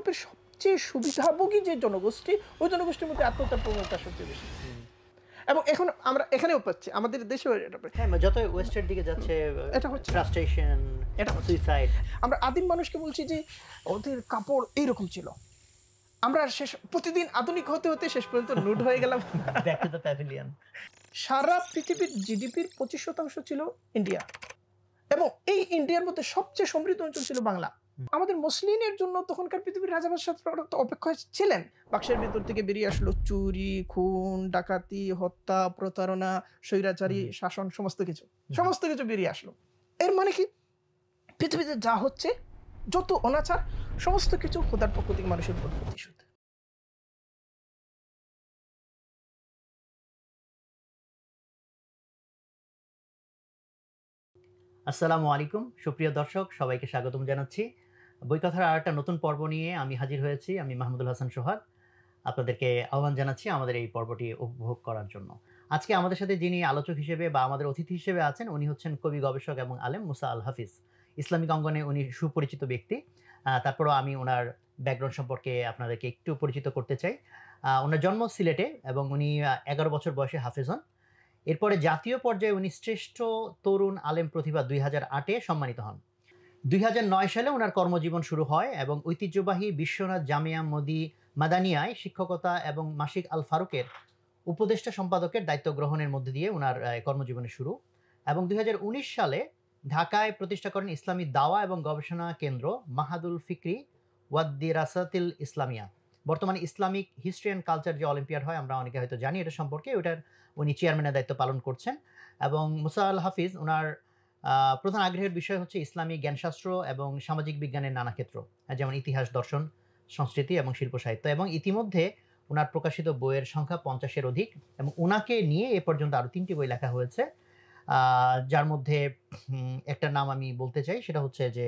ইউরোপের সবচেয়ে সুবিধাভোগী যে জনগোষ্ঠী, ওই জনগোষ্ঠীর মধ্যে আত্মহত্যার প্রবণতা সবচেয়ে বেশি। এবং এখন আমরা এখানেও পাচ্ছি, আমাদের দেশেও এটা হ্যাঁ, যত ওয়েস্টের দিকে যাচ্ছে এটা হচ্ছে ফ্রাস্ট্রেশন, এটা সুইসাইড। আমরা আদিম মানুষকে বলছি যে ওদের কাপড় এইরকম ছিল, আমরা প্রতিদিন আধুনিক হতে হতে শেষ পর্যন্ত নুড হয়ে গেলাম। Back to the pavilion. সারা পৃথিবীর জিডিপির 25% ছিল ইন্ডিয়া, এবং এই ইন্ডিয়ার মধ্যে সবচেয়ে সমৃদ্ধ অঞ্চল ছিল বাংলা। আমাদের মুসলিমের জন্য তখনকার পৃথিবীর রাজাবাদশাহরা তো অপেক্ষায় ছিলেন। বাক্সের ভিতর থেকে বেরিয়ে আসলো চুরি, খুন, ডাকাতি, হত্যা, প্রতারণা, স্বৈরাচারী শাসন, সমস্ত কিছু বেরিয়ে আসলো। এর মানে কি, পৃথিবীতে যা হচ্ছে, যত অনাচার, সমস্ত কিছু খোদার পক্ষ থেকে মানুষের উপর প্রতিশোধ। আসসালামু আলাইকুম, সুপ্রিয় দর্শক, সবাইকে স্বাগতম জানাচ্ছি। বইকথার আর একটা নতুন পর্ব নিয়ে আমি হাজির হয়েছি। আমি মাহমুদুল হাসান সোহাগ। আপনাদেরকে আহ্বান জানাচ্ছি আমাদের এই পর্বটি উপভোগ করার জন্য। আজকে আমাদের সাথে যিনি আলোচক হিসেবে বা আমাদের অতিথি হিসেবে আছেন, উনি হচ্ছেন কবি, গবেষক এবং আলেম মুসা আল হাফিজ। ইসলামিক অঙ্গনে উনি সুপরিচিত ব্যক্তি। তারপরও আমি ওনার ব্যাকগ্রাউন্ড সম্পর্কে আপনাদেরকে একটু পরিচিত করতে চাই। ওনার জন্ম সিলেটে এবং উনি 11 বছর বয়সে হাফেজ হন। এরপরে জাতীয় পর্যায়ে উনি শ্রেষ্ঠ তরুণ আলেম প্রতিভা 2008-এ সম্মানিত হন। 2009 সালে ওনার কর্মজীবন শুরু হয় এবং ঐতিহ্যবাহী বিশ্বনাথ জামিয়া মাদানিয়ায় শিক্ষকতা এবং মাসিক আল ফারুকের উপদেষ্টা সম্পাদকের দায়িত্ব গ্রহণের মধ্যে দিয়ে ওনার কর্মজীবনের শুরু। এবং 2019 সালে ঢাকায় প্রতিষ্ঠা করেন ইসলামী দাওয়া এবং গবেষণা কেন্দ্র মাহাদুল ফিকরি ওয়াদ্দিরাসাতিল ইসলামিয়া। বর্তমানে ইসলামিক হিস্ট্রি অ্যান্ড কালচার যে অলিম্পিয়াড হয়, আমরা অনেকে হয়তো জানি এটা সম্পর্কে, ওটার উনি চেয়ারম্যানের দায়িত্ব পালন করছেন। এবং মুসা আল হাফিজ ওনার প্রধান আগ্রহের বিষয় হচ্ছে ইসলামী জ্ঞানশাস্ত্র এবং সামাজিক বিজ্ঞানের নানা ক্ষেত্র, যেমন ইতিহাস, দর্শন, সংস্কৃতি এবং শিল্প সাহিত্য। এবং ইতিমধ্যে ওনার প্রকাশিত বইয়ের সংখ্যা 50-এর অধিক, এবং ওনাকে নিয়ে এ পর্যন্ত আরও 3টি বই লেখা হয়েছে। যার মধ্যে একটা নাম আমি বলতে চাই, সেটা হচ্ছে যে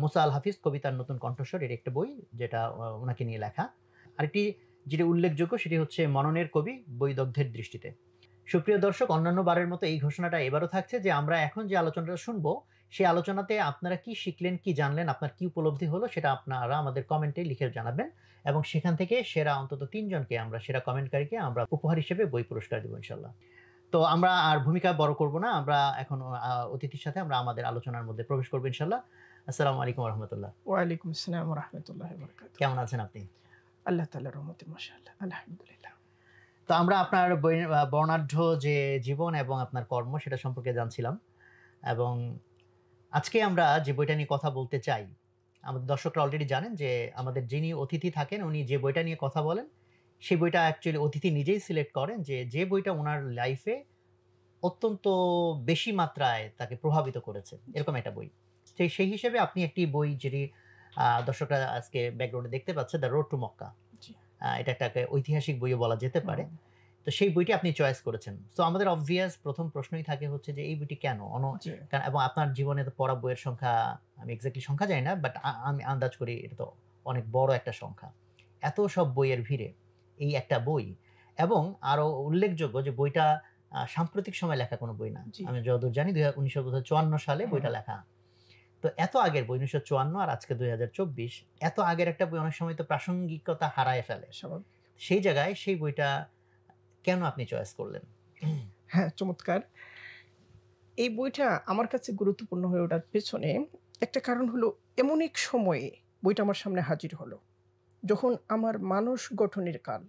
মুসা আল হাফিজ কবিতার নতুন কণ্ঠস্বর, এর একটা বই যেটা ওনাকে নিয়ে লেখা। আরেকটি যেটি উল্লেখযোগ্য সেটি হচ্ছে মননের কবি বৈদগ্ধ্যের দৃষ্টিতে। সুপ্রিয় দর্শক, অন্যান্য বারের মতো এই ঘোষণাটা এবারও থাকছে যে আমরা এখন যে আলোচনাটা শুনবো, সেই আলোচনাতে আপনারা কি শিখলেন, কি জানলেন, আপনার কি উপলব্ধি হলো, সেটা আপনারা আমাদের কমেন্টে লিখে জানাবেন। এবং সেখান থেকে সেরা অন্তত 3 জনকে, আমরা সেরা কমেন্টকারীকে আমরা উপহার হিসেবে বই পুরস্কার দেবো ইনশাল্লাহ। তো আমরা আর ভূমিকা বড় করব না, আমরা এখন অতিথির সাথে আমরা আমাদের আলোচনার মধ্যে প্রবেশ করবো ইনশাল্লাহ। আসসালামু আলাইকুম রহমতুল্লাহ। ওয়ালাইকুম আসসালাম ওয়া রাহমাতুল্লাহি ওয়া বারাকাতুহু। কেমন আছেন আপনি? আল্লাহ তাআলার রহমতে মাশাআল্লাহ, আলহামদুলিল্লাহ। তো আমরা আপনার বর্ণাঢ্য যে জীবন এবং আপনার কর্ম, সেটা সম্পর্কে জানছিলাম। এবং আজকে আমরা যে বইটা নিয়ে কথা বলতে চাই, আমাদের দর্শকরা অলরেডি জানেন যে আমাদের যিনি অতিথি থাকেন, উনি যে বইটা নিয়ে কথা বলেন, সেই বইটা অ্যাকচুয়ালি অতিথি নিজেই সিলেক্ট করেন, যে বইটা ওনার লাইফে অত্যন্ত বেশি মাত্রায় তাকে প্রভাবিত করেছে, এরকম একটা বই। সেই হিসেবে আপনি একটি বই, যেটি দর্শকরা আজকে ব্যাকগ্রাউন্ডে দেখতে পাচ্ছে, দ্য রোড টু মক্কা, এটা একটা ঐতিহাসিক বইও বলা যেতে পারে। তো সেই বইটি আপনি চয়েস করেছেন। তো আমাদের অবভিয়াস প্রথম প্রশ্নই থাকে হচ্ছে যে এই বইটি কেন, এবং আপনার জীবনে তো পড়া বইয়ের সংখ্যা, আমি এক্স্যাক্টলি সংখ্যা জানি না, বাট আমি আন্দাজ করি এটা তো অনেক বড় একটা সংখ্যা। এত সব বইয়ের ভিড়ে এই একটা বই, এবং আরো উল্লেখযোগ্য যে বইটা সাম্প্রতিক সময় লেখা কোনো বই না। আমি যতদূর জানি 1954 সালে বইটা লেখা। তো এত আগের বই, 1954 আর আজকে 2024, এত আগের একটা বই অনেক সময় তো প্রাসঙ্গিকতা হারায় ফেলে। সেই জায়গায় সেই বইটা কেন আপনি চয়েস করলেন? হ্যাঁ, চমৎকার। এই বইটা আমার কাছে গুরুত্বপূর্ণ হয়ে ওঠার পেছনে একটা কারণ হলো, এমন এক সময়ে বইটা আমার সামনে হাজির হলো যখন আমার মানুষ গঠনের কাল,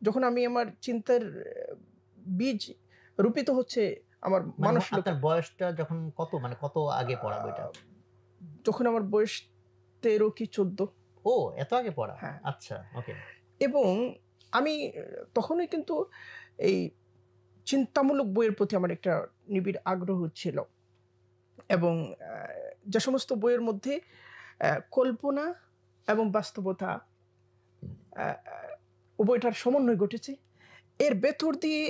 যখন আমি আমার চিন্তার বীজ রূপিত হচ্ছে আমার মানুষ। আপনার বয়সটা যখন কত, মানে কত আগে পড়া বইটা? যখন আমার বয়স 13 কি 14। ও, এত আগে পড়া। হ্যাঁ, আচ্ছা, ওকে। এবং আমি তখনই কিন্তু এই চিন্তামূলক বইয়ের প্রতি আমার একটা নিবিড় আগ্রহ ছিল, এবং যে সমস্ত বইয়ের মধ্যে কল্পনা এবং বাস্তবতা উভয়টার সমন্বয় ঘটেছে, এর ভেতর দিয়ে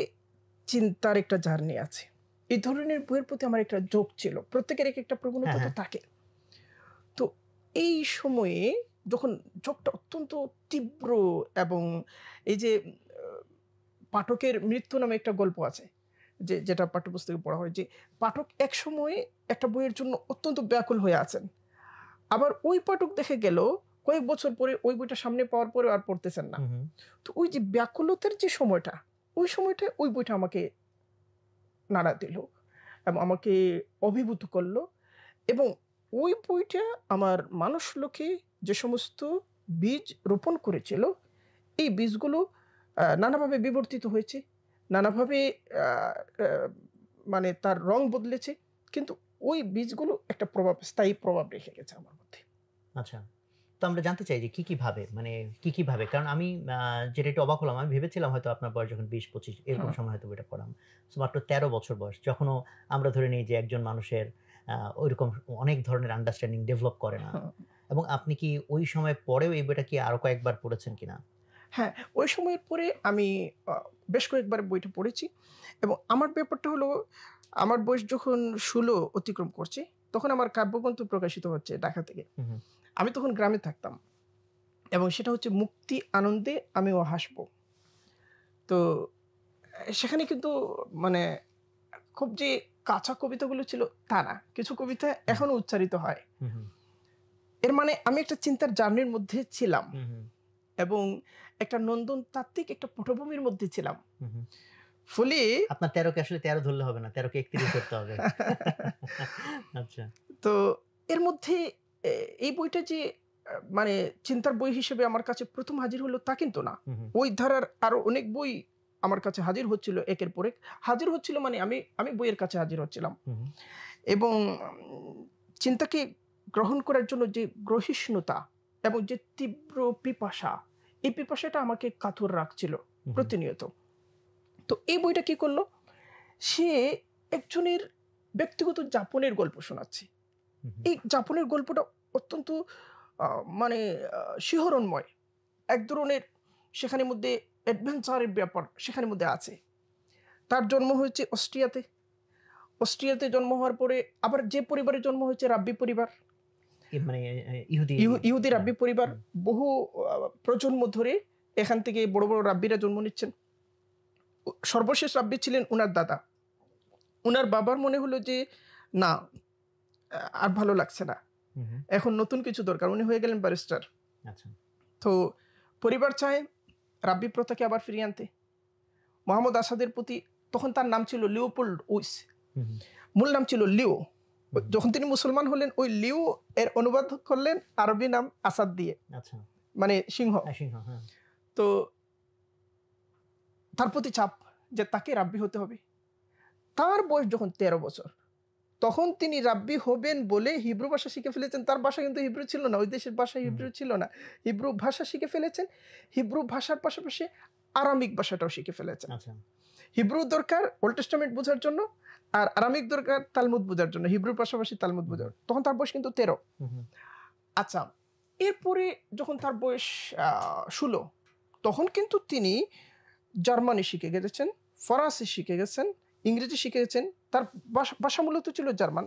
চিন্তার একটা জার্নি আছে। এই ধরনের বইয়ের প্রতি আমার একটা ঝোঁক ছিল। প্রত্যেকের একটা প্রবণতা তো থাকে। তো এই সময়ে যখন ঝোঁকটা অত্যন্ত তীব্র, এবং এই যে পাঠকের মৃত্যু নামে একটা গল্প আছে, যেটা পাঠ্যপুস্তকে পড়া হয়, যে পাঠক এক সময়ে একটা বইয়ের জন্য অত্যন্ত ব্যাকুল হয়ে আছেন, আবার ওই পাঠক দেখে গেল কয়েক বছর পরে ওই বইটা সামনে পাওয়ার পরে আর পড়তেছেন না। তো ওই যে ব্যাকুলতার যে সময়টা, ওই সময়টা ওই বইটা আমাকে নাড়া দিল এবং আমাকে অভিভূত করলো, এবং ওই বইটা আমার মানুষ লোকে যে সমস্ত বীজ রোপণ করেছিল, এই বীজগুলো নানাভাবে বিবর্তিত হয়েছে, নানাভাবে মানে তার রং বদলেছে, কিন্তু ওই বীজগুলো একটা স্থায়ী প্রভাব রেখে গেছে আমার মধ্যে। আচ্ছা, তো আমরা জানতে চাই যে কি ভাবে, মানে কি ভাবে, কারণ আমি যেটা একটু অবাক হলাম, আমি ভেবেছিলাম হয়তো আপনার বয়স যখন 20-25 এরকম সময় হয়তো বইটা পড়াম, মাত্র 13 বছর বয়স, যখনও আমরা ধরে নিই যে একজন মানুষের ওইরকম অনেক ধরনের আন্ডারস্ট্যান্ডিং ডেভেলপ করে না, এবং আপনি কি ওই সময় পরেও এই বইটা কি আরো কয়েকবার পড়েছেন কিনা? হ্যাঁ, ওই সময়ের পরে আমি বেশ কয়েকবার বইটা পড়েছি, এবং আমার ব্যাপারটা হলো, আমার বয়স যখন 16 অতিক্রম করছে, তখন আমার কাব্যগ্রন্থ প্রকাশিত হচ্ছে ঢাকা থেকে। আমি তখন গ্রামে থাকতাম, এবং সেটা হচ্ছে মুক্তি আনন্দে আমিও হাসবো। তো সেখানে কিন্তু মানে খুব যে কাঁচা কবিতাগুলো ছিল তা না, কিছু কবিতা এখনো উচ্চারিত হয়। এর মানে আমি একটা চিন্তার জার্নির মধ্যে ছিলাম, এবং একটা নন্দনতাত্ত্বিক একটা পটভূমির মধ্যে ছিলাম। ফলে আপনার 13 কে আসলে 13 ধরলে হবে না, 13 কে 31 ধরতে হবে। আচ্ছা, তো এর মধ্যে এই বইটা যে মানে চিন্তার বই হিসেবে আমার কাছে প্রথম হাজির হলো তা কিন্তু না। ওই ধারার আরো অনেক বই আমার কাছে হাজির হচ্ছিল, একের পর এক হাজির হচ্ছিল, মানে আমি বইয়ের কাছে হাজির হচ্ছিলাম, এবং চিন্তাকে গ্রহণ করার জন্য যে গ্রহিষ্ণুতা এবং যে তীব্র পিপাসা, এই পিপাসাটা আমাকে কাতর রাখছিল প্রতিনিয়ত। তো এই বইটা কি করলো, সে একজনের ব্যক্তিগত যাপনের গল্প শোনাচ্ছে। এই যাপনের গল্পটা অত্যন্ত মানে শিহরণময়, এক ধরনের সেখানের মধ্যে অ্যাডভেঞ্চারের ব্যাপার সেখানের মধ্যে আছে। তার জন্ম হয়েছে অস্ট্রিয়াতে জন্ম হওয়ার পরে আবার যে পরিবারে জন্ম হয়েছে, রাব্বি পরিবার, মানে ইহুদি রাব্বি পরিবার, বহু প্রজন্ম ধরে এখান থেকে বড় বড় রাব্বিরা জন্ম নিচ্ছেন। সর্বশেষ রাব্বি ছিলেন উনার দাদা। উনার বাবার মনে হলো যে না, আর ভালো লাগছে না, এখন নতুন কিছু দরকার। উনি হয়ে গেলেন ব্যারিস্টার। আচ্ছা, তো পরিবার চায় রাব্বি প্রথাকে আবার ফিরিয়ে আনতে। মোহাম্মদ আসাদের প্রতি, তখন তার নাম ছিল লিওপোল্ড উইস, মূল নাম ছিল লিও। যখন তিনি মুসলমান হলেন, ওই লিও এর অনুবাদ করলেন আরবি নাম আসাদ দিয়ে, মানে সিংহ। তো তার প্রতি চাপ যে তাকে রাব্বি হতে হবে। তার বয়স যখন 13 বছর, তখন তিনি রাব্বি হবেন বলে হিব্রু ভাষা শিখে ফেলেছেন। তার ভাষা কিন্তু হিব্রু ছিল না, ওই দেশের ভাষা হিব্রু ছিল না। হিব্রু ভাষা শিখে ফেলেছেন, হিব্রু ভাষার পাশাপাশি আরামিক ভাষাটাও শিখে ফেলেছেন। হিব্রু দরকার ওল্ড টেস্টামেন্ট বোঝার জন্য, আর আরামিক দরকার তালমুদ বোঝার জন্য, হিব্রুর পাশাপাশি তালমুদ বোঝার। তখন তার বয়স কিন্তু 13। আচ্ছা, এরপরে যখন তার বয়স 16, তখন কিন্তু তিনি জার্মানি শিখে গেছেন, ফরাসি শিখে গেছেন, ইংরেজি শিখে গেছেন। তার ভাষা মূলত ছিল জার্মান,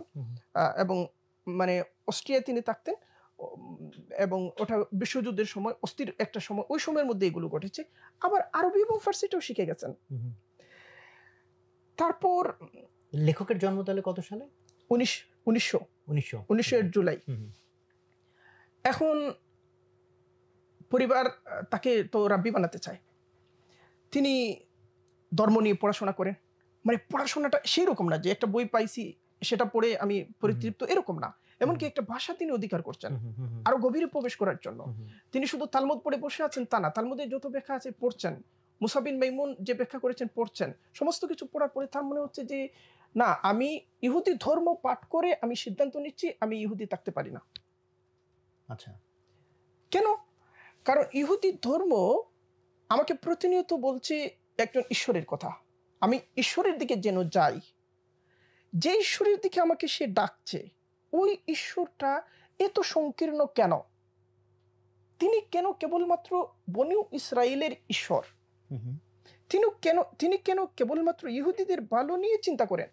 এবং মানে অস্ট্রিয়ায় তিনি থাকতেন, এবং ওটা বিশ্বযুদ্ধের সময়, অস্থির একটা সময়, ওই সময়ের মধ্যে এগুলো ঘটেছে। আবার আরবি এবং ফার্সিটাও শিখে গেছেন। তারপর লেখকের জন্ম তাহলে কত সালে? 1900 জুলাই। এখন পরিবার তাকে তো রাব্বি বানাতে চায়। তিনি ধর্ম নিয়ে পড়াশোনা করেন, মানে পড়াশোনাটা সেই রকম না যে একটা বই পাইছি সেটা পড়ে আমি পরিতৃপ্ত, এরকম না। এমনকি একটা ভাষা তিনি অধিকার করছেন আরো গভীরে প্রবেশ করার জন্য। তিনি শুধু তালমুদ পড়ে বসে আছেন তা না, তালমুদে যত ব্যাখ্যা আছে পড়ছেন, মুসা বিন মাইমুন যে ব্যাখ্যা করেছেন পড়ছেন। সমস্ত কিছু পড়ার পরে তার মনে হচ্ছে যে না, আমি ইহুদি ধর্ম পাঠ করে আমি সিদ্ধান্ত নিচ্ছি আমি ইহুদি থাকতে পারি না। আচ্ছা, কেন? কারণ ইহুদি ধর্ম আমাকে প্রতিনিয়ত বলছে একজন ঈশ্বরের কথা, আমি ঈশ্বরের দিকে যেন যাই। যে ঈশ্বরের দিকে আমাকে সে ডাকছে, ওই ঈশ্বরটা এত সংকীর্ণ কেন? তিনি কেন কেবলমাত্র বনী ইসরায়েলের ঈশ্বর? তিনি কেন কেবলমাত্র ইহুদিদের ভালো নিয়ে চিন্তা করেন?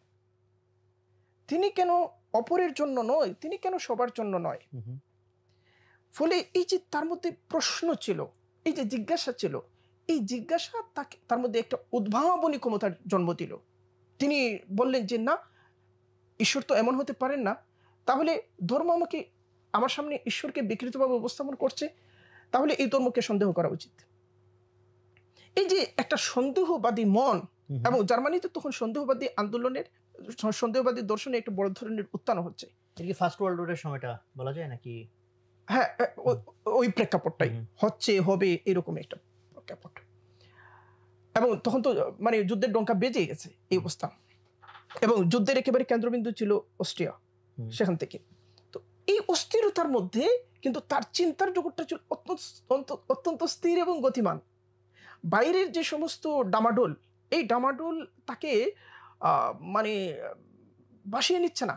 তিনি কেন অপরের জন্য নয়? তিনি কেন সবার জন্য নয়? ফলে এই যে তার মধ্যে প্রশ্ন ছিল, এই যে জিজ্ঞাসা ছিল, এই জিজ্ঞাসা তার মধ্যে একটা উদ্ভাবনী ক্ষমতার জন্ম দিল। তিনি বললেন যে না, ঈশ্বর তো এমন হতে পারেন না, তাহলে ধর্ম আমাকে আমার সামনে ঈশ্বরকে বিকৃতভাবে উপস্থাপন করছে, তাহলে এই ধর্মকে সন্দেহ করা উচিত। এই যে একটা সন্দেহবাদী মন, এবং জার্মানিতে তখন সন্দেহবাদী আন্দোলনের, সন্দেহবাদী দর্শনে একটা বড় ধরনের উত্থান হচ্ছে। এটা কি ফার্স্ট ওয়ার্ল্ড ওয়ারের সময়টা বলা যায় নাকি? হ্যাঁ, ওই প্রেক্ষাপটটাই হচ্ছে, হবে এরকম একটা প্রেক্ষাপট। এবং তখন তো মানে যুদ্ধের ডঙ্কা বেজে গেছে এই অবস্থা, এবং যুদ্ধের একেবারে কেন্দ্রবিন্দু ছিল অস্ট্রিয়া। সেখান থেকে তো এই অস্থিরতার মধ্যে কিন্তু তার চিন্তার জগৎটা ছিল অত্যন্ত স্থির এবং গতিমান। বাইরের যে সমস্ত ডামাডোল, এই ডামাডোল তাকে মানে বাসিয়ে নিচ্ছে না।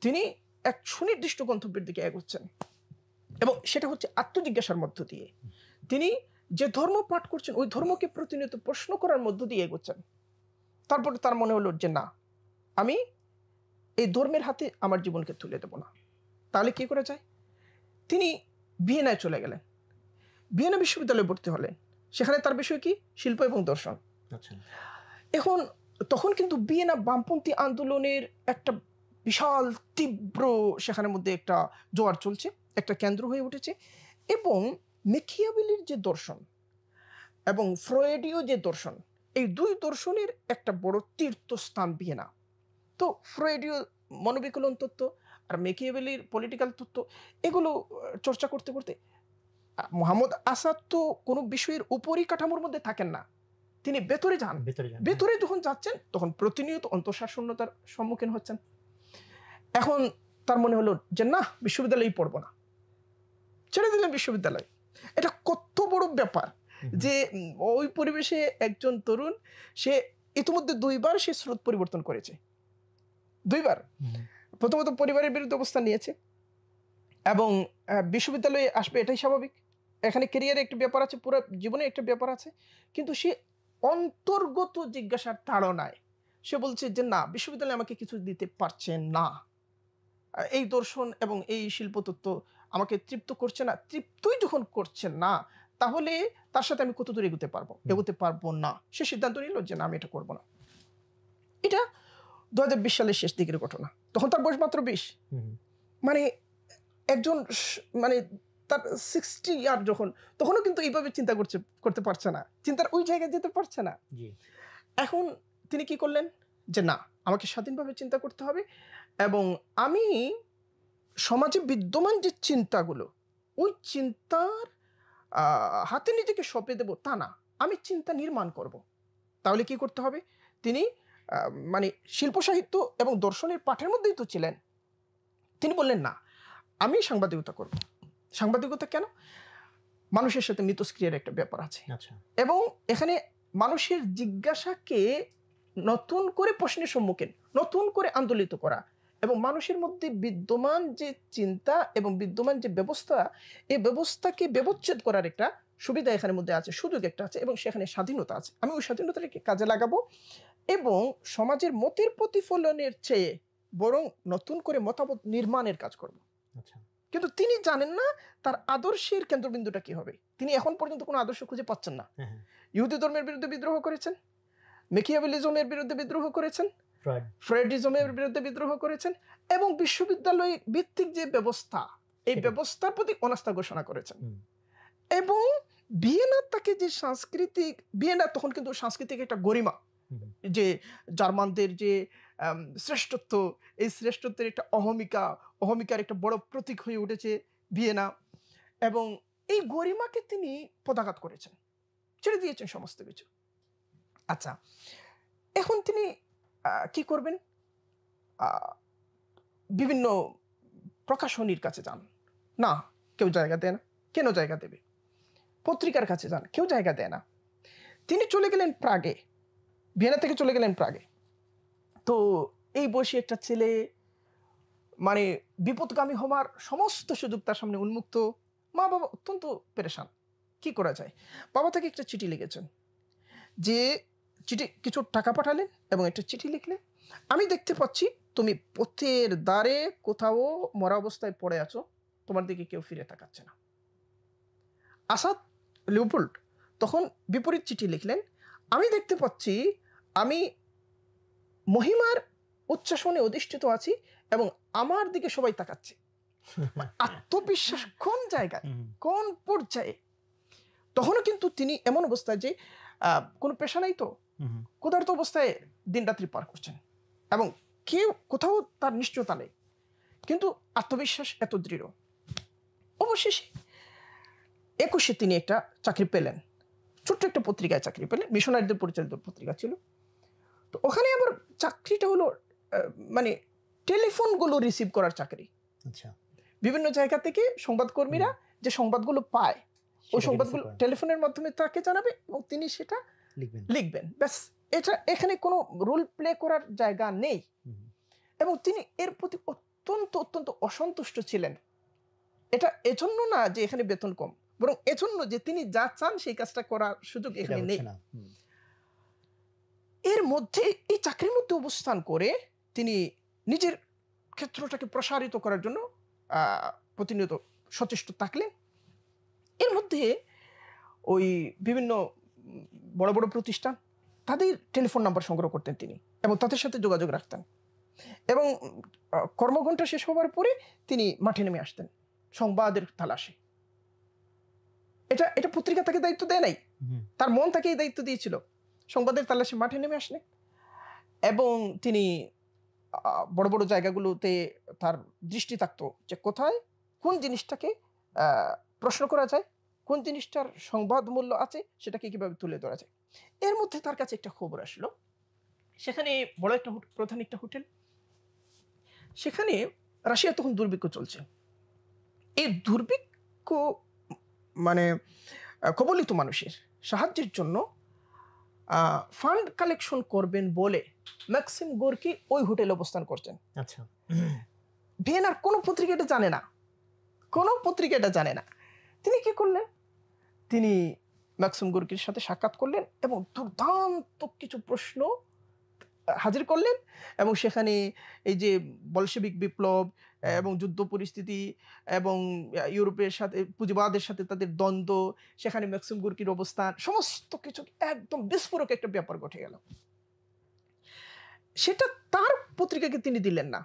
তিনি এক সুনির্দিষ্ট গন্তব্যের দিকে এগোচ্ছেন, এবং সেটা হচ্ছে আত্মজিজ্ঞাসার মধ্য দিয়ে। তিনি যে ধর্ম পাঠ করছেন ওই ধর্মকে প্রতিনিয়ত প্রশ্ন করার মধ্য দিয়ে এগোচ্ছেন। তারপরে তার মনে হলো যে না, আমি এই ধর্মের হাতে আমার জীবনকে তুলে দেব না। তাহলে কি করা যায়? তিনি ভিয়েনায় চলে গেলেন, ভিয়েনা বিশ্ববিদ্যালয়ে ভর্তি হলেন। সেখানে তার বিষয় কি? শিল্প এবং দর্শন। এখন তখন কিন্তু ভিয়েনা বামপন্থী আন্দোলনের একটা বিশাল তীব্র সেখানের মধ্যে একটা জোয়ার চলছে, একটা কেন্দ্র হয়ে উঠেছে। এবং মেকিয়াভেলির যে দর্শন এবং ফ্রয়েডীয় যে দর্শন, এই দুই দর্শনের একটা বড় তীর্থস্থান ভিয়েনা। তো ফ্রয়েডীয় মনোবিকলন তত্ত্ব আর মেকিয়াভেলির পলিটিক্যাল তত্ত্ব, এগুলো চর্চা করতে করতে মোহাম্মদ আসাদ তো কোনো বিষয়ের উপরিকাঠামোর মধ্যে থাকেন না, তিনি ভেতরে যান। ভেতরে যখন যাচ্ছেন তখন প্রতিনিয়ত অন্তঃসারশূন্যতার সম্মুখীন হচ্ছেন। এখন তার মনে হলো যে না, বিশ্ববিদ্যালয়ে পড়বো না, ছেড়ে দিলেন বিশ্ববিদ্যালয়। এটা কত বড় ব্যাপার যে ওই পরিবেশে একজন তরুণ, সে ইতিমধ্যে 2 বার সে স্রোত পরিবর্তন করেছে। 2 বার। প্রথমত পরিবারের বিরুদ্ধে অবস্থান নিয়েছে, এবং বিশ্ববিদ্যালয়ে আসবে এটাই স্বাভাবিক। এখানে ক্যারিয়ারে একটা ব্যাপার আছে, পুরো জীবনে একটা ব্যাপার আছে। কিন্তু সে অন্তর্গত জিজ্ঞাসার তাড়নায় সে বলছে যে না, বিশ্ববিদ্যালয়ে আমাকে কিছু দিতে পারছেন না, এই দর্শন এবং এই শিল্পতত্ত্ব আমাকে তৃপ্ত করছে না। তৃপ্তই যখন করছেন না, তাহলে তার সাথে আমি কত দূর এগোতে পারবো না। সে সিদ্ধান্ত নিল যে না, আমি এটা করবো না। এটা 2020 সালের শেষ দিকের ঘটনা। তখন তার বয়স মাত্র 20। মানে একজন মানে তার 60 ইয়ার যখন, তখনও কিন্তু এইভাবে চিন্তা করতে পারছে না, চিন্তার ওই জায়গায় যেতে পারছে না। এখন তিনি কি করলেন যে না, আমাকে স্বাধীনভাবে চিন্তা করতে হবে, এবং আমি সমাজে বিদ্যমান যে চিন্তাগুলো, ওই চিন্তার হাতে নিজেকে সঁপে দেব তা না, আমি চিন্তা নির্মাণ করব। তাহলে কি করতে হবে? তিনি মানে শিল্প সাহিত্য এবং দর্শনের পাঠের মধ্যেই তো ছিলেন। তিনি বললেন না, আমি সাংবাদিকতা করব। সাংবাদিকতা কেন? মানুষের সাথে মিথস্ক্রিয়ার একটা ব্যাপার আছে, এবং এখানে মানুষের জিজ্ঞাসাকে নতুন করে প্রশ্নের সম্মুখীন, নতুন করে আন্দোলিত করা, এবং মানুষের মধ্যে বিদ্যমান যে চিন্তা এবং বিদ্যমান যে ব্যবস্থা, এই ব্যবস্থাকে ব্যবচ্ছেদ করার একটা সুবিধা এখানের মধ্যে আছে, সুযোগ একটা আছে, এবং সেখানে স্বাধীনতা আছে। আমি ওই স্বাধীনতাটাকে কাজে লাগাবো, এবং সমাজের মতের প্রতিফলনের চেয়ে বরং নতুন করে মতামত নির্মাণের কাজ করব। কিন্তু তিনি জানেন না তার আদর্শের কেন্দ্রবিন্দুটা কি হবে। তিনি এখন পর্যন্ত কোনো আদর্শ খুঁজে পাচ্ছেন না। ইহুদি ধর্মের বিরুদ্ধে বিদ্রোহ করেছেন, মেকিয়াভেলিজমের বিরুদ্ধে বিদ্রোহ করেছেন, ফ্রয়েডিজমের বিরুদ্ধে বিদ্রোহ করেছেন, এবং বিশ্ববিদ্যালয় ভিত্তিক যে ব্যবস্থা, এই ব্যবস্থার প্রতি অনাস্থা ঘোষণা করেছেন। এবং ভিয়েনা তাকে যে সাংস্কৃতিক, ভিয়েনা তখন কিন্তু সাংস্কৃতিক একটা গরিমা, যে জার্মানদের যে শ্রেষ্ঠত্ব, এই শ্রেষ্ঠত্বের একটা অহমিকার একটা বড় প্রতীক হয়ে উঠেছে ভিয়েনা, এবং এই গরিমাকে তিনি পদাঘাত করেছেন, ছেড়ে দিয়েছেন সমস্ত কিছু। আচ্ছা, এখন তিনি কি করবেন? বিভিন্ন প্রকাশনীর কাছে যান, না কেউ জায়গা দেয় না। কেন জায়গা দেবে? পত্রিকার কাছে যান, কেউ জায়গা দেয় না। তিনি চলে গেলেন প্রাগে, ভিয়েনা থেকে চলে গেলেন প্রাগে। তো এই বয়সী একটা ছেলে, মানে বিপদগামী হওয়ার সমস্ত সুযোগ তার সামনে উন্মুক্ত। মা বাবা অত্যন্ত পেরেশান, কি করা যায়? বাবা তাকে একটা চিঠি লিখেছেন, যে চিঠি কিছু টাকা পাঠালেন এবং একটা চিঠি লিখলেন, আমি দেখতে পাচ্ছি তুমি পথের দ্বারে কোথাও মরা অবস্থায় পড়ে আছো, তোমার দিকে কেউ ফিরে তাকাচ্ছে না। আসাদ লিওপোল্ড তখন বিপরীত চিঠি লিখলেন, আমি দেখতে পাচ্ছি আমি মহিমার উচ্ছ্বাসনে অধিষ্ঠিত আছি এবং আমার দিকে সবাই তাকাচ্ছে, আত্মবিশ্বাস কোন জায়গায়, হুম, কোন পর্যায়ে। তখনও কিন্তু তিনি এমন অবস্থায় যে কোনো পেশা নাই, তো হুম, হুম, ক্ষুধার্ত অবস্থায় দিন রাত্রি পার করছেন এবং কেউ কোথাও তার নিশ্চয়তা নেই, কিন্তু আত্মবিশ্বাস এত দৃঢ়। অবশেষে 21-এ তিনি একটা চাকরি পেলেন, ছোট্ট একটা পত্রিকায় চাকরি পেলেন, মিশনারিদের পরিচালিত পত্রিকা ছিল। তো ওখানে আবার চাকরিটা হলো মানে টেলিফোনগুলো রিসিভ করার চাকরি। আচ্ছা, বিভিন্ন জায়গা থেকে সংবাদকর্মীরা যে সংবাদগুলো পায়, ওই সেটাকে সংবাদগুলো receive করেন, টেলিফোনের মাধ্যমে তাকে জানাবে এবং তিনি সেটা লিখবেন। লিখবেন, ব্যাস। এটা এখানে কোনো রোল প্লে করার জায়গা নেই। হুম, এবং তিনি এর প্রতি অত্যন্ত অত্যন্ত অসন্তুষ্ট ছিলেন। এটা এজন্য না যে এখানে বেতন কম, বরং এজন্য যে তিনি যা চান সেই কাজটা করার সুযোগ সেটা এখানে নেই। হচ্ছে না। হুম, এর মধ্যে এই চাকরির মধ্যে অবস্থান করে তিনি নিজের ক্ষেত্রটাকে প্রসারিত করার জন্য প্রতিনিয়ত সচেষ্ট থাকলেন। এর মধ্যে ওই বিভিন্ন বড় বড় প্রতিষ্ঠান, তাদের টেলিফোন নাম্বার সংগ্রহ করতেন তিনি এবং তাদের সাথে যোগাযোগ রাখতেন। এবং কর্মঘণ্টা শেষ হওয়ার পরে তিনি মাঠে নেমে আসতেন সংবাদের তালাশে। এটা এটা পত্রিকা তাকে দায়িত্ব দেয় নাই, হুম, তার মন তাকে এই দায়িত্ব দিয়েছিল। সংবাদের তালাশে মাঠে নেমে আসলেন এবং তিনি বড় বড় জায়গাগুলোতে তার দৃষ্টি থাকতো যে কোথায় কোন জিনিসটাকে প্রশ্ন করা যায়, কোন জিনিসটার সংবাদ মূল্য আছে, সেটাকে কিভাবে তুলে ধরা যায়। এর মধ্যে তার কাছে একটা খবর আসলো, সেখানে বড় একটা প্রধান একটা হোটেল, সেখানে রাশিয়া তখন দুর্ভিক্ষ চলছে। এই দুর্ভিক্ষ মানে কবলিত মানুষের সাহায্যের জন্য ফান্ড কালেকশন করবেন বলে ম্যাক্সিম গোর্কি ওই হোটেলে অবস্থান করছেন। আচ্ছা, ভিয়েনার কোনো পত্রিকা এটা জানে না, কোনো পত্রিকা এটা জানে না। তিনি কি করলেন, তিনি ম্যাক্সিম গোর্কির সাথে সাক্ষাৎ করলেন এবং দুর্দান্ত কিছু প্রশ্ন হাজির করলেন। এবং সেখানে এই যে বলশেবিক বিপ্লব এবং যুদ্ধ পরিস্থিতি এবং ইউরোপের সাথে পুঁজিবাদের সাথে তাদের দ্বন্দ্ব, সেখানে ম্যাক্সিম গোর্কির অবস্থান, সমস্ত কিছু একদম বিস্ফোরক একটা ব্যাপার ঘটে গেল। সেটা তার পত্রিকাকে তিনি দিলেন না,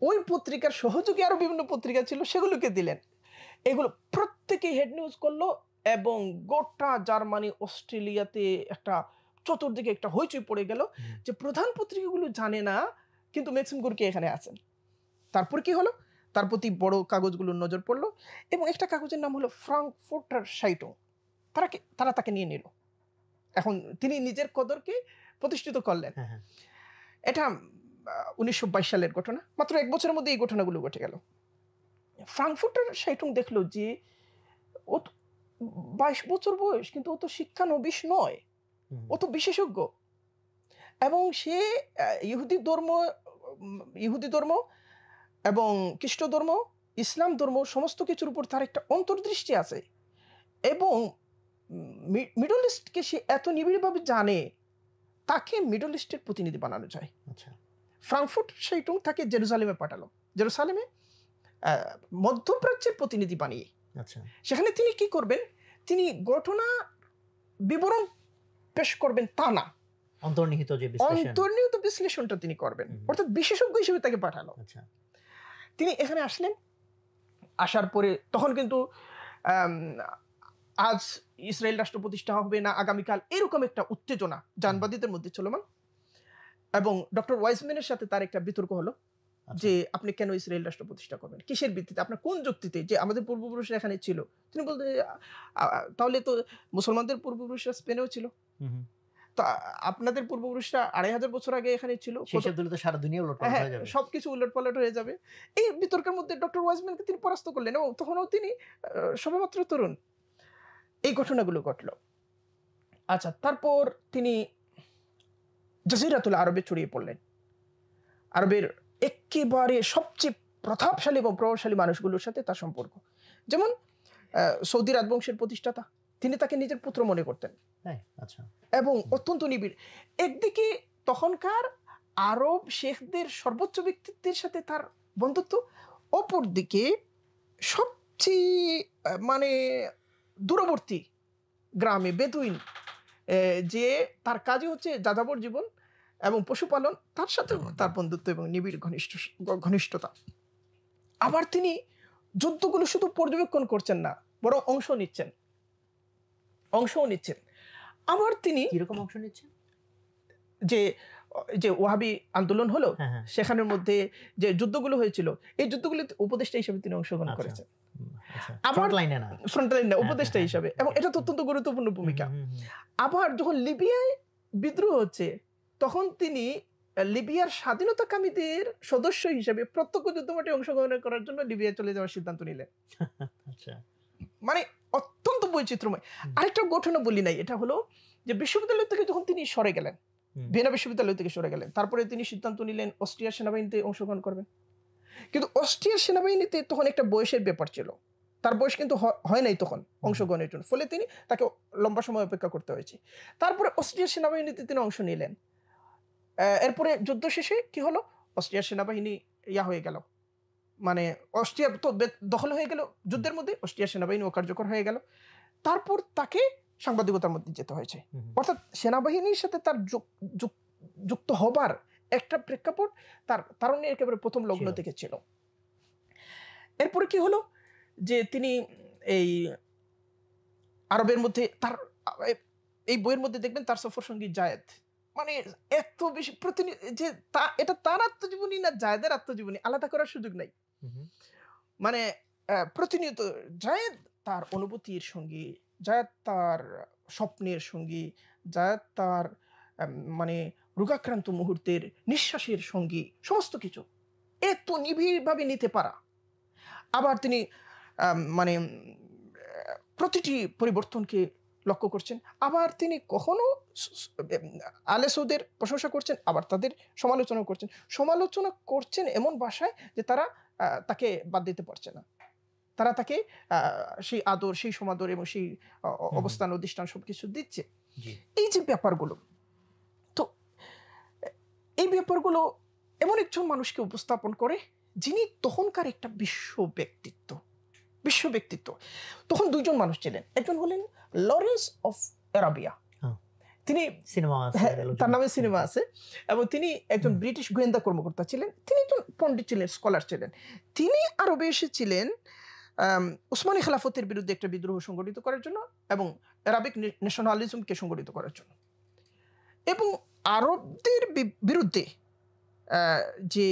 ওই পত্রিকার সহযোগী আরো বিভিন্ন পত্রিকা ছিল সেগুলোকে দিলেন। এগুলো প্রত্যেকে হেড নিউজ করলো এবং গোটা জার্মানি, অস্ট্রেলিয়াতে একটা চতুর্দিকে একটা হইচই পড়ে গেল যে প্রধান পত্রিকাগুলো জানে না কিন্তু ম্যাক্সিম গোর্কি এখানে আছেন। তারপর কি হলো, তার প্রতি বড় কাগজগুলোর নজর পড়লো এবং একটা কাগজের নাম হলো ফ্রাঙ্কফুর্টার সাইটুং। তারা তাকে নিয়ে নিল। এখন তিনি নিজের কদরকে প্রতিষ্ঠিত করলেন। হ্যাঁ, হ্যাঁ, এটা 1922 সালের ঘটনা, মাত্র 1 বছরের মধ্যে এই ঘটনাগুলো ঘটে গেল। ফ্রাঙ্কফুর্টার সাইটুং দেখলো যে ও তো 22 বছর বয়স, কিন্তু ও তো শিক্ষানবিশ নয়, হুম, ও তো বিশেষজ্ঞ। এবং সে ইহুদি ধর্ম এবং খ্রিস্ট ধর্ম, ইসলাম ধর্ম সমস্ত কিছুর উপর তার একটা অন্তর্দৃষ্টি আছে এবং মিডল ইস্টকে সে এত নিবিড়ভাবে জানে, তাকে মিডল ইস্টের প্রতিনিধি বানানো যায়। আচ্ছা, ফ্রাঙ্কফুর্ট সাইটুং তাকে জেরুজালেমে পাঠালো, জেরুজালেমে মধ্যপ্রাচ্যের প্রতিনিধি বানিয়ে। আচ্ছা, সেখানে তিনি কি করবেন, তিনি ঘটনা বিবরণ পেশ করবেন তা না, অন্তর্নিহিত যে বিশ্লেষণ। অন্তর্নিহিত বিশ্লেষণটা তিনি করবেন, অর্থাৎ বিশেষজ্ঞ হিসেবে তাকে পাঠালো। আচ্ছা, তিনি এখানে আসলেন, আসার পরে তখন কিন্তু আজ ইসরায়েল রাষ্ট্র প্রতিষ্ঠা হবে না আগামীকাল, এরকম একটা উত্তেজনা জানবাদীদের মধ্যে চলমান। এবং ডক্টর ওয়াইজম্যানের সাথে তার একটা বিতর্ক হলো যে আপনি কেন ইসরায়েল রাষ্ট্র প্রতিষ্ঠা করবেন, কিসের ভিত্তিতে, আপনার কোন যুক্তিতে, যে আমাদের পূর্বপুরুষরা এখানে ছিল। তিনি বলতে তাহলে তো মুসলমানদের পূর্বপুরুষরা স্পেনেও ছিল, তো আপনাদের পূর্বপুরুষরা 2500 বছর আগে এখানে ছিল, শেষের দিনে তো সারা দুনিয়া উলটপালট হয়ে যাবে, সবকিছু উলটপালট হয়ে যাবে। এই বিতর্কের মধ্যে ডক্টর ওয়াইজম্যানকে তিনি পরাস্ত করলেন এবং তখনও তিনি সবেমাত্র তরুণ। এই ঘটনাগুলো ঘটলো। আচ্ছা, তারপর তিনি জাজিরাতুল আরবে ছড়িয়ে পড়লেন। আরবের একেবারে সবচেয়ে প্রতাপশালী এবং প্রভাবশালী মানুষগুলোর সাথে তার সম্পর্ক, যেমন সৌদি রাজবংশের প্রতিষ্ঠাতা, তিনি তাকে নিজের পুত্র মনে করতেন। আচ্ছা, এবং অত্যন্ত নিবিড়। একদিকে তখনকার আরব শেখদের সর্বোচ্চ ব্যক্তিত্বের সাথে তার বন্ধুত্ব, অপরদিকে সবচেয়ে মানে দূরবর্তী গ্রামে বেদুইন, যে তার কাজই হচ্ছে যাযাবর জীবন এবং পশুপালন, তার সাথে তার বন্ধুত্ব এবং নিবিড় ঘনিষ্ঠতা। আবার তিনি যুদ্ধগুলো শুধু পর্যবেক্ষণ করছেন না, বরং অংশও নিচ্ছেন। আবার তিনি কিরকম অংশ নিচ্ছেন? যে যে ওয়াহাবি আন্দোলন হলো, হ্যাঁ, হ্যাঁ। সেখানের মধ্যে যে যুদ্ধগুলো হয়েছিল, এই যুদ্ধগুলিতে উপদেষ্টা হিসেবে তিনি অংশগ্রহণ আচ্ছা। করেছেন। আচ্ছা, আবার ফ্রন্ট লাইনে না। ফ্রন্টলাইনে হ্যাঁ, উপদেষ্টা হ্যাঁ, হিসাবে, হ্যাঁ, এবং হ্যাঁ। এটা তো অত্যন্ত গুরুত্বপূর্ণ ভূমিকা। হুম, হুম, হুম। আবার যখন লিবিয়ায় বিদ্রোহ হচ্ছে, তখন তিনি লিবিয়ার স্বাধীনতাকামীদের সদস্য হিসেবে প্রত্যক্ষ যুদ্ধমাঠে অংশগ্রহণ করার জন্য লিবিয়া চলে যাওয়ার সিদ্ধান্ত নিলেন। আচ্ছা। মানে অত্যন্ত বৈচিত্র্যময়। হুম। আরেকটা ঘটনা বলি নাই, এটা হলো যে বিশ্ববিদ্যালয় থেকে যখন তিনি সরে গেলেন, হুম। ভিয়েনা বিশ্ববিদ্যালয় থেকে সরে গেলেন, তারপরে তিনি সিদ্ধান্ত নিলেন অস্ট্রিয়ার সেনাবাহিনীতে অংশগ্রহণ করবেন। কিন্তু অস্ট্রিয়ার সেনাবাহিনীতে তখন একটা বয়সের ব্যাপার ছিল, তার বয়স কিন্তু হয় নাই তখন অংশগ্রহণের জন্য, ফলে তাকে লম্বা সময় অপেক্ষা করতে হয়েছে। তারপরে অস্ট্রিয়ার সেনাবাহিনীতে তিনি অংশ নিলেন। এরপরে যুদ্ধ শেষে কি হলো, অস্ট্রিয়ার সেনাবাহিনী হয়ে গেল, মানে অস্ট্রিয়া তো দখল হয়ে গেল যুদ্ধের মধ্যে, অস্ট্রিয়ার সেনাবাহিনী অকার্যকর হয়ে গেল। তারপর তাকে সাংবাদিকতার মধ্যে যেতে হয়েছে। অর্থাৎ সেনাবাহিনীর সাথে তার যুক্ত হবার একটা প্রেক্ষাপট তার তারুণ্যের একেবারে প্রথম লগ্ন থেকে ছিল। এরপরে কি হলো যে তিনি এই আরবের মধ্যে তার এই বইয়ের মধ্যে দেখবেন তার সফর সঙ্গী জায়েদ, মানে এত বেশি যে এটা তার আত্মজীবনী না জায়েদের আত্মজীবনী, আলাদা করার সুযোগ নাই। মানে প্রতিনিয়ত জায়েদ তার অনুভূতির সঙ্গী, জায়েদ তার স্বপ্নের সঙ্গী, জায়েদ তার মানে রোগাক্রান্ত মুহূর্তের নিঃশ্বাসের সঙ্গী, সমস্ত কিছু এত নিবিড়ভাবে নিতে পারা। আবার তিনি মানে প্রতিটি পরিবর্তনকে লক্ষ্য করছেন। আবার তিনি কখনো আলে সৌদের প্রশংসা করছেন, আবার তাদের সমালোচনা করছেন এমন ভাষায় যে তারা তাকে বাদ দিতে পারছে না, তারা তাকে সেই আদর, সেই সমাদর এবং সেই অবস্থান অধিষ্ঠান সবকিছু দিচ্ছে। এই যে ব্যাপারগুলো, তো এই ব্যাপারগুলো এমন একজন মানুষকে উপস্থাপন করে যিনি তখনকার একটা বিশ্ব ব্যক্তিত্ব। তখন দুইজন মানুষ ছিলেন, একজন হলেন লরেন্স অফ অ্যারাবিয়া, তিনি তার নামে সিনেমা আছে, এবং তিনি একজন ব্রিটিশ গোয়েন্দা কর্মকর্তা ছিলেন, তিনি একজন পণ্ডিত ছিলেন, স্কলার ছিলেন। তিনি আরবে এসেছিলেন উসমানী খেলাফতের বিরুদ্ধে একটা বিদ্রোহ সংগঠিত করার জন্য এবং আরবিক ন্যাশনালিজমকে সংগঠিত করার জন্য, এবং আরবদের বিরুদ্ধে যে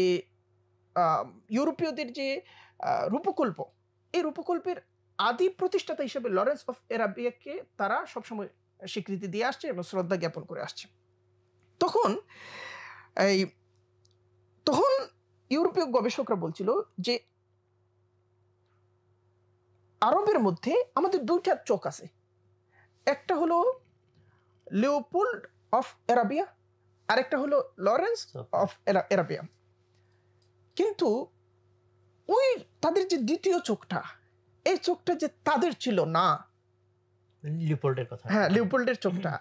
ইউরোপীয়দের যে রূপকল্প, এই রূপকল্পের আদি প্রতিষ্ঠাতা হিসেবে লরেন্স অফ অ্যারাবিয়াকে তারা সবসময় স্বীকৃতি দিয়ে আসছে এবং শ্রদ্ধা জ্ঞাপন করে আসছে। তখন ইউরোপীয় গবেষকরা বলছিল যে আরবের মধ্যে আমাদের দুইটা চোখ আছে, একটা হলো লিওপোল্ড অফ অ্যারাবিয়া, আরেকটা হলো লরেন্স অফ অ্যারাবিয়া। কিন্তু ওই তাদের যে দ্বিতীয় চোখটা, এই চোখটা যে তাদের ছিল না, লিওপোল্ডের কথা, হ্যাঁ লিওপোল্ডের চোখটা।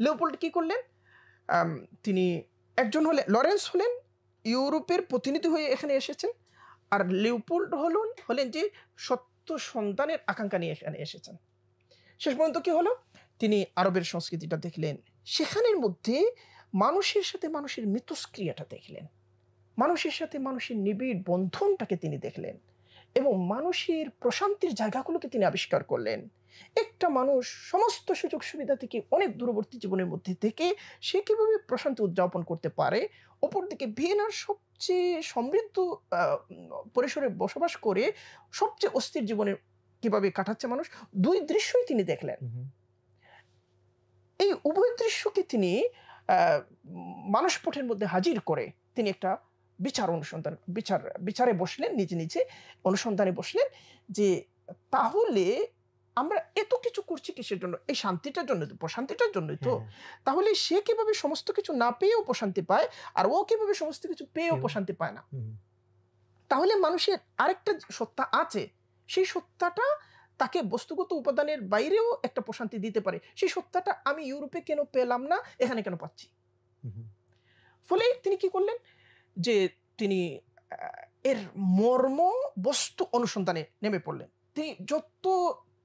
লিওপোল্ড কি করলেন, তিনি একজন লরেন্স হলেন ইউরোপের প্রতিনিধি হয়ে এখানে এসেছেন, আর লিওপোল্ড হলেন যে সত্য সন্তানের আকাঙ্ক্ষা নিয়ে এখানে এসেছেন। শেষ পর্যন্ত কি হলো, তিনি আরবের সংস্কৃতিটা দেখলেন, সেখানের মধ্যে মানুষের সাথে মানুষের মিথস্ক্রিয়াটা দেখলেন, মানুষের সাথে মানুষের নিবিড় বন্ধনটাকে তিনি দেখলেন, এবং মানুষের প্রশান্তির জায়গাগুলোকে তিনি আবিষ্কার করলেন। একটা মানুষ সমস্ত সুযোগ সুবিধা থেকে অনেক দূরবর্তী জীবনের মধ্যে থেকে সে কিভাবে প্রশান্তি উদযাপন করতে পারে, অপরদিকে ভিয়েনার সবচেয়ে সমৃদ্ধ পরিসরে বসবাস করে সবচেয়ে অস্থির জীবনে কিভাবে কাটাচ্ছে মানুষ, দুই দৃশ্যই তিনি দেখলেন। এই উভয় দৃশ্যকে তিনি মানসপটের মধ্যে হাজির করে তিনি একটা বিচারে বসলেন, নিজে অনুসন্ধানে বসলেন যে তাহলে আমরা এত কিছু করছি কিসের জন্য, এই শান্তিটার জন্য, প্রশান্তিটার জন্যই তো। তাহলে সে কিভাবে সমস্ত কিছু না পেয়েও প্রশান্তি পায়, আর ও কিভাবে সমস্ত কিছু পেয়েও প্রশান্তি পায় না। তাহলে মানুষের আরেকটা সত্তা আছে, সেই সত্তাটা তাকে বস্তুগত উপাদানের বাইরেও একটা প্রশান্তি দিতে পারে। সেই সত্তাটা আমি ইউরোপে কেন পেলাম না, এখানে কেন পাচ্ছি? ফলে তিনি কি করলেন যে তিনি এর মর্ম বস্তু অনুসন্ধানে নেমে পড়লেন। তিনি যত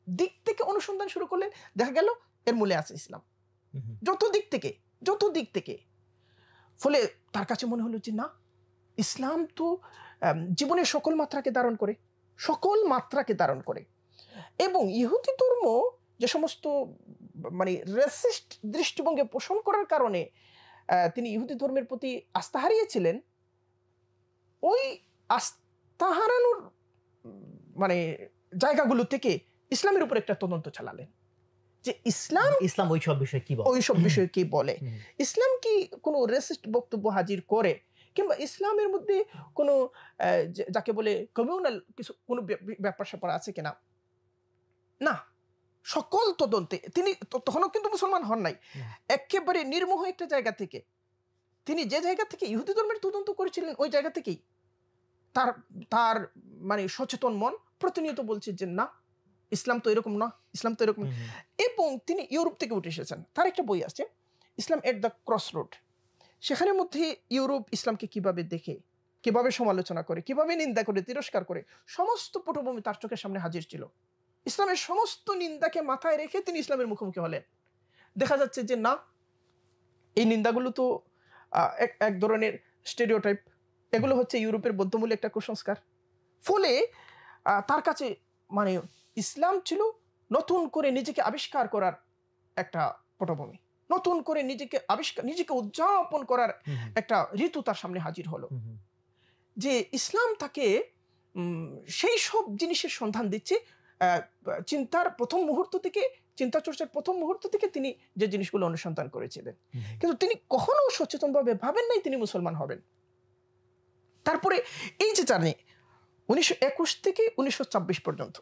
দিক থেকে অনুসন্ধান শুরু করলেন, দেখা গেল এর মূলে আছে ইসলাম, যত দিক থেকে। ফলে তার কাছে মনে হলো যে না, ইসলাম তো জীবনের সকল মাত্রাকে ধারণ করে, সকল মাত্রাকে ধারণ করে। এবং ইহুদি ধর্ম যে সমস্ত মানে রেসিস্ট দৃষ্টিভঙ্গি পোষণ করার কারণে তিনি ইহুদি ধর্মের প্রতি আস্থা হারিয়েছিলেন, ওই আস্থা হারানোর মানে জায়গাগুলো থেকে ইসলামের উপর একটা তদন্ত চালালেন যে ইসলাম ওইসব বিষয়ে কি বলে, ওইসব বিষয়ে কি বলে, ইসলাম কি কোনো রেসিস্ট বক্তব্য হাজির করে, কিংবা ইসলামের মধ্যে কোনো যাকে বলে কমিউনাল কিছু কোনো ব্যাপার স্যাপার আছে কিনা। না, সকল তদন্তে তিনি তখনও কিন্তু মুসলমান হন নাই, একেবারে নির্মোহ একটা জায়গা থেকে, তিনি যে জায়গা থেকে ইহুদি ধর্মের তদন্ত করেছিলেন ওই জায়গা থেকেই তার তার মানে সচেতন মন প্রতিনিয়ত বলছে যে না, ইসলাম তো এরকম না, ইসলাম তো এরকম। এবং তিনি ইউরোপ থেকে উঠে এসেছেন। তার একটা বই আছে, ইসলাম এট দ্য ক্রস রোড। সেখানের মধ্যে ইউরোপ ইসলামকে কিভাবে দেখে, কিভাবে সমালোচনা করে, কিভাবে নিন্দা করে, তিরস্কার করে, সমস্ত পটভূমি তার চোখের সামনে হাজির ছিল। ইসলামের সমস্ত নিন্দাকে মাথায় রেখে তিনি ইসলামের মুখোমুখি হলেন। দেখা যাচ্ছে যে না, এই নিন্দাগুলো তো এক ধরনের স্টেরিওটাইপ, এগুলো হচ্ছে ইউরোপের বদ্ধমূল্য একটা কুসংস্কার। ফলে তার কাছে মানে ইসলাম ছিল নতুন করে নিজেকে আবিষ্কার করার একটা পটভূমি, নতুন করে নিজেকে উদযাপন করার একটা ঋতু তার সামনে হাজির হলো, যে ইসলাম তাকে সেই সব জিনিসের সন্ধান দিচ্ছে। চিন্তার প্রথম মুহূর্ত থেকে, চিন্তা চর্চার প্রথম মুহূর্ত থেকে তিনি যে জিনিসগুলো অনুসন্ধান করেছিলেন, কিন্তু তিনি কখনো সচেতনভাবে ভাবেন নাই তিনি মুসলমান হবেন। তারপরে এই যে জার্নি 1921 থেকে 1926 পর্যন্ত,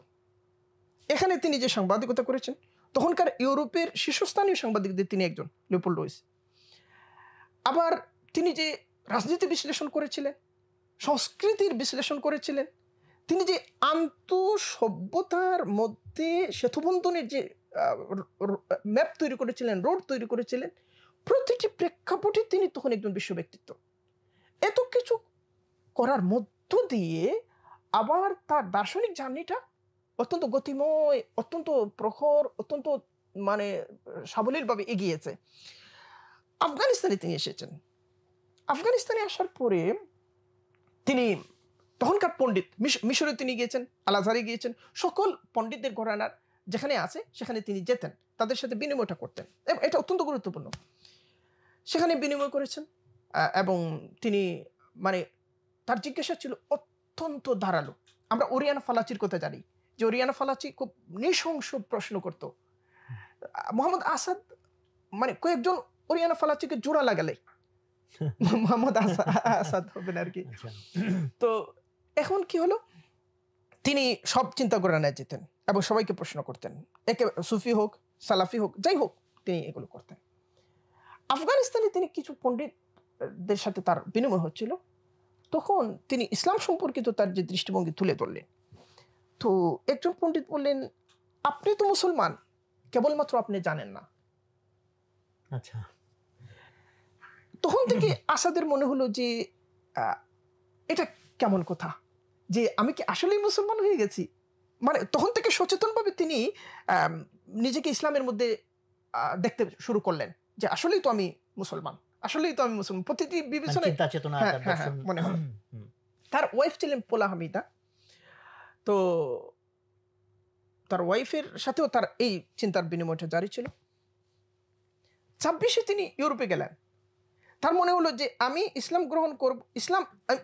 এখানে তিনি যে সাংবাদিকতা করেছেন, তখনকার ইউরোপের শীর্ষস্থানীয় সাংবাদিকদের তিনি একজন, লিওপোল্ড লুইস। আবার তিনি যে রাজনীতি বিশ্লেষণ করেছিলেন, সংস্কৃতির বিশ্লেষণ করেছিলেন, তিনি যে আন্তঃসভ্যতার মধ্যে সেতুবন্ধনের যে ম্যাপ তৈরি করেছিলেন, রোড তৈরি করেছিলেন, প্রতিটি প্রেক্ষাপটে তিনি তখন একজন বিশ্ব ব্যক্তিত্ব। এত কিছু করার মধ্য দিয়ে আবার তার দার্শনিক জার্নিটা অত্যন্ত গতিময়, অত্যন্ত প্রখর, অত্যন্ত মানে সাবলীলভাবে এগিয়েছে। আফগানিস্তানে তিনি এসেছেন। আফগানিস্তানে আসার পরে তিনি তখনকার পণ্ডিত, মিশরে তিনি গিয়েছেন, আল আজহারে গিয়েছেন, সকল পণ্ডিতদের ঘরানার যেখানে আছে সেখানে তিনি যেতেন, তাদের সাথে বিনিময়টা করতেন, এটা অত্যন্ত গুরুত্বপূর্ণ। সেখানে বিনিময় করেছেন এবং তিনি মানে তার জিজ্ঞাসা ছিল অত্যন্ত ধারালো। আমরা ওরিয়ানা ফালাচির কথা জানি যে ওরিয়ানা ফালাচি খুব নৃশংস প্রশ্ন করত। মোহাম্মদ আসাদ মানে কয়েকজন ওরিয়ানা ফালাচিকে জোড়া লাগালে মোহাম্মদ আসাদ হবেন আর কি। তো এখন কি হলো, তিনি সব চিন্তা করে না যেতেন এবং সবাইকে প্রশ্ন করতেন, একে সুফি হোক, সালাফি হোক, যাই হোক, তিনি এগুলো করতেন। আফগানিস্তানে তিনি কিছু পণ্ডিতদের সাথে তার বিনিময় হচ্ছিল, তখন তিনি ইসলাম সম্পর্কিত তার যে দৃষ্টিভঙ্গি তুলে ধরলেন। তো একজন পণ্ডিত বললেন, আপনি তো মুসলমান, কেবলমাত্র আপনি জানেন না। আচ্ছা, তখন থেকে আসাদের মনে হলো যে এটা কেমন কথা, যে আমি কি আসলেই মুসলমান হয়ে গেছি। মানে তখন থেকে সচেতনভাবে তিনি নিজেকে ইসলামের মধ্যে দেখতে শুরু করলেন যে আসলেই তো আমি মুসলমান, আসলেই তো আমি মুসলমান। প্রতিটি বিবেচনায় মনে হলো। তার ওয়াইফ ছিলেন পোলা হামিদা, তো তার ওয়াইফের সাথেও তার এই চিন্তার বিনিময়টা জারি ছিল। 26-এ তিনি ইউরোপে গেলেন। তার মনে হলো যে আমি ইসলাম গ্রহণ করব,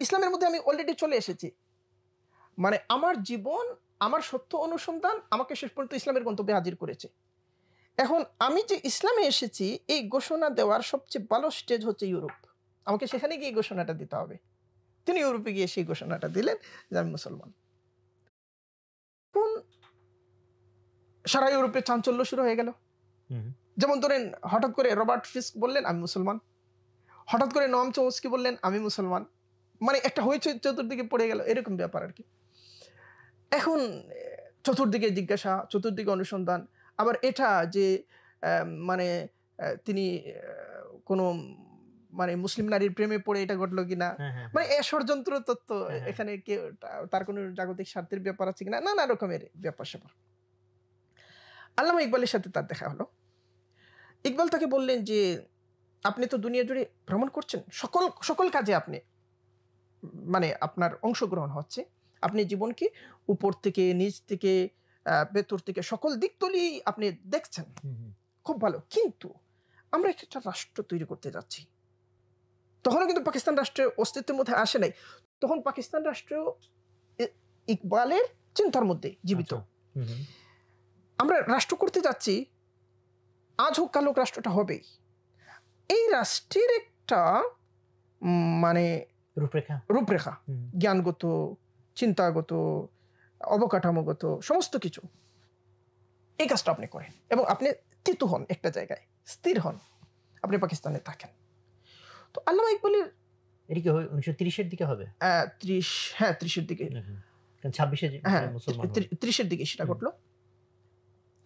ইসলামের মধ্যে আমি অলরেডি চলে এসেছি, মানে আমার জীবন, আমার সত্য অনুসন্ধান আমাকে শেষ পর্যন্ত ইসলামের গন্তব্যে হাজির করেছে। এখন আমি যে ইসলামে এসেছি এই ঘোষণা দেওয়ার সবচেয়ে ভালো স্টেজ হচ্ছে ইউরোপ, আমাকে সেখানে গিয়ে ঘোষণাটা দিতে হবে। তিনি ইউরোপে গিয়ে সেই ঘোষণাটা দিলেন যে আমি মুসলমান। সারা ইউরোপে চাঞ্চল্য শুরু হয়ে গেল। যেমন ধরেন, হঠাৎ করে রবার্ট ফিস্ক বললেন আমি মুসলমান, হঠাৎ করে নোয়াম চমস্কি বললেন আমি মুসলমান, মানে একটা হইচই চতুর্দিকে পড়ে গেল, এরকম ব্যাপার আর কি। এখন চতুর্দিকে জিজ্ঞাসা, চতুর্দিকে অনুসন্ধান, আবার এটা যে মানে তিনি কোনো মানে মুসলিম নারীর প্রেমে পড়ে এটা ঘটলো কিনা, মানে ষড়যন্ত্র তত্ত্ব, এখানে কেউ তার কোনো জাগতিক স্বার্থের ব্যাপার আছে কিনা, নানা রকমের ব্যাপার স্যাপার। আল্লামা ইকবালের সাথে তার দেখা হলো। ইকবাল তাকে বললেন যে আপনি তো দুনিয়া জুড়ে ভ্রমণ করছেন, সকল কাজে আপনি মানে আপনার অংশগ্রহণ হচ্ছে, আপনি জীবনকে উপর থেকে, নিচ থেকে, ভেতর থেকে সকল দিক তুলেই আপনি দেখছেন। খুব ভালো। কিন্তু আমরা একটা রাষ্ট্র তৈরি করতে যাচ্ছি। তখনও কিন্তু পাকিস্তান রাষ্ট্রের অস্তিত্বের মধ্যে আসে নাই। তখন পাকিস্তান রাষ্ট্র ইকবালের চিন্তার মধ্যে জীবিত। আমরা রাষ্ট্র করতে যাচ্ছি, আজ হোক কাল হোক রাষ্ট্রটা হবেই। এই রাষ্ট্রের একটা মানে রূপরেখা, জ্ঞানগত, চিন্তাগত, অবকাঠামোগত সমস্ত কিছু, এই কাজটা আপনি করেন এবং আপনি স্থিত হন, একটা জায়গায় স্থির হন, আপনি পাকিস্তানে থাকেন। তো আল্লামা ইকবালের এটা কি 1930-এর দিকে হবে? 30-এর দিকে, 30-এর দিকে সেটা ঘটলো।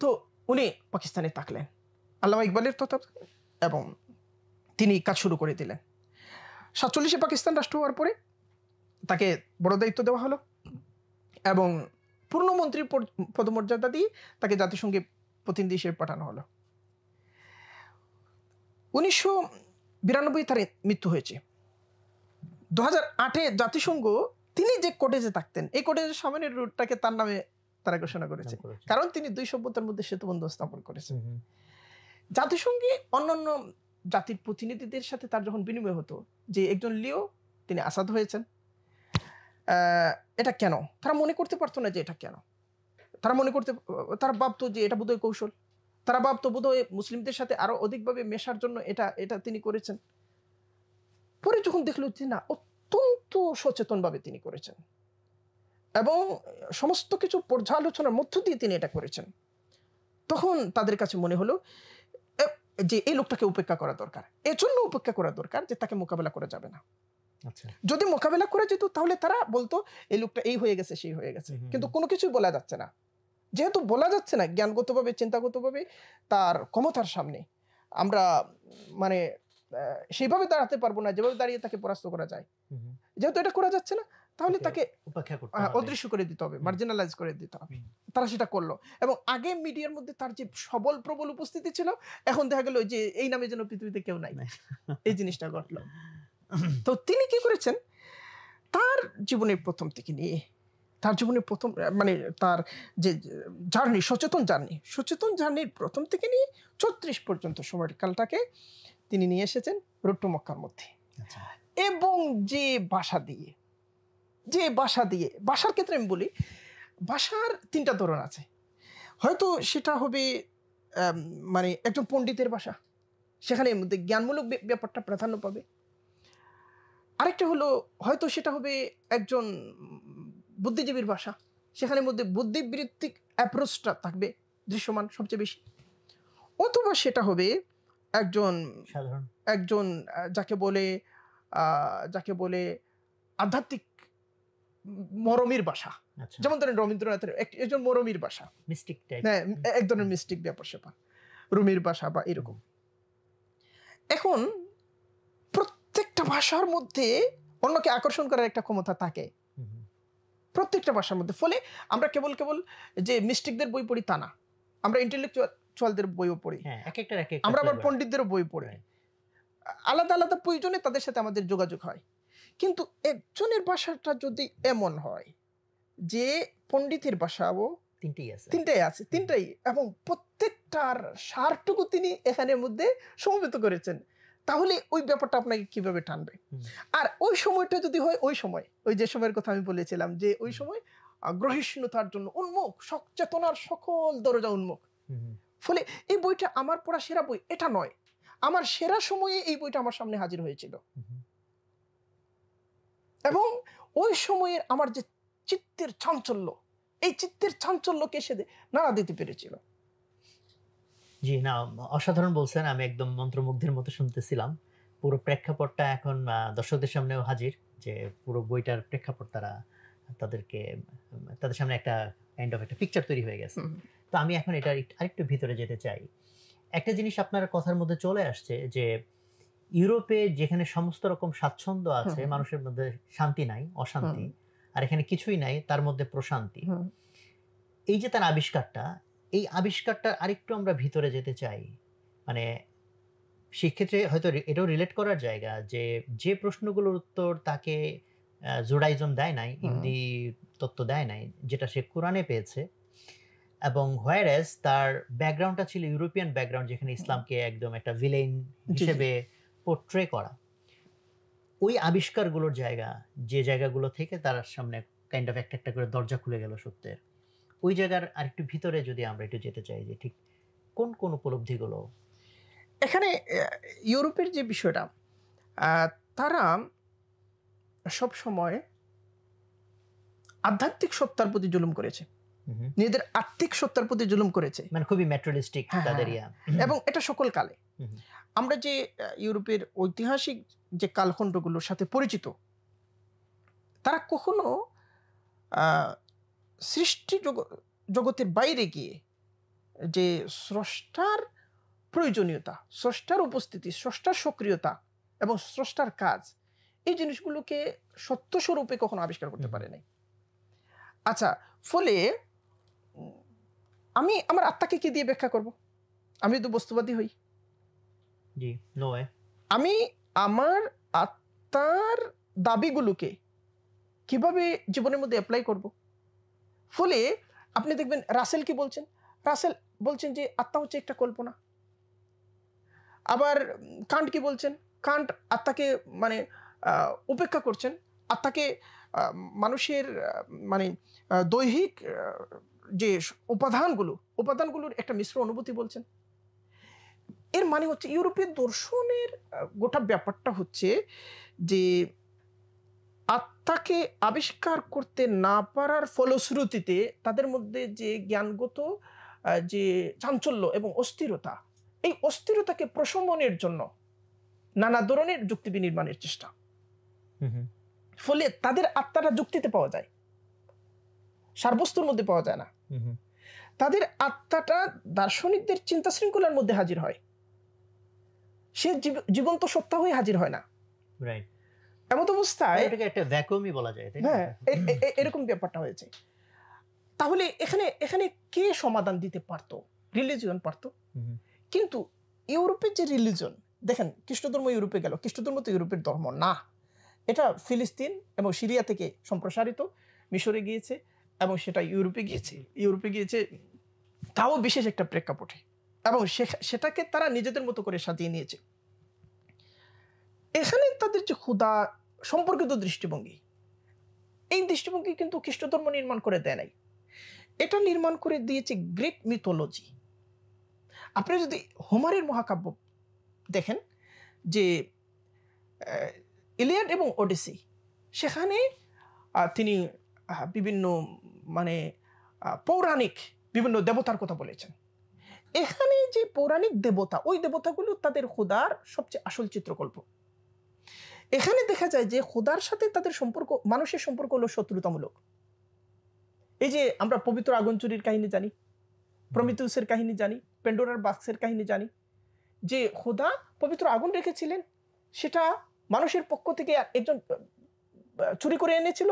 তো উনি পাকিস্তানে থাকলেন আল্লামা ইকবালের তত্ত্বাবধানে এবং তিনি কাজ শুরু করে দিলেন। 47-এ পাকিস্তান রাষ্ট্র হওয়ার পরে তাকে বড় দায়িত্ব দেওয়া হলো এবং পূর্ণমন্ত্রীর পদমর্যাদা দিয়ে তাকে জাতিসংঘে প্রতিনিধি হিসেবে পাঠানো হলো। 1992 তার মৃত্যু হয়েছে। 2008-এ জাতিসংঘ তিনি যে কটেজে থাকতেন, এই কটেজের সামনের রুটটাকে তার নামে তারা ঘোষণা করেছে, কারণ তিনি 2 সভ্যতার মধ্যে সেতুবন্ধ স্থাপন করেছেন। জাতিসংঘে অন্যান্য জাতির প্রতিনিধিদের সাথে তার যখন বিনিময় হতো যে একজন লিও তিনি আসাদ হয়েছেন, এটা কেন? তারা মনে করতে পারতো না যে এটা কেন। তারা ভাবতো যে এটা বোধহয় কৌশল, তারা ভাবতো বোধহয় মুসলিমদের সাথে আরো অধিকভাবে মেশার জন্য এটা তিনি করেছেন। পরে যখন দেখলো যে না, অত্যন্ত সচেতনভাবে তিনি করেছেন এবং সমস্ত কিছু পর্যালোচনার মধ্য দিয়ে তিনি এটা করেছেন, তখন তাদের কাছে মনে হলো যে এই লোকটাকে উপেক্ষা করা দরকার। এজন্য উপেক্ষা করা দরকার যে তাকে মোকাবেলা করা যাবে না। যদি মোকাবেলা করা যেত তাহলে তারা বলতো এই লোকটা এই হয়ে গেছে, সেই হয়ে গেছে, কিন্তু কোনো কিছুই বলা যাচ্ছে না। যেহেতু বলা যাচ্ছে না, জ্ঞানগতভাবে, চিন্তাগতভাবে তার ক্ষমতার সামনে আমরা মানে সেইভাবে দাঁড়াতে পারবো না যেভাবে দাঁড়িয়ে তাকে পরাস্ত করা যায়। যেহেতু এটা করা যাচ্ছে না, তাহলে তাকে অদৃশ্য করে দিতে হবে, মার্জিনালাইজ করে দিতে হবে। তারা সেটা করলো এবং আগে মিডিয়ার মধ্যে তার যে সবল প্রবল উপস্থিতি ছিল, এখন দেখা গেল যে এই নামে যেন পৃথিবীতে কেউ নাই। এই জিনিসটা ঘটলো। তো তিনি কি করেছেন, তার জীবনের প্রথম থেকে নিয়ে, তার জীবনের প্রথম মানে তার যে জার্নি, সচেতন জার্নির প্রথম থেকে নিয়ে 34 পর্যন্ত সময়কালটাকে তিনি নিয়ে এসেছেন রোড টু মক্কার মধ্যে। এবং যে ভাষার ক্ষেত্রে আমি বলি, ভাষার 3টা ধরন আছে। হয়তো সেটা হবে মানে একজন পণ্ডিতের ভাষা, সেখানে এর মধ্যে জ্ঞানমূলক ব্যাপারটা প্রাধান্য পাবে। আরেকটা হলো হয়তো সেটা হবে একজন বুদ্ধিজীবীর ভাষা, সেখানের মধ্যে বুদ্ধিবৃত্তিক অ্যাপ্রোচটা থাকবে দৃশ্যমান সবচেয়ে বেশি। অথবা সেটা হবে একজন যাকে বলে আধ্যাত্মিক মরমির ভাষা, যেমন ধরেন রবীন্দ্রনাথের একজন মরমির ভাষা, হ্যাঁ, এক ধরনের মিস্টিক ব্যাপার স্যাপার, রুমির ভাষা বা এরকম। এখন প্রত্যেকটা ভাষার মধ্যে অন্যকে আকর্ষণ করার একটা ক্ষমতা থাকে প্রত্যেকটা ভাষার মধ্যে। ফলে আমরা কেবল যে মিস্টিকদের বই পড়ি তা না, আমরা ইন্টেলেকচুয়ালদের বইও পড়ি, আমরা আবার পণ্ডিতদেরও বই পড়ি। আলাদা আলাদা প্রয়োজনে তাদের সাথে আমাদের যোগাযোগ হয়। কিন্তু একজনের ভাষাটা যদি এমন হয় যে পণ্ডিতের ভাষাও তিনটাই এবং প্রত্যেকটার সারটুকু তিনি এখানের মধ্যে সমবেত করেছেন, তাহলে ওই ব্যাপারটা আপনাকে কিভাবে টানবে। আর ওই সময়টা যদি হয় ওই যে সময়ের কথা আমি বলেছিলাম যে ওই সময় গ্রহিষ্ণুতার জন্য উন্মুখ, সচেতনার সকল দরজা উন্মুখ। ফলে এই বইটা আমার পড়া সেরা বই এটা নয়, আমার সেরা সময়ে এই বইটা আমার সামনে হাজির হয়েছিল এবং ওই সময়ে আমার যে চিত্তের চাঞ্চল্য, এই চিত্তের চাঞ্চল্যকে সে নাড়া দিতে পেরেছিল। জি না, অসাধারণ বলছেন, আমি একদম মন্ত্রমুগ্ধের মতো শুনতেছিলাম। পুরো প্রেক্ষাপটটা এখন দর্শকদের সামনেও হাজির, যে পুরো বইটার প্রেক্ষাপট তাদের সামনে একটা কাইন্ড অফ একটা পিকচার তৈরি হয়ে গেছে। তো আমি এখন এটা আরেকটু ভিতরে যেতে চাই। একটা জিনিস আপনার কথার মধ্যে চলে আসছে যে ইউরোপে যেখানে সমস্ত রকম স্বাচ্ছন্দ্য আছে, মানুষের মধ্যে শান্তি নাই, অশান্তি, আর এখানে কিছুই নাই, তার মধ্যে প্রশান্তি। এই যে তার এই আবিষ্কারটা আরেকটু আমরা ভিতরে যেতে চাই। মানে সেক্ষেত্রে হয়তো এটাও রিলেট করার জায়গা যে প্রশ্নগুলোর উত্তর তাকে জুডাইজম দেয় নাই, হুম। ইহুদি তত্ত্ব দেয় নাই, যেটা সে কোরআনে পেয়েছে। এবং হোয়ারেস তার ব্যাকগ্রাউন্ডটা ছিল ইউরোপিয়ান ব্যাকগ্রাউন্ড, যেখানে ইসলামকে একদম একটা ভিলেন জি, জি। হিসেবে পোর্ট্রে করা। ওই আবিষ্কারগুলোর জায়গা, যে জায়গাগুলো থেকে তার সামনে কাইন্ড অফ একটা করে দরজা খুলে গেল সত্যের। ওই জায়গার আরেকটু ভিতরে যদি আমরা একটু যেতে চাই, যে ঠিক কোন উপলব্ধিগুলো? এখানে ইউরোপের যে বিষয়টা, আহ, তারা সব সময় আধ্যাত্মিক সত্তার প্রতি জুলুম করেছে, হুম, হুম। নিজেদের আত্মিক সত্তার প্রতি জুলুম করেছে। মানে খুবই ম্যাটেরিয়ালিস্টিক হ্যাঁ, তাদের হ্যাঁ, ইয়া। এবং এটা সকল কালে। হুম, হুম। আমরা যে ইউরোপের ঐতিহাসিক যে কালখণ্ডগুলোর সাথে পরিচিত, তারা কখনো আহ, সৃষ্টি জগতের বাইরে গিয়ে যে স্রষ্টার প্রয়োজনীয়তা, স্রষ্টার উপস্থিতি, স্রষ্টার সক্রিয়তা এবং স্রষ্টার কাজ, এই জিনিসগুলোকে সত্য স্বরূপে কখনো আবিষ্কার করতে পারে নাই। আচ্ছা, ফলে উম, আমি আমার আত্মাকে কি দিয়ে ব্যাখ্যা করব? আমি তো বস্তুবাদী হই। জি, নো ওয়ে। আমি আমার আত্মার দাবিগুলোকে কিভাবে জীবনের মধ্যে অ্যাপ্লাই করব? ফলে আপনি দেখবেন রাসেল কি বলছেন? রাসেল বলছেন যে আত্মা হচ্ছে একটা কল্পনা। আবার কান্ট কি বলছেন? কান্ট আত্মাকে মানে উপেক্ষা করছেন। আত্মাকে আ মানুষের মানে দৈহিক যে উপাদানগুলোর একটা মিশ্র অনুভূতি বলছেন। এর মানে হচ্ছে ইউরোপীয় দর্শনের গোটা ব্যাপারটা হচ্ছে যে আত্মাকে আবিষ্কার করতে না পারার ফলশ্রুতিতে তাদের মধ্যে যে জ্ঞানগত যে চাঞ্চল্য এবং অস্থিরতা, এই অস্থিরতাকে প্রশমনের জন্য নানা ধরনের যুক্তি বিনির্মাণের চেষ্টা। হুম, হুম। ফলে তাদের আত্মাটা যুক্তিতে পাওয়া যায়, সারবস্তুর মধ্যে পাওয়া যায় না। হুম, হুম। তাদের আত্মাটা দার্শনিকদের চিন্তা শৃঙ্খলার মধ্যে হাজির হয়, সে জীবন্ত সত্তা হয়ে হাজির হয় না। রাইট। এমত অবস্থায় এটাকে একটা ভ্যাকুয়ামই বলা যায়, তাই না? হ্যাঁ, এরকম ব্যাপারটা হয়েছে। তাহলে এখানে এখানে কে সমাধান দিতে পারতো? রিলিজিয়ন পারতো। হুম, হুম। কিন্তু ইউরোপের যে রিলিজন, দেখেন খ্রিস্ট ধর্ম ইউরোপে গেল, খ্রিস্ট ধর্ম তো ইউরোপের ধর্ম না। এটা ফিলিস্তিন এবং সিরিয়া থেকে সম্প্রসারিত, মিশরে গিয়েছে এবং সেটা ইউরোপে গিয়েছে তাও বিশেষ একটা প্রেক্ষাপটে, এবং সেটাকে তারা নিজেদের মতো করে সাজিয়ে নিয়েছে। এখানে তাদের যে খোদা সম্পর্কিত দৃষ্টিভঙ্গি, এই দৃষ্টিভঙ্গি কিন্তু খ্রিস্ট ধর্ম নির্মাণ করে দেয় নাই, এটা নির্মাণ করে দিয়েছে গ্রিক মিথোলজি। আপনি যদি হোমারের মহাকাব্য দেখেন, যে ইলিয়াড এবং ওডিসি, সেখানে তিনি বিভিন্ন মানে পৌরাণিক বিভিন্ন দেবতার কথা বলেছেন। এখানে যে পৌরাণিক দেবতা, ওই দেবতাগুলো তাদের খোদার সবচেয়ে আসল চিত্রকল্প। এখানে দেখা যায় যে খোদার সাথে তাদের সম্পর্ক, মানুষের সম্পর্ক হলো শত্রুতামূলক। এই যে আমরা পবিত্র আগুন চুরির কাহিনী জানি, প্রমিথিউসের কাহিনী জানি, পেন্ডোরার বাক্সের কাহিনী জানি, যে খোদা পবিত্র আগুন রেখেছিলেন, সেটা মানুষের পক্ষ থেকে একজন চুরি করে এনেছিল।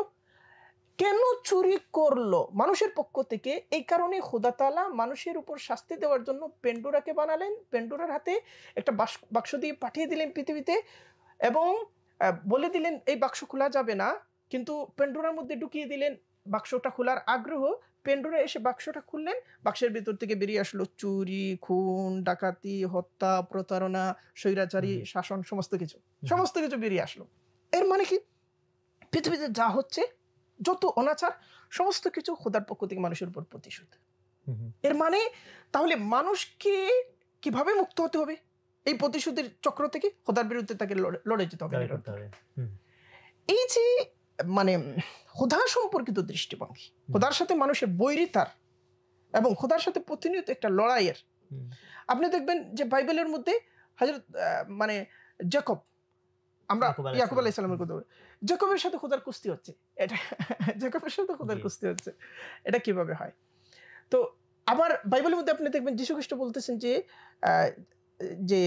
কেন চুরি করলো মানুষের পক্ষ থেকে? এই কারণে খোদা তাআলা মানুষের উপর শাস্তি দেওয়ার জন্য পেন্ডোরাকে বানালেন, পেন্ডোরার হাতে একটা বাক্স দিয়ে পাঠিয়ে দিলেন পৃথিবীতে, এবং বলে দিলেন এই বাক্স খোলা যাবে না, কিন্তু পেন্ডোরার মধ্যে ঢুকিয়ে দিলেন বাক্সটা খোলার আগ্রহ। পেন্ডোরা এসে বাক্সটা খুললেন, বাক্সের ভিতর থেকে বেরিয়ে আসলো চুরি, খুন, ডাকাতি, হত্যা, প্রতারণা, স্বৈরাচারী শাসন, সমস্ত কিছু বেরিয়ে আসলো। এর মানে কি? পৃথিবীতে যা হচ্ছে, যত অনাচার, সমস্ত কিছু খোদার পক্ষ থেকে মানুষের উপর প্রতিশোধ। এর মানে তাহলে মানুষকে কিভাবে মুক্ত হতে হবে এই প্রতিশোধের চক্র থেকে? খোদার বিরুদ্ধে তাকে লড়ে যেতে হবে। এই যে মানে খোদা সম্পর্কিত দৃষ্টিভঙ্গি, খোদার সাথে মানুষের বৈরিতার এবং খোদার সাথে প্রতিনিয়ত একটা লড়াইয়ের। আপনি দেখবেন যে বাইবেলের মধ্যে হযরত মানে যাকব, আমরা ইয়াকুব আলাইহিস সালামের কথা বলি, যাকবের সাথে খোদার কুস্তি হচ্ছে। এটা যাকবের সাথে খোদার কুস্তি হচ্ছে, এটা কিভাবে হয়? তো আবার বাইবেলের মধ্যে আপনি দেখবেন যীশু খ্রিস্ট বলতেছেন যে যে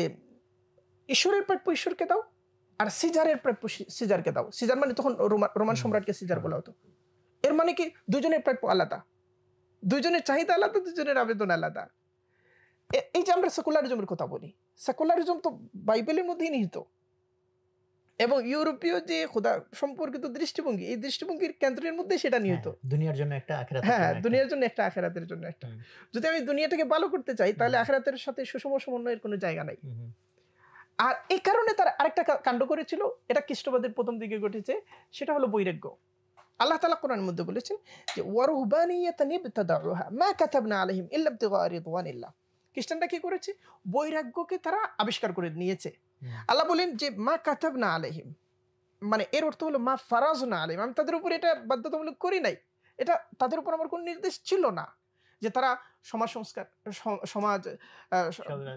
ঈশ্বরের প্রাপ্য ঈশ্বরকে দাও, আর সিজারের প্রাপ্য সিজারকে দাও। সিজার মানে তখন রোমান সম্রাটকে সিজার বলা হতো। এর মানে কি? দুজনের প্রাপ্য আলাদা, দুজনের চাহিদা আলাদা, দুজনের আবেদন আলাদা। এই যে আমরা সেকুলারিজমের কথা বলি, সেকুলারিজম তো বাইবেলের মধ্যেই নিহিত। এবং ইউরোপীয় যে খোদা সম্পর্কিত দৃষ্টিভঙ্গি, এই দৃষ্টিভঙ্গির কেন্দ্রের মধ্যে সেটা নিহিত। দুনিয়ার জন্য একটা, আখিরাতের হ্যাঁ, জন্য একটা। দুনিয়ার জন্য একটা, আখিরাতের জন্য একটা। যদি আমি দুনিয়াটাকে ভালো করতে চাই তাহলে আখিরাতের সাথে সুষম সমন্বয়ের কোনো জায়গা নাই। আর এই কারণে তারা আরেকটা কাণ্ড করেছিল, এটা খ্রিস্টবাদের প্রথম দিকে ঘটেছে, সেটা হলো বৈরাগ্য। আল্লাহ তাআলা কোরআনের মধ্যে বলেছেন যে ওয়ারুহবানিয়াতান ইবতাদাউহা মা কাতাবনা আলাইহিম ইল্লা ইবতিগা রিদওয়ানিল্লাহ। খ্রিস্টানরা কি করেছে? বৈরাগ্যকে তারা আবিষ্কার করে নিয়েছে। আল্লাহ বলেন যে মা কাতাবনা আলাইহিম, মানে এর অর্থ হলো মা ফারাজনা আলাইহিম, আমি তাদের উপর এটা বাধ্যতামূলক করি নাই, এটা তাদের উপর আমার কোনো নির্দেশ ছিল না যে তারা সমাজ সংস্কার, সমাজ,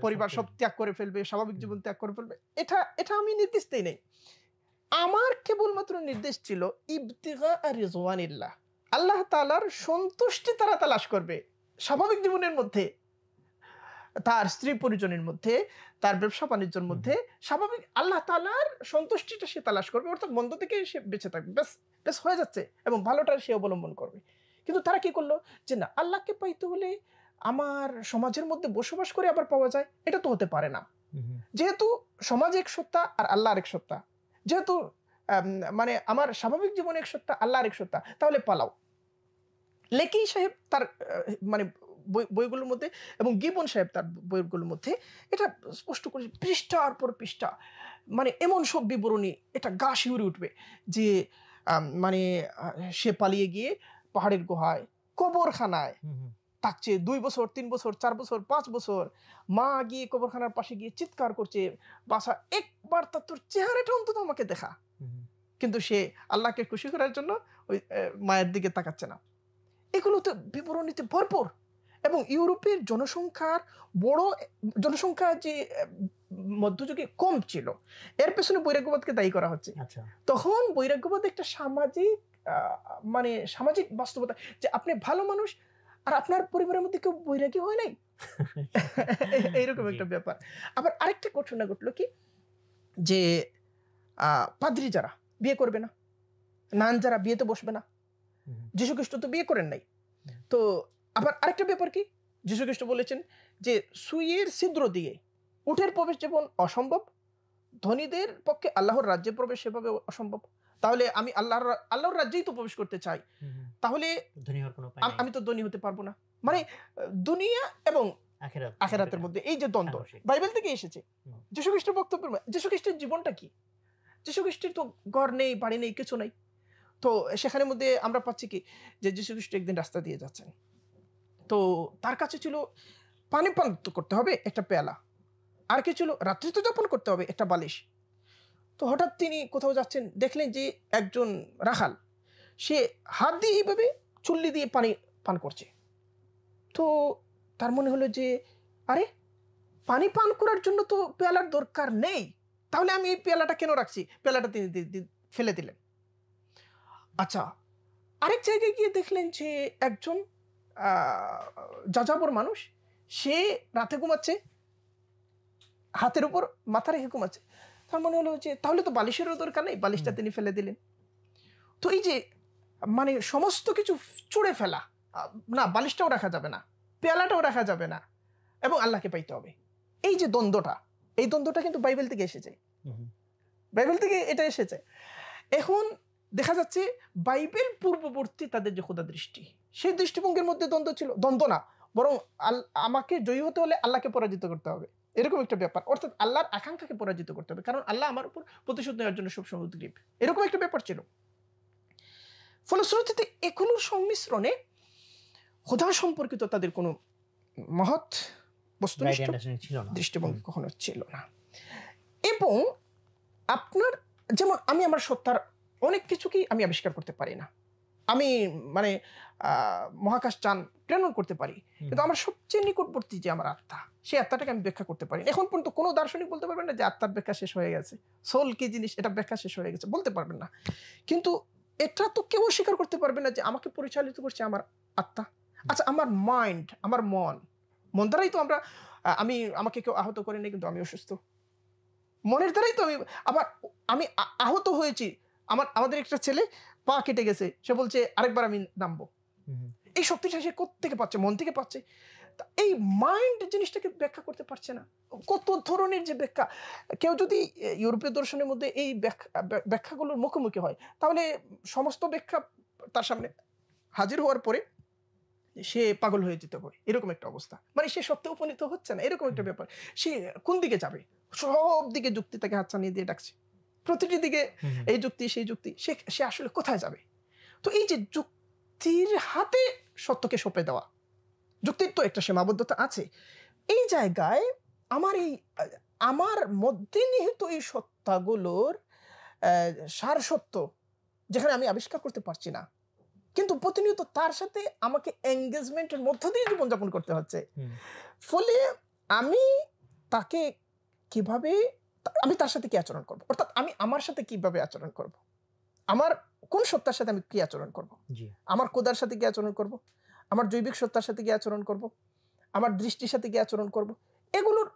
পরিবার সব ত্যাগ করে ফেলবে, স্বাভাবিক জীবন ত্যাগ করে ফেলবে, এটা আমি নির্দেশ দেই নাই। আমার কেবলমাত্র নির্দেশ ছিল ইবতিগা রিজওয়ানিল্লাহ, আল্লাহ তাআলার সন্তুষ্টি তারা তালাশ করবে স্বাভাবিক জীবনের মধ্যে, তার স্ত্রী পরিজনের মধ্যে, তার ব্যবসা বাণিজ্যের মধ্যে স্বাভাবিক আল্লাহ তাআলার সন্তুষ্টিটা সে তালাশ করবে, অর্থাৎ মন্দ থেকে সে বেঁচে থাকবে, ব্যাস হয়ে যাচ্ছে, এবং ভালোটা সে অবলম্বন করবে। কিন্তু তারা কি করলো যে না, আল্লাহকে পাইতে হলে আমার সমাজের মধ্যে বসবাস করে আবার পাওয়া যায়, এটা তো হতে পারে না। যেহেতু সমাজ এক সত্তা আর আল্লাহ আরেক সত্তা, যেহেতু মানে আমার স্বাভাবিক জীবন এক সত্তা, আল্লাহ আরেক সত্তা, তাহলে পালাও। লেকি সাহেব তার মানে বইগুলোর মধ্যে, এবং গিবন সাহেব তার বইগুলোর মধ্যে এটা স্পষ্ট করে পৃষ্ঠার পর পৃষ্ঠা, মানে এমন সব বিবরণী, এটা গা শিউরে উঠবে যে মানে সে পালিয়ে গিয়ে পাহাড়ের গুহায়, কবরখানায় থাকছে 2 বছর, 3 বছর, 4 বছর, 5 বছর, মা গিয়ে কবরখানার পাশে গিয়ে চিৎকার করছে, বাসা একবার তোর চেহারাটা অন্তত আমাকে দেখা, কিন্তু সে আল্লাহকে খুশি করার জন্য ওই মায়ের দিকে তাকাচ্ছে না। এগুলো তো বিবরণীতে ভরপুর। এবং ইউরোপের জনসংখ্যা যে মধ্যযুগে কম ছিল, এর পেছনে বৈরাগ্যবাদকে দায়ী করা হচ্ছে। তখন বৈরাগ্যবাদ একটা সামাজিক মানে সামাজিক বাস্তবতা, যে আপনি ভালো মানুষ আর আপনার পরিবারের মধ্যে কেউ বৈরাগী হয় নাই, এইরকম একটা ব্যাপার। আবার আরেকটা ঘটনা ঘটলো কি, যে পাদ্রী যারা বিয়ে করবে না, নান যারা বিয়েতে বসবে না, যীশু খ্রিস্ট তো বিয়ে করেন নাই। তো আবার আরেকটা ব্যাপার কি, যীশু খ্রিস্ট বলেছেন যে সুইয়ের ছিদ্র দিয়ে উটের প্রবেশ যেমন অসম্ভব, ধনীদের পক্ষে আল্লাহর রাজ্যে প্রবেশ সেভাবে অসম্ভব। তাহলে আমি আল্লাহর রাজ্যেই তো প্রবেশ করতে চাই, তাহলে আমি তো ধনী হতে পারবো না। মানে দুনিয়া এবং আখিরাতের মধ্যে এই যে দ্বন্দ্ব বাইবেল থেকে এসেছে। যীশু খ্রিস্টের বক্তব্য, যীশু খ্রিস্টের জীবনটা কি? যীশু খ্রিস্টের তো ঘর নেই, বাড়ি নেই, কিছু নাই। তো সেখানের মধ্যে আমরা পাচ্ছি কি, যে যীশু খ্রিস্ট একদিন রাস্তা দিয়ে যাচ্ছেন, তো তার কাছে ছিল পানি পান করতে হবে একটা পেয়ালা, আর কি ছিল রাত্রি তো যাপন করতে হবে একটা বালিশ। তো হঠাৎ তিনি কোথাও যাচ্ছেন, দেখলেন যে একজন রাখাল সে হাত দিয়ে এইভাবে চুল্লি দিয়ে পানি পান করছে। তো তার মনে হলো যে আরে, পানি পান করার জন্য তো পেয়ালার দরকার নেই, তাহলে আমি এই পেয়ালাটা কেন রাখছি? পেয়ালাটা তিনি ফেলে দিলেন। আচ্ছা, আরেক জায়গায় গিয়ে দেখলেন যে একজন যাযাবর মানুষ, সে রাতে ঘুমাচ্ছে, হাতের উপর মাথা রেখে ঘুমাচ্ছে। তার মনে হলো যে তাহলে তো বালিশেরও দরকার নেই, বালিশটা তিনি ফেলে দিলেন। তো এই যে মানে সমস্ত কিছু চুড়ে ফেলা, না বালিশটাও রাখা যাবে না, পেয়ালাটাও রাখা যাবে না, এবং আল্লাহকে পাইতে হবে, এই যে দ্বন্দ্বটা, এই দ্বন্দ্বটা কিন্তু বাইবেল থেকে এসেছে, বাইবেল থেকে এটা এসেছে। এখন দেখা যাচ্ছে বাইবেল পূর্ববর্তী তাদের যে খোদা দৃষ্টি, সেই দৃষ্টিভঙ্গির মধ্যে দ্বন্দ্ব ছিল, দ্বন্দ্ব না, বরং আমাকে জয়ী হতে হলে আল্লাহকে পরাজিত করতে হবে, এরকম একটা ব্যাপার। অর্থাৎ আল্লাহর আকাঙ্ক্ষাকে পরাজিত করতে হবে, কারণ আল্লাহ আমার উপর প্রতিশোধ নেওয়ার জন্য সবসময় উদ্গ্রীব, এরকম একটা ব্যাপার ছিল। ফলশ্রুতিতে এগুলোর সংমিশ্রণে খোদা সম্পর্কিত তাদের কোনো মহৎ বস্তুনিষ্ঠ দৃষ্টিভঙ্গি কখনো ছিল না। এবং আপনার যেমন আমি আমার সত্তার অনেক কিছুকেই আমি আবিষ্কার করতে পারি না, আমি মানে মহাকাশ যান প্রেরণ করতে পারি, কিন্তু আমার সবচেয়ে নিকটবর্তী যে আমার আত্মা, সেই আত্মাটাকে আমি ব্যাখ্যা করতে পারি। এখন পর্যন্ত কোনো দার্শনিক বলতে পারবেন না যে আত্মার ব্যাখ্যা শেষ হয়ে গেছে, সোল কি জিনিস এটা ব্যাখ্যা শেষ হয়ে গেছে, বলতে পারবেন না। কিন্তু এটা তো কেউ স্বীকার করতে পারবে না যে আমাকে পরিচালিত করছে আমার আত্মা। আচ্ছা, আমার মাইন্ড, আমার মন দ্বারাই তো আমাকে কেউ আহত করেনি, কিন্তু আমি অসুস্থ, মনের দ্বারাই তো আমি আহত হয়েছি। আমাদের একটা ছেলে পা কেটে গেছে, সে বলছে আরেকবার আমি নামবো, এই শক্তিটা সে কোত্থেকে পাচ্ছে? মন থেকে পাচ্ছে। এই মাইন্ড জিনিসটাকে ব্যাখ্যা করতে পারছে না। কত ধরনের যে ব্যাখ্যা, কেউ যদি ইউরোপীয় দর্শনের মধ্যে এই ব্যাখ্যাগুলোর মুখোমুখি হয়, তাহলে সমস্ত ব্যাখ্যা তার সামনে হাজির হওয়ার পরে সে পাগল হয়ে যেতে পারে, এরকম একটা অবস্থা। মানে সে সত্যে উপনীত হচ্ছে না, এরকম একটা ব্যাপার। সে কোন দিকে যাবে? সব দিকে যুক্তি তাকে হাতছানি দিয়ে ডাকছে, প্রতিটি দিকে এই যুক্তি সেই যুক্তি, সে আসলে কোথায় যাবে? তো এই যে যুক্তির হাতে সত্যকে সঁপে দেওয়া, যুক্তির তো একটা সীমাবদ্ধতা আছে। এই জায়গায় আমার মধ্যে নিহিত এই সত্তাগুলোর সার সত্য, যেখানে আমি আবিষ্কার করতে পারছি না, কিন্তু প্রতিনিয়ত তার সাথে আমাকে এঙ্গেজমেন্টের মধ্য দিয়ে জীবনযাপন করতে হচ্ছে। ফলে আমি তাকে কিভাবে, আমি তার সাথে কি আচরণ করব, অর্থাৎ আমি আমার সাথে কিভাবে আচরণ করব, আমার কোন সত্তার সাথে আমি কি আচরণ করব, আমার কোদার সাথে কি আচরণ করব, আমার জৈবিক সত্তার সাথে কি আচরণ করব, আমার দৃষ্টির সাথে কি আচরণ করব, এগুলোর,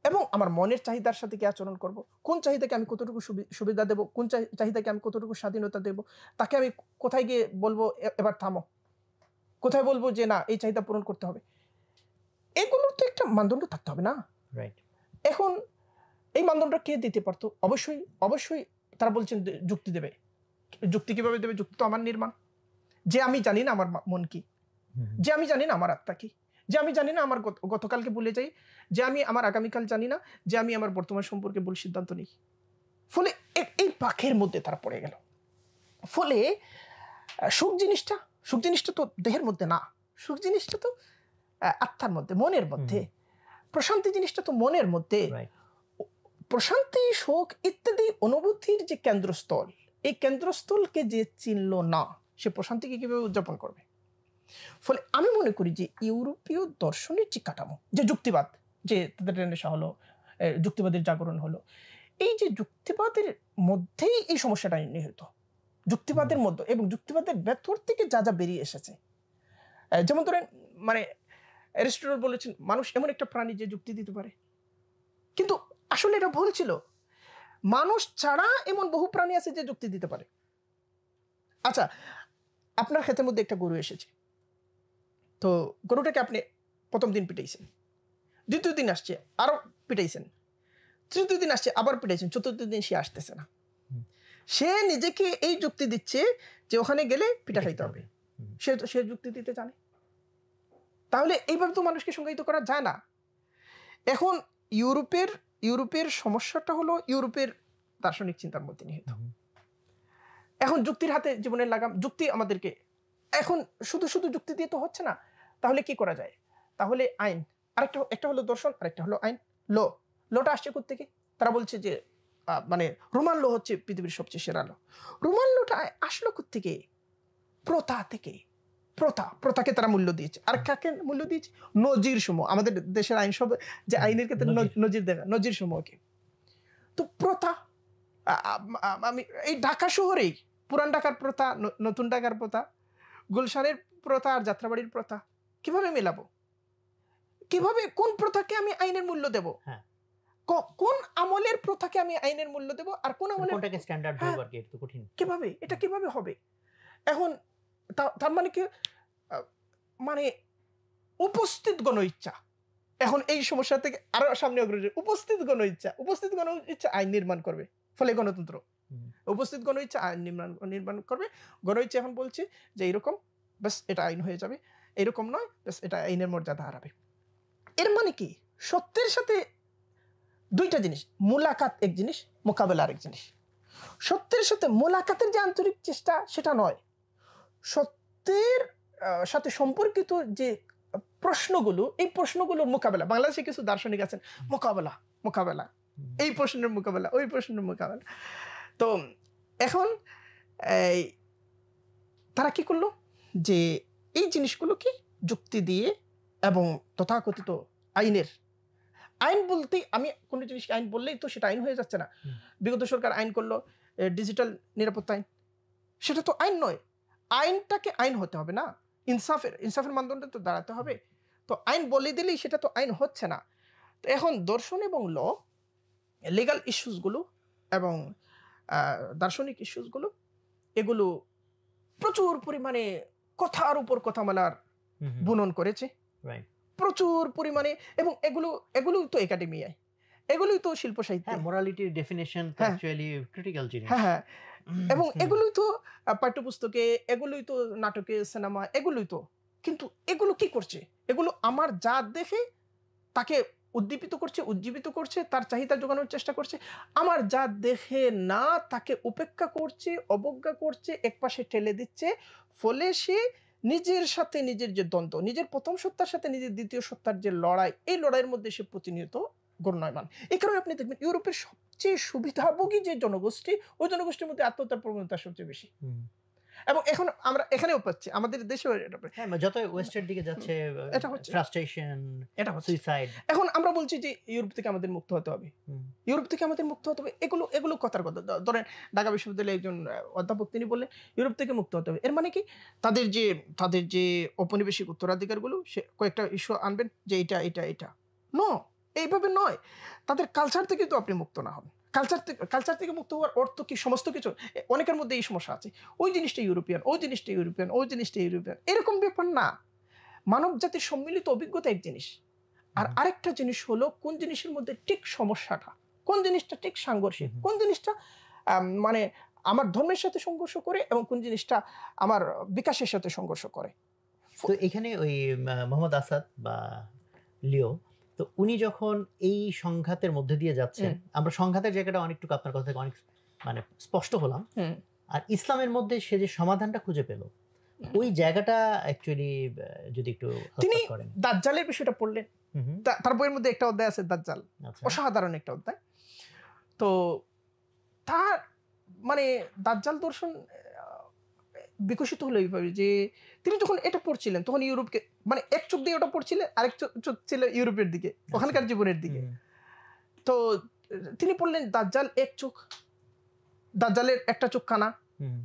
এবং আমার মনের চাহিদার সাথে কি আচরণ করব, কোন চাহিদাকে আমি কতটুকু সুবিধা দেব, কোন চাহিদাকে আমি কতটুকু স্বাধীনতা দেব, তাকে আমি কোথায় গিয়ে বলবো এবার থামো, কোথায় বলবো যে না এই চাহিদা পূরণ করতে হবে, এগুলোর তো একটা মানদণ্ড থাকতে হবে না? এখন এই মানদণ্ডটা কে দিতে পারতো? অবশ্যই তারা বলছেন যুক্তি দেবে। যুক্তি কিভাবে দেবে? যুক্তি তো আমার নির্মাণ। যে আমি জানি না আমার মন কি, যে আমি জানি না আমার আত্মা কি, যে আমি জানি না আমার গতকালকে ভুলে যাই, যে আমি আমার আগামীকাল জানি না, যে আমি আমার বর্তমান সম্পর্কে ভুল সিদ্ধান্ত নিই। ফলে এই পাখের মধ্যে তারা পড়ে গেল। ফলে সুখ জিনিসটা তো দেহের মধ্যে না, সুখ জিনিসটা তো আত্মার মধ্যে, মনের মধ্যে। প্রশান্তি জিনিসটা তো মনের মধ্যে। প্রশান্তি, সুখ ইত্যাদি অনুভূতির যে কেন্দ্রস্থল, এই কেন্দ্রস্থলকে যে চিনল না, সে প্রশান্তিকে কিভাবে উদযাপন করবে? ফলে আমি মনে করি যে ইউরোপীয় দর্শনের যে কাঠামো, যে যুক্তিবাদ, যে তাদের রেনেসাঁ হলো, যুক্তিবাদের জাগরণ হলো, এই যে যুক্তিবাদের মধ্যেই এই সমস্যাটা নিহিত, যুক্তিবাদের মধ্যে, এবং যুক্তিবাদের ভেতর থেকে যা যা বেরিয়ে এসেছে। যেমন ধরেন, মানে অ্যারিস্টটল বলেছেন মানুষ এমন একটা প্রাণী যে যুক্তি দিতে পারে, কিন্তু আসলে এটা ভুল ছিল। মানুষ ছাড়া এমন বহু প্রাণী আছে যে যুক্তি দিতে পারে। আচ্ছা, আপনার ক্ষেতের মধ্যে একটা গরু এসেছে, তো গরুটাকে আপনি প্রথম দিন পিটাইছেন, দ্বিতীয় দিন আসছে আরো পিটাইছেন, তৃতীয় দিন আসছে আবার পিটাইছেন, চতুর্থ দিন সে আসতেছে না। সে নিজেকে এই যুক্তি দিচ্ছে যে ওখানে গেলে পিটা খাইতে হবে, সে যুক্তি দিতে জানে। তাহলে এইভাবে তো মানুষকে সংজ্ঞায়িত করা যায় না। এখন ইউরোপের সমস্যাটা হলো ইউরোপের দার্শনিক চিন্তার মধ্যে নিহিত। এখন যুক্তির হাতে জীবনের লাগাম, যুক্তি আমাদেরকে, এখন শুধু যুক্তি দিয়ে তো হচ্ছে না। তাহলে কি করা যায়? তাহলে আইন, একটা হলো দর্শন, আরেকটা হলো আইন। লটা আসছে কোত্থেকে? তারা বলছে যে মানে রোমান ল হচ্ছে পৃথিবীর সবচেয়ে সেরা ল। রোমান লটা আসলো কোত্থেকে? প্রথা থেকে। প্রথাকে তারা মূল্য দিয়েছে। আর কাকে মূল্য দিয়েছে? নজির সমূহ। আমাদের দেশের আইন সব যে আইনের ক্ষেত্রে নজির দেবে, নজির সমূহকে। তো প্রথা, আমি এই ঢাকা শহরেই পুরান ঢাকার প্রথা, নতুন ঢাকার প্রথা, গুলশানের প্রথা আর যাত্রাবাড়ির প্রথা কিভাবে মেলাবো? কিভাবে, কোন প্রথাকে আমি আইনের মূল্য দেব? কোন আমলের প্রথাকে আমি আইনের মূল্য দেব, আর কোন আমলের কোনটাকে স্ট্যান্ডার্ড ধরব আর কি, একটু কঠিন। কিভাবে এটা কিভাবে হবে? এখন তার মানে কি, মানে উপস্থিত গণ ইচ্ছা, এখন এই সমস্যা থেকে আরো সামনে অগ্রসর। উপস্থিত গণ ইচ্ছা আইন নির্মাণ করবে, ফলে গণতন্ত্র। উপস্থিত গণ ইচ্ছা আইন নির্মাণ করবে। গণ ইচ্ছা এখন বলছে যে এরকম, ব্যাস এটা আইন হয়ে যাবে, এরকম নয়, ব্যাস এটা আইনের মর্যাদা হারাবে। এর মানে কি? সত্যের সাথে দুইটা জিনিস, মোলাকাত এক জিনিস, মোকাবেলা আরেক জিনিস। সত্যের সাথে মোলাকাতের যে আন্তরিক চেষ্টা, সেটা নয়। সত্যের সাথে সম্পর্কিত যে প্রশ্নগুলো, এই প্রশ্নগুলোর মোকাবেলা। বাংলাদেশে কিছু দার্শনিক আছেন, মোকাবেলা, এই প্রশ্নের মোকাবেলা, ওই প্রশ্নের মোকাবেলা। তো এখন তারা কি করলো, যে এই জিনিসগুলোকে যুক্তি দিয়ে এবং তথাকথিত আইন বলতেই, আমি কোনো জিনিসকে আইন বললেই তো সেটা আইন হয়ে যাচ্ছে না। বিগত সরকার আইন করলো ডিজিটাল নিরাপত্তা আইন, সেটা তো আইন নয়। আইনটাকে আইন হতে হবে না, ইনসাফের মানদণ্ডে তো দাঁড়াতে হবে। তো আইন বলে দিলেই সেটা তো আইন হচ্ছে না। তো এখন দর্শন এবং লিগ্যাল ইস্যুসগুলো এবং দার্শনিক ইস্যুসগুলো, এগুলো প্রচুর পরিমাণে কথার উপর কথা বলার বুনন করেছে। প্রচুর পরিমাণে, এবং এগুলো তো একাডেমিয়ায়, এগুলোই তো শিল্প সাহিত্যে। হ্যাঁ, মোরালিটির ডেফিনিশন তো হ্যাঁ। অ্যাকচুয়ালি ক্রিটিক্যাল জিনিস। হ্যাঁ, হ্যাঁ। এবং হুম, এগুলোই তো পাঠ্যপুস্তকে, এগুলোই তো নাটকে, সিনেমা, এগুলোই তো। কিন্তু এগুলো কি করছে? এগুলো আমার জাত দেখে তাকে উদ্দীপিত করছে, উজ্জীবিত করছে, তার চাহিদা যোগানোর চেষ্টা করছে। আমার জাত দেখে না তাকে উপেক্ষা করছে, অবজ্ঞা করছে, একপাশে ঠেলে দিচ্ছে। ফলে সে নিজের সাথে নিজের যে দ্বন্দ্ব, নিজের প্রথম সত্তার সাথে নিজের দ্বিতীয় সত্তার যে লড়াই, এই লড়াইয়ের মধ্যে সে প্রতিনিয়ত ঘূর্ণয়মান। এই কারণে আপনি দেখবেন ইউরোপের সবচেয়ে সুবিধাভোগী যে জনগোষ্ঠী, ওই জনগোষ্ঠীর মধ্যে আত্মহত্যার প্রবণতা সবচেয়ে বেশি। হুম। এবং এখন আমরা এখানেও পাচ্ছি, আমাদের দেশেও এটা পাচ্ছি। হ্যাঁ, যত ওয়েস্টের দিকে যাচ্ছে এটা হচ্ছে। ফ্রাস্ট্রেশন, এটা হচ্ছে। সুইসাইড। এখন আমরা বলছি যে ইউরোপ থেকে আমাদের মুক্ত হতে হবে। ইউরোপ থেকে আমাদের মুক্ত হতে হবে। এগুলো কথার কথা। ধরেন ঢাকা বিশ্ববিদ্যালয়ের একজন অধ্যাপক তিনি বললেন ইউরোপ থেকে মুক্ত হতে হবে। এর মানে কি? তাদের যে ঔপনিবেশিক উত্তরাধিকারগুলো, সে কয়েকটা ইস্যু আনবেন যে এটা। নো, এইভাবে নয়। তাদের কালচার থেকে তো আপনি মুক্ত না হন। কালচার থেকে মুক্ত হওয়ার অর্থ কি সমস্ত কিছু? অনেকের মধ্যে এই সমস্যা আছে। ওই জিনিসটা ইউরোপিয়ান, ওই জিনিসটা ইউরোপিয়ান, ওই জিনিসটা ইউরোপিয়ান। এরকম ব্যাপার না। মানব জাতির সম্মিলিত অভিজ্ঞতা এক জিনিস। আর আরেকটা জিনিস হলো কোন জিনিসের মধ্যে ঠিক সমস্যাটা, কোন জিনিসটা ঠিক সাংঘর্ষিক, কোন জিনিসটা মানে আমার ধর্মের সাথে সংঘর্ষ করে, এবং কোন জিনিসটা আমার বিকাশের সাথে সংঘর্ষ করে। তো এখানে ওই মোহাম্মদ আসাদ বা লিও, তো উনি যখন এই সংঘাতের মধ্যে দিয়ে যাচ্ছেন, আমরা সংঘাতের জায়গাটা অনেকটুকু আপনার কথা থেকে অনেক মানে স্পষ্ট হলাম। আর ইসলামের মধ্যে সে যে সমাধানটা খুঁজে পেল, ওই জায়গাটা অ্যাকচুয়ালি যদি একটু তিনি করেন। দাজ্জালের বিষয়টা পড়লেন। তার বইয়ের মধ্যে একটা অধ্যায় আছে দাজ্জাল, অসাধারণ একটা অধ্যায়। তো তার মানে দাজ্জাল দর্শন বিকশিত হলো এইভাবে যে তিনি যখন এটা পড়ছিলেন তখন ইউরোপকে মানে এক চোখ দিয়ে ওটা পড়ছিলেন, আরেক চোখ ছিল ইউরোপের দিকে, ওখানকার জীবনের দিকে। তো তিনি পড়লেন দাজ্জাল এক চোখ, দাজ্জালের একটা চোখ কানা।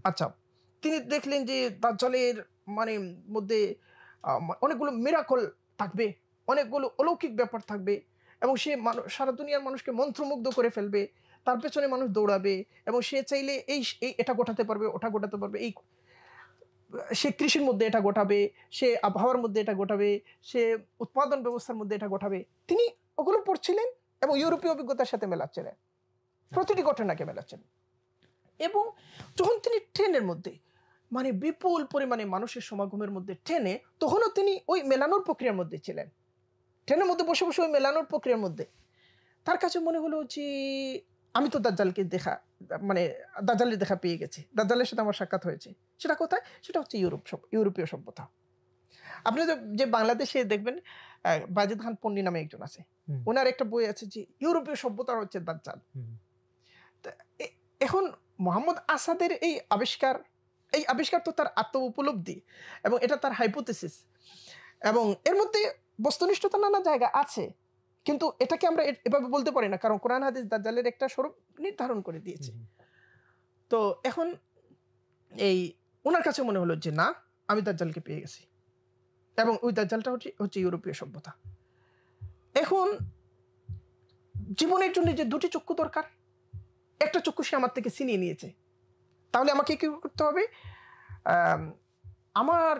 আচ্ছা, তিনি দেখলেন যে দাজ্জালের মানে মধ্যে অনেকগুলো মিরাকল থাকবে, অনেকগুলো অলৌকিক ব্যাপার থাকবে, এবং সে সারা দুনিয়ার মানুষকে মন্ত্রমুগ্ধ করে ফেলবে, তার পেছনে মানুষ দৌড়াবে, এবং সে চাইলে এই এটা গোটাতে পারবে, ওটা গোটাতে পারবে, এই সে কৃষির মধ্যে এটা গোটাবে, সে আবহাওয়ার মধ্যে এটা গোটাবে, সে উৎপাদন ব্যবস্থার মধ্যে এটা গোটাবে। তিনি ওগুলো পড়ছিলেন এবং ইউরোপীয় অভিজ্ঞতার সাথে মেলাচ্ছিলেন, প্রতিটি ঘটনাকে মেলাচ্ছেন। এবং যখন তিনি ট্রেনের মধ্যে মানে বিপুল পরিমাণে মানুষের সমাগমের মধ্যে ট্রেনে, তখনও তিনি ওই মেলানোর প্রক্রিয়ার মধ্যে ছিলেন, ট্রেনের মধ্যে বসে বসে ওই মেলানোর প্রক্রিয়ার মধ্যে। তার কাছে মনে হলো যে আমি তো দাজ্জালকে মানে দাজ্জালের দেখা পেয়ে গেছি, দাজ্জালের সাথে আমার সাক্ষাৎ হয়েছে। সেটা কোথায়? সেটা হচ্ছে ইউরোপীয় সভ্যতা। আপনি যে বাংলাদেশে দেখবেন বাজিদ খান পন্নী নামে একজন আছে, ওনার একটা বই আছে যে ইউরোপীয় সভ্যতা হচ্ছে দাজ্জাল। এখন মোহাম্মদ আসাদের এই আবিষ্কার তো তার আত্ম উপলব্ধি, এবং এটা তার হাইপোথিসিস, এবং এর মধ্যে বস্তুনিষ্ঠতা নানা জায়গা আছে, কিন্তু এটাকে আমরা এভাবে বলতে পারি না, কারণ কোরআন হাদিস দাজ্জালের একটা স্বরূপ নির্ধারণ করে দিয়েছে। তো এখন এই ওনার কাছে মনে হলো যে না, আমি দাজ্জালকে পেয়ে গেছি, এবং ওই দাজ্জালটা হচ্ছে ইউরোপীয় সভ্যতা। এখন জীবনের জন্য যে দুটি চক্ষু দরকার, একটা চক্ষু সে আমার থেকে ছিনিয়ে নিয়েছে, তাহলে আমাকে কি করতে হবে? আমার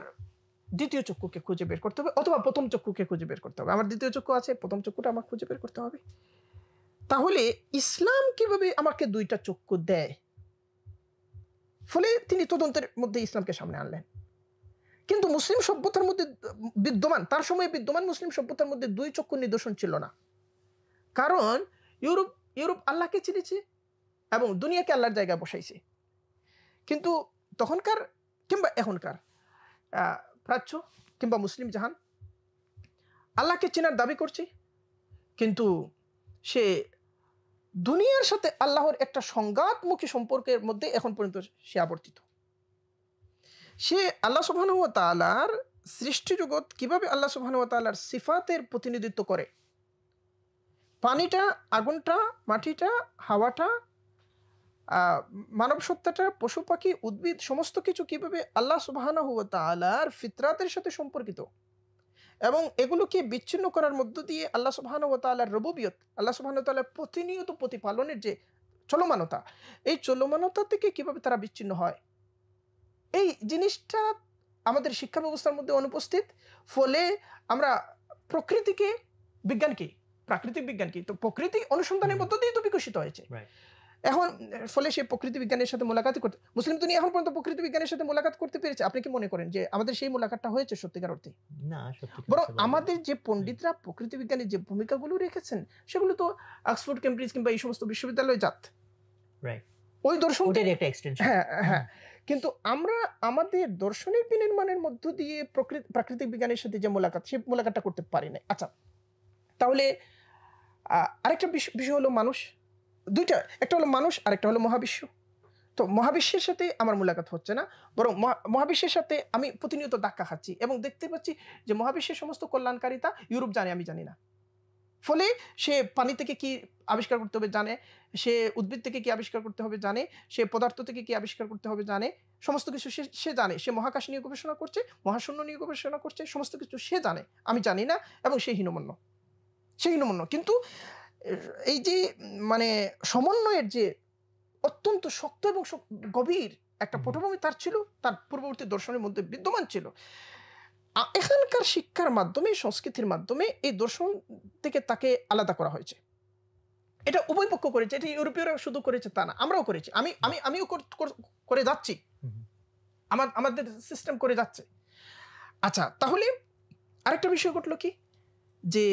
দ্বিতীয় চক্ষুকে খুঁজে বের করতে হবে, অথবা প্রথম চক্ষুকে খুঁজে বের করতে হবে। আমার দ্বিতীয় চক্ষু আছে, প্রথম চক্ষুটা আমার খুঁজে বের করতে হবে। তাহলে ইসলাম কিভাবে আমাকে দুইটা চক্ষু দেয়? ফলে তিনি তদন্তের মধ্যে ইসলামকে সামনে আনলেন। কিন্তু মুসলিম সভ্যতার মধ্যে তার সময়ে বিদ্যমান মুসলিম সভ্যতার মধ্যে দুই চক্ষু নিদর্শন ছিল না, কারণ ইউরোপ আল্লাহকে চিনেছে এবং দুনিয়াকে আল্লাহর জায়গায় বসাইছে। কিন্তু তখনকার কিংবা এখনকার প্রাচ্য কিংবা মুসলিম জাহান আল্লাহকে চেনার দাবি করছে, কিন্তু সে দুনিয়ার সাথে আল্লাহর একটা সংঘাতমুখী সম্পর্কের মধ্যে এখন পর্যন্ত সে আবর্তিত। সে আল্লাহ সুবহানাহু ওয়া তাআলার সৃষ্টি জগৎ কিভাবে আল্লাহ সুবহানাহু ওয়া তাআলার সিফাতের প্রতিনিধিত্ব করে, পানিটা, আগুনটা, মাটিটা, হাওয়াটা, মানব সত্তাটা, পশু পাখি, উদ্ভিদ, সমস্ত কিছু কিভাবে আল্লাহ সুবহানাহু ওয়া তাআলার ফিতরাতের সাথে সম্পর্কিত, এবং এগুলোকে বিচ্ছিন্ন করার মধ্য দিয়ে আল্লাহ সুবহানাহু ওয়া তাআলার রুবুবিয়ত, আল্লাহ সুবহানাহু ওয়া তাআলার প্রতিনিয়ত প্রতিপালনের যে চলমানতা, এই চলমানতা থেকে কিভাবে তারা বিচ্ছিন্ন হয়, এই জিনিসটা আমাদের শিক্ষা ব্যবস্থার মধ্যে অনুপস্থিত। ফলে আমরা প্রকৃতিকে বিজ্ঞান কি, প্রাকৃতিক বিজ্ঞান কি, তো প্রকৃতি অনুসন্ধানের মধ্য দিয়ে তো বিকশিত হয়েছে। এখন ফলে সে প্রকৃতি বিজ্ঞানের সাথে মোলাকাত করতে, মুসলিম দুনিয়া এখন পর্যন্ত প্রকৃতি বিজ্ঞানের সাথে মোলাকাত করতে পেরেছে। আপনি কি মনে করেন যে আমাদের সেই মোলাকাতটা হয়েছে সত্যিকার অর্থে? না, বরং আমাদের যে পণ্ডিতরা প্রকৃতি বিজ্ঞানের যে ভূমিকাগুলো রেখেছেন সেগুলো তো অক্সফোর্ড, কেমব্রিজ কিংবা এই সমস্ত বিশ্ববিদ্যালয়ে যাত, ওই দর্শনটার একটা এক্সটেনশন। হ্যাঁ হ্যাঁ, কিন্তু আমরা আমাদের দর্শনের বিনির্মাণের মধ্য দিয়ে প্রাকৃতিক বিজ্ঞানের সাথে যে মোলাকাত, সেই মোলাকাতটা করতে পারি না। আচ্ছা, তাহলে আরেকটা বিষয় হলো মানুষ। দুইটা, একটা হলো মানুষ আর একটা হলো মহাবিশ্ব। তো মহাবিশ্বের সাথে আমার মোলাকাত হচ্ছে না, বরং মহাবিশ্বের সাথে আমি প্রতিনিয়ত ধাক্কা খাচ্ছি এবং দেখতে পাচ্ছি যে মহাবিশ্বের সমস্ত কল্যাণকারিতা ইউরোপ জানে, আমি জানি না। ফলে সে পানি থেকে কি আবিষ্কার করতে হবে জানে, সে উদ্ভিদ থেকে কি আবিষ্কার করতে হবে জানে, সে পদার্থ থেকে কি আবিষ্কার করতে হবে জানে, সমস্ত কিছু সে জানে। সে মহাকাশ নিয়ে গবেষণা করছে, মহাশূন্য নিয়ে গবেষণা করছে, সমস্ত কিছু সে জানে, আমি জানি না, এবং সে হীনমন্য। কিন্তু এই যে মানে সমন্বয়ের যে অত্যন্ত শক্ত এবং গভীর একটা পটভূমি তার ছিল, তার পূর্ববর্তী দর্শনের মধ্যে বিদ্যমান ছিল। এখানকার শিক্ষার মাধ্যমে, সংস্কৃতির মাধ্যমে এই দর্শন থেকে তাকে আলাদা করা হয়েছে। এটা উভয় পক্ষ করেছে, এটা ইউরোপীয়রা শুধু করেছে তা না, আমরাও করেছি। আমিও করে যাচ্ছি, আমাদের সিস্টেম করে যাচ্ছে। আচ্ছা, তাহলে আরেকটা বিষয় ঘটলো কি, যে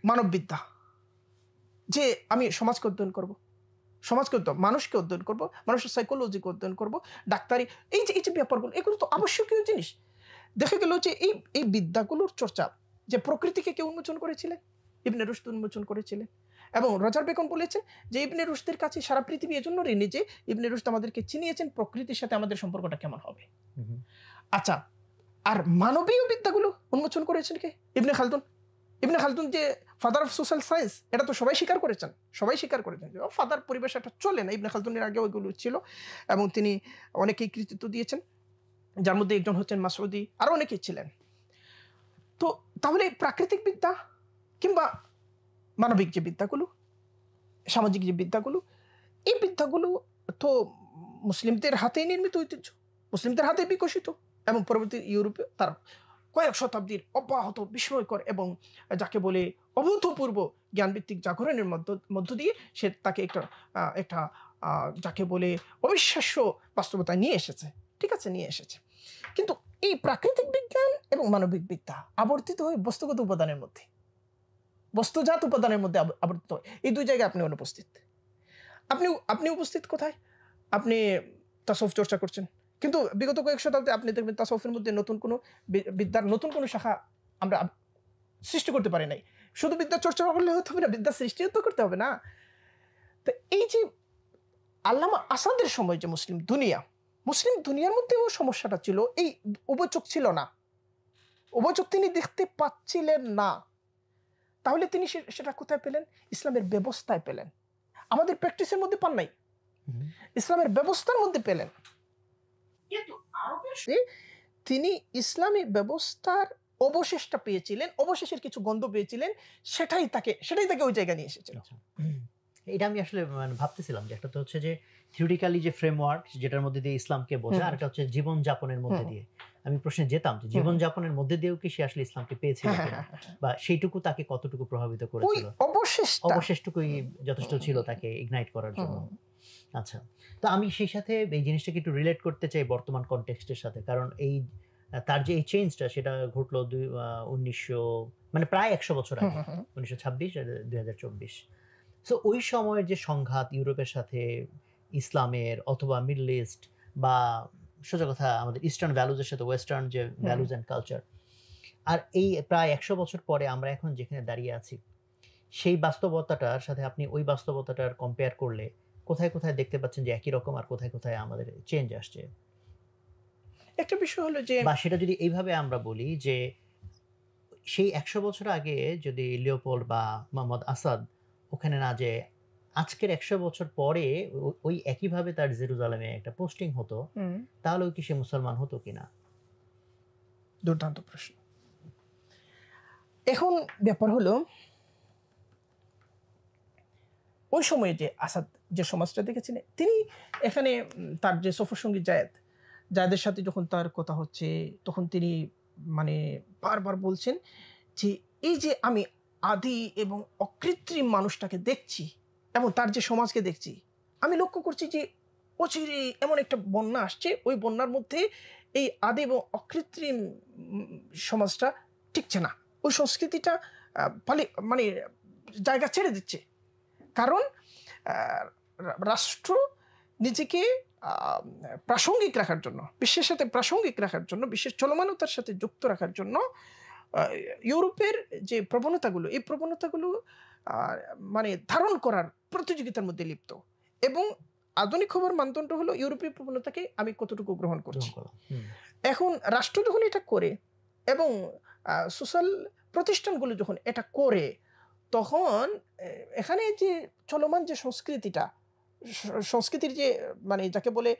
মানববিদ্যা, যে আমি সমাজকে অধ্যয়ন করব, মানুষকে অধ্যয়ন করব, মানুষের সাইকোলজিকে অধ্যয়ন করব, ডাক্তারি, এই যে ব্যাপারগুলো, এগুলো তো আবশ্যকীয় জিনিস। দেখা গেল যে এই বিদ্যাগুলোর চর্চা, যে প্রকৃতিকে কে উন্মোচন করেছিলেন? ইবনে রুশদ উন্মোচন করেছিলেন। এবং রজার বেকন বলেছেন যে ইবনে রুশদের কাছে সারা পৃথিবী এজন্য ঋণী যে ইবনে রুশদ আমাদেরকে চিনিয়েছেন প্রকৃতির সাথে আমাদের সম্পর্কটা কেমন হবে। আচ্ছা, আর মানবীয় বিদ্যাগুলো উন্মোচন করেছেন কে? ইবনে খালদুন যে ফাদার অফ সোশ্যাল সায়েন্স, এটা তো সবাই স্বীকার করেছেন। ফাদার পরিবেশ একটা চলে না, ইবনে খালদুনের আগে ওইগুলো ছিল, এবং তিনি অনেকেই কৃতিত্ব দিয়েছেন, যার মধ্যে একজন হচ্ছেন মাসউদি, আরো অনেকেই ছিলেন। তো তাহলে প্রাকৃতিক বিদ্যা কিংবা মানবিক যে বিদ্যাগুলো, সামাজিক যে বিদ্যাগুলো, এই বিদ্যাগুলো তো মুসলিমদের হাতেই নির্মিত ঐতিহ্য, মুসলিমদের হাতে বিকশিত, এবং পরবর্তী ইউরোপে তার কয়েক শতাব্দীর অব্যাহত বিস্ময়কর এবং যাকে বলে অভূতপূর্ব জ্ঞানভিত্তিক জাগরণের মধ্য দিয়ে সে তাকে একটা যাকে বলে অবিশ্বাস্য বাস্তবতায় নিয়ে এসেছে। ঠিক আছে, নিয়ে এসেছে। কিন্তু এই প্রাকৃতিক বিজ্ঞান এবং মানবিক বিদ্যা আবর্তিত হয় বস্তুগত উপাদানের মধ্যে, বস্তুজাত উপাদানের মধ্যে আবর্তিত হয়। এই দুই জায়গায় আপনি অনুপস্থিত। আপনি উপস্থিত কোথায়? আপনি তাসাউফ চর্চা করছেন, কিন্তু বিগত কয়েক শতাব্দী আপনি দেখবেন তাসাউফের মধ্যে নতুন কোনো বিদ্যার নতুন কোনো শাখা আমরা সৃষ্টি করতে পারি নাই। শুধু বিদ্যা চর্চা করলে হতে হবে না, বিদ্যা সৃষ্টিও তো করতে হবে না? তো এই যে আল্লামা আসাদের সময় যে মুসলিম দুনিয়ার মধ্যেও সমস্যাটা ছিল, এই উভচক ছিল না, উভচক তিনি দেখতে পাচ্ছিলেন না। তাহলে তিনি সেটা কোথায় পেলেন? ইসলামের ব্যবস্থায় পেলেন। আমাদের প্র্যাকটিসের মধ্যে পান নাই, ইসলামের ব্যবস্থার মধ্যে পেলেন। কিন্তু তিনি ইসলামী ব্যবস্থার অবশেষটা পেয়েছিলেন, অবশেষের কিছু গন্ধ পেয়েছিলেন, সেটাই তাকে ওই জায়গায় নিয়ে এসেছিল। এটা আমি আসলে ভাবতেছিলাম যে একটা তো হচ্ছে যে থিওরিটিক্যালি যে ফ্রেমওয়ার্ক যেটার মধ্যে দিয়ে ইসলামকে বোঝা, আর একটা হচ্ছে জীবন যাপনের মধ্যে দিয়ে। আমি প্রশ্নে যেতাম যে জীবন যাপনের মধ্যে দিয়েও কি সে আসলে ইসলামকে পেয়েছিল কিনা, বা সেইটুকু তাকে কতটুকু প্রভাবিত করেছিল, অবশেষটুকুই যথেষ্ট ছিল তাকে ইগনাইট করার জন্য। আচ্ছা, তো আমি সেই সাথে এই জিনিসটাকে একটু রিলেট করতে চাই বর্তমান কনটেক্সটের সাথে, কারণ তার যে এই চেঞ্জটা সেটা ঘটলো 1900 মানে প্রায় 100 বছর আগে, 1926 আর 2024। সো ওই সময়ের যে সংঘাত ইউরোপের সাথে ইসলামের, অথবা মিডল ইস্ট, বা সোজা কথা আমাদের ইস্টার্ন ভ্যালুজের সাথে ওয়েস্টার্ন যে ভ্যালুজ অ্যান্ড কালচার, আর এই প্রায় 100 বছর পরে আমরা এখন যেখানে দাঁড়িয়ে আছি, সেই বাস্তবতাটার সাথে আপনি ওই বাস্তবতাটার কম্পেয়ার করলে কোথায় কোথায় দেখতে পাচ্ছেন যে একই রকম, আর কোথায় কোথায় আমাদের চেঞ্জ আসছে? একটা বিষয় হলো যে, বা সেটা যদি এইভাবে আমরা বলি যে সেই 100 বছর আগে যদি লিওপোল্ড বা মোহাম্মদ আসাদ ওখানে না, যে আজকের 100 বছর পরে ওই একইভাবে তার জেরুজালেমে একটা পোস্টিং হতো, তাহলে কি সে মুসলমান হতো কিনা? দুর্দান্ত প্রশ্ন। এখন ব্যাপার হলো, ওই সময়ে যে আসাদ যে সমাজটা দেখেছিলেন, তিনি এখানে তার যে সফর সঙ্গী জায়েদের সাথে যখন তার কথা হচ্ছে, তখন তিনি মানে বারবার বলছেন যে এই যে আমি আদি এবং অকৃত্রিম মানুষটাকে দেখছি এবং তার যে সমাজকে দেখছি, আমি লক্ষ্য করছি যে অচিরে এমন একটা বন্যা আসছে, ওই বন্যার মধ্যে এই আদি এবং অকৃত্রিম সমাজটা টিকছে না, ওই সংস্কৃতিটা মানে জায়গা ছেড়ে দিচ্ছে। কারণ রাষ্ট্র নিজেকে প্রাসঙ্গিক রাখার জন্য, বিশ্বের সাথে প্রাসঙ্গিক রাখার জন্য, বিশ্বের চলমানতার সাথে যুক্ত রাখার জন্য ইউরোপের যে প্রবণতাগুলো, এই প্রবণতাগুলো মানে ধারণ করার প্রতিযোগিতার মধ্যে লিপ্ত। এবং আধুনিক হবার মানদণ্ড হলো ইউরোপীয় প্রবণতাকে আমি কতটুকু গ্রহণ করছি। এখন রাষ্ট্র যখন এটা করে এবং সোশ্যাল প্রতিষ্ঠানগুলো যখন এটা করে, তখন এখানে যে চলমান যে সংস্কৃতির যে মানে যাকে বলে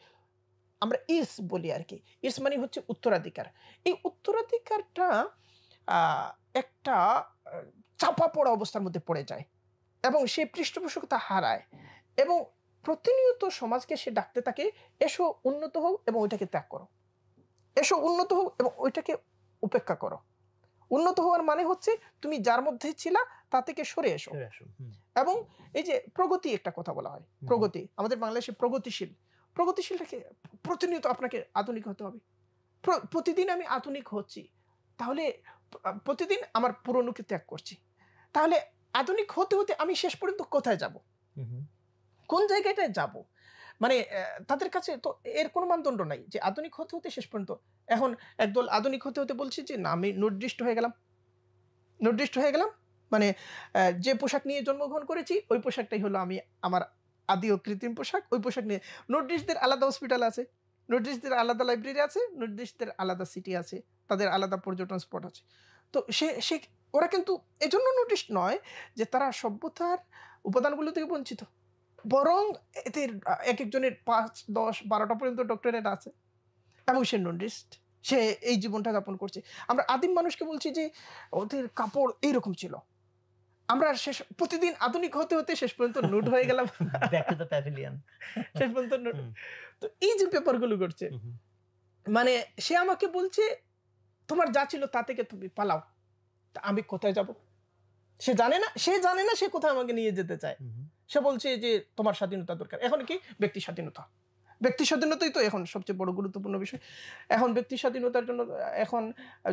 আমরা ইস বলি আর কি, ইস মানে হচ্ছে উত্তরাধিকার। এই উত্তরাধিকারটা একটা চাপা পড়া অবস্থার মধ্যে পড়ে যায় এবং সে পৃষ্ঠপোষকতা হারায় এবং প্রতিনিয়ত সমাজকে সে ডাকতে থাকে, এসো উন্নত হোক এবং ওইটাকে ত্যাগ করো, এসো উন্নত হোক এবং ওইটাকে উপেক্ষা করো। উন্নত হওয়ার মানে হচ্ছে তুমি যার মধ্যে ছিলা তা থেকে সরে এসো। এবং এই যে প্রগতি একটা কথা বলা হয়, প্রগতি আমাদের বাংলাদেশে প্রগতিশীলটাকে প্রতিনিয়ত আপনাকে আধুনিক হতে হবে। প্রতিদিন আমি আধুনিক হচ্ছি, তাহলে প্রতিদিন আমার পুরনোকে ত্যাগ করছি, তাহলে আধুনিক হতে হতে আমি শেষ পর্যন্ত কোথায় যাব, কোন জায়গাটায় যাব? মানে তাদের কাছে তো এর কোনো মানদণ্ড নাই যে আধুনিক হতে হতে শেষ পর্যন্ত। এখন একদল আধুনিক হতে হতে বলছে যে না, আমি নির্দিষ্ট হয়ে গেলাম, মানে যে পোশাক নিয়ে জন্মগ্রহণ করেছি ওই পোশাকটাই হলো আমার আদি ও কৃত্রিম পোশাক। ওই পোশাক নিয়ে নর্ডিস্টদের আলাদা হসপিটাল আছে, নর্ডিস্টদের আলাদা লাইব্রেরি আছে, নর্ডিস্টদের আলাদা সিটি আছে, তাদের আলাদা পর্যটন স্পট আছে। তো সে ওরা কিন্তু এজন্য নর্ডিস্ট নয় যে তারা সভ্যতার উপাদানগুলো থেকে বঞ্চিত, বরং এদের এক একজনের 5, 10, 12টা পর্যন্ত ডক্টরেট আছে এবং সে নর্ডিস্ট, সে এই জীবনটা যাপন করছে। আমরা আদিম মানুষকে বলছি যে ওদের কাপড় এইরকম ছিল, আমরা প্রতিদিন আধুনিক হতে হতে শেষ পর্যন্ত নুড হয়ে গেলাম, শেষ পর্যন্ত নুড। তো এই যে পেপারগুলো করছে, মানে সে আমাকে বলছে তোমার যা ছিল তা থেকে তুমি পালাও, তা আমি কোথায় যাব? সে জানে না সে কোথায় আমাকে নিয়ে যেতে চায়। সে বলছে যে তোমার স্বাধীনতা দরকার। এখন কি ব্যক্তি স্বাধীনতাই তো এখন সবচেয়ে বড় গুরুত্বপূর্ণ বিষয়। এখন ব্যক্তি স্বাধীনতার জন্য এখন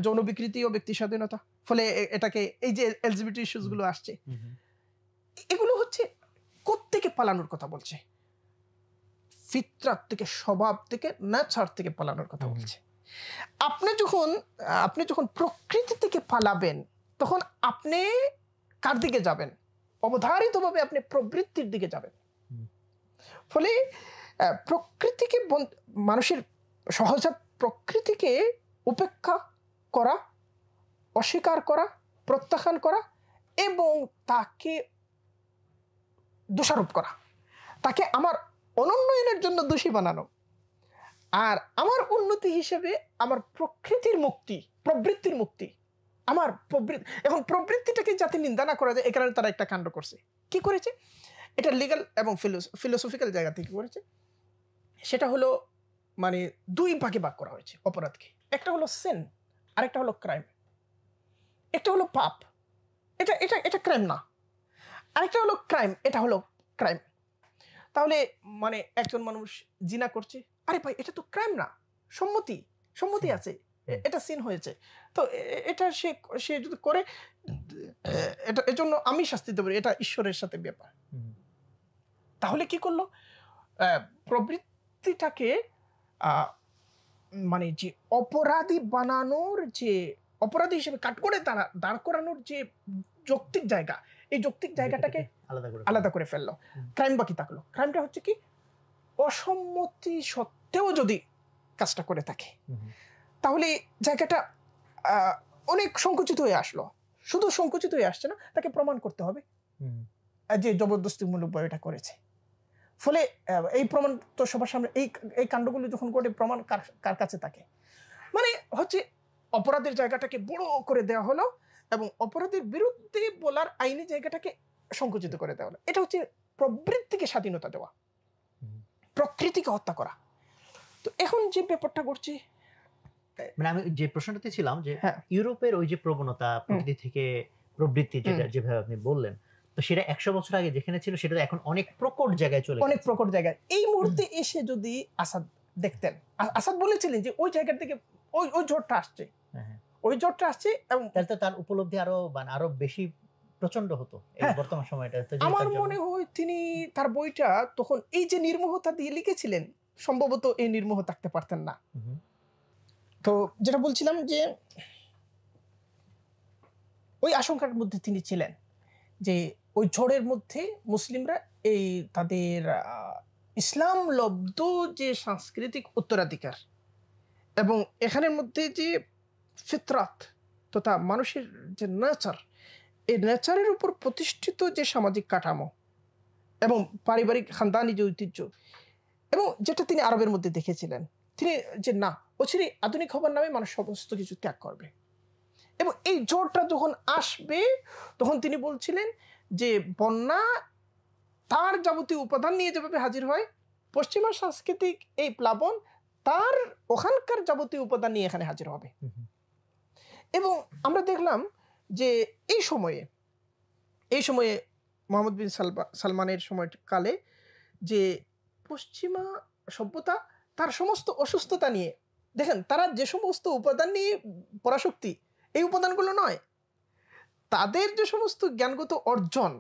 যৌন বিকৃতি ও ব্যক্তি স্বাধীনতা, ফলে এটাকে এই যে এলজিবিটি ইস্যুস গুলো আসছে, এগুলো হচ্ছে কোত্থেকে পালানোর কথা বলছে, ফিতরাত থেকে, স্বভাব থেকে, নেচার থেকে পালানোর কথা বলছে। আপনি যখন প্রকৃতি থেকে পালাবেন, তখন আপনি কার দিকে যাবেন? অবধারিতভাবে আপনি প্রবৃত্তির দিকে যাবেন। ফলে প্রকৃতিকে, মানুষের সহজাত প্রকৃতিকে উপেক্ষা করা, অস্বীকার করা, প্রত্যাখ্যান করা এবং তাকে দোষারোপ করা, তাকে আমার অনুন্নয়নের জন্য দোষী বানানো, আর আমার উন্নতি হিসেবে আমার প্রবৃত্তির মুক্তি, এখন প্রবৃত্তিটাকে যাতে নিন্দা না করা যায়, এ কারণে তারা একটা কাণ্ড করছে। কি করেছে? এটা লিগ্যাল এবং ফিলোসফিক্যাল জায়গা থেকে করেছে। সেটা হলো মানে 2 ভাগে ভাগ করা হয়েছে অপরাধকে। একটা হলো সিন, আরেকটা হলো ক্রাইম। একটা হলো পাপ, এটা ক্রাইম না। আরেকটা হলো ক্রাইম, এটা হলো ক্রাইম। তাহলে মানে একজন মানুষ জিনা করছে, আরে ভাই এটা তো ক্রাইম না, সম্মতি আছে, এটা সিন হয়েছে, তো এটা সে যদি করে, এটা এজন্য আমি শাস্তি দেব, এটা ঈশ্বরের সাথে ব্যাপার। তাহলে কি করলো? প্রবৃত্তিটাকে মানে যে অপরাধী বানানোর, যে অপরাধী হিসেবে কাঠগড়ে দাঁড় করানোর যে যৌক্তিক জায়গা, এই যৌক্তিক জায়গাটাকে আলাদা করে ফেললো। ক্রাইম বাকি থাকলো। ক্রাইমটা হচ্ছে কি? অসম্মতি সত্ত্বেও যদি কাজটা করে থাকে, তাহলে জায়গাটা অনেক সংকুচিত হয়ে আসলো। শুধু সংকুচিত হয়ে আসছে না, তাকে প্রমাণ করতে হবে যে জবরদস্তিমূলক এটা করেছে। ফলে এই প্রমাণ তো সবার সামনে, এই কাণ্ডগুলো যখন ঘটে, প্রমাণ কার কাছে থাকে? মানে হচ্ছে অপরাধের জায়গাটাকে বড় করে দেওয়া হলো এবং অপরাধের বিরুদ্ধে বলার আইনি জায়গাটাকে সংকুচিত করে দেওয়া হলো। এটা হচ্ছে প্রবৃত্তিকে স্বাধীনতা দেওয়া, প্রকৃতিকে হত্যা করা। তো এখন যে ব্যাপারটা ঘটছে, মানে আমি যে প্রশ্নটাতে ছিলাম যে হ্যাঁ ইউরোপের ওই যে প্রবণতা প্রকৃতি থেকে প্রবৃত্তি যেটা যেভাবে আপনি বললেন, তো সেটা 100 বছর আগে যেখানে ছিল সেটা তো এখন অনেক প্রকট জায়গায় চলে অনেক গেছে। প্রকট জায়গায় এই মুহূর্তে এসে যদি আসাদ দেখতেন, আসাদ বলেছিলেন যে ওই জায়গা থেকে ওই ওই ঝড়টা আসছে, হ্যাঁ, হ্যাঁ। ওই ঝড়টা আসছে এবং তাহলে তো তার উপলব্ধি আরো মানে আরো বেশি প্রচন্ড হতো এই হ্যাঁ, বর্তমান সময়টা তো আমার মনে হয় তিনি তার বইটা তখন এই যে নির্মোহতা দিয়ে লিখেছিলেন, সম্ভবত এই নির্মোহ থাকতে পারতেন না। তো যেটা বলছিলাম যে ওই আশঙ্কার মধ্যে তিনি ছিলেন যে ওই ঝড়ের মধ্যে মুসলিমরা এই তাদের ইসলাম লব্ধ যে সাংস্কৃতিক উত্তরাধিকার এবং এখানের মধ্যে যে ফিতরাত তথা মানুষের যে নেচার, এই নেচারের উপর প্রতিষ্ঠিত যে সামাজিক কাঠামো এবং পারিবারিক খানদানি যে ঐতিহ্য, এবং যেটা তিনি আরবের মধ্যে দেখেছিলেন, তিনি যে না অচিরেই আধুনিক হবার নামে মানুষ সমস্ত কিছু ত্যাগ করবে। এবং এই ঝড়টা যখন আসবে তখন তিনি বলছিলেন যে বন্যা তার যাবতীয় উপাদান নিয়ে যেভাবে হাজির হয়, পশ্চিমা সাংস্কৃতিক এই প্লাবন তার ওখানকার যাবতীয় উপাদান নিয়ে এখানে হাজির হবে। এবং আমরা দেখলাম যে এই সময়ে মোহাম্মদ বিন সালমানের সময়কালে যে পশ্চিমা সভ্যতা তার সমস্ত অসুস্থতা নিয়ে, দেখেন তারা যে সমস্ত উপাদান নিয়ে পরাশক্তি, এই উপাদানগুলো নয়, তাদের যে সমস্ত জ্ঞানগত অর্জন,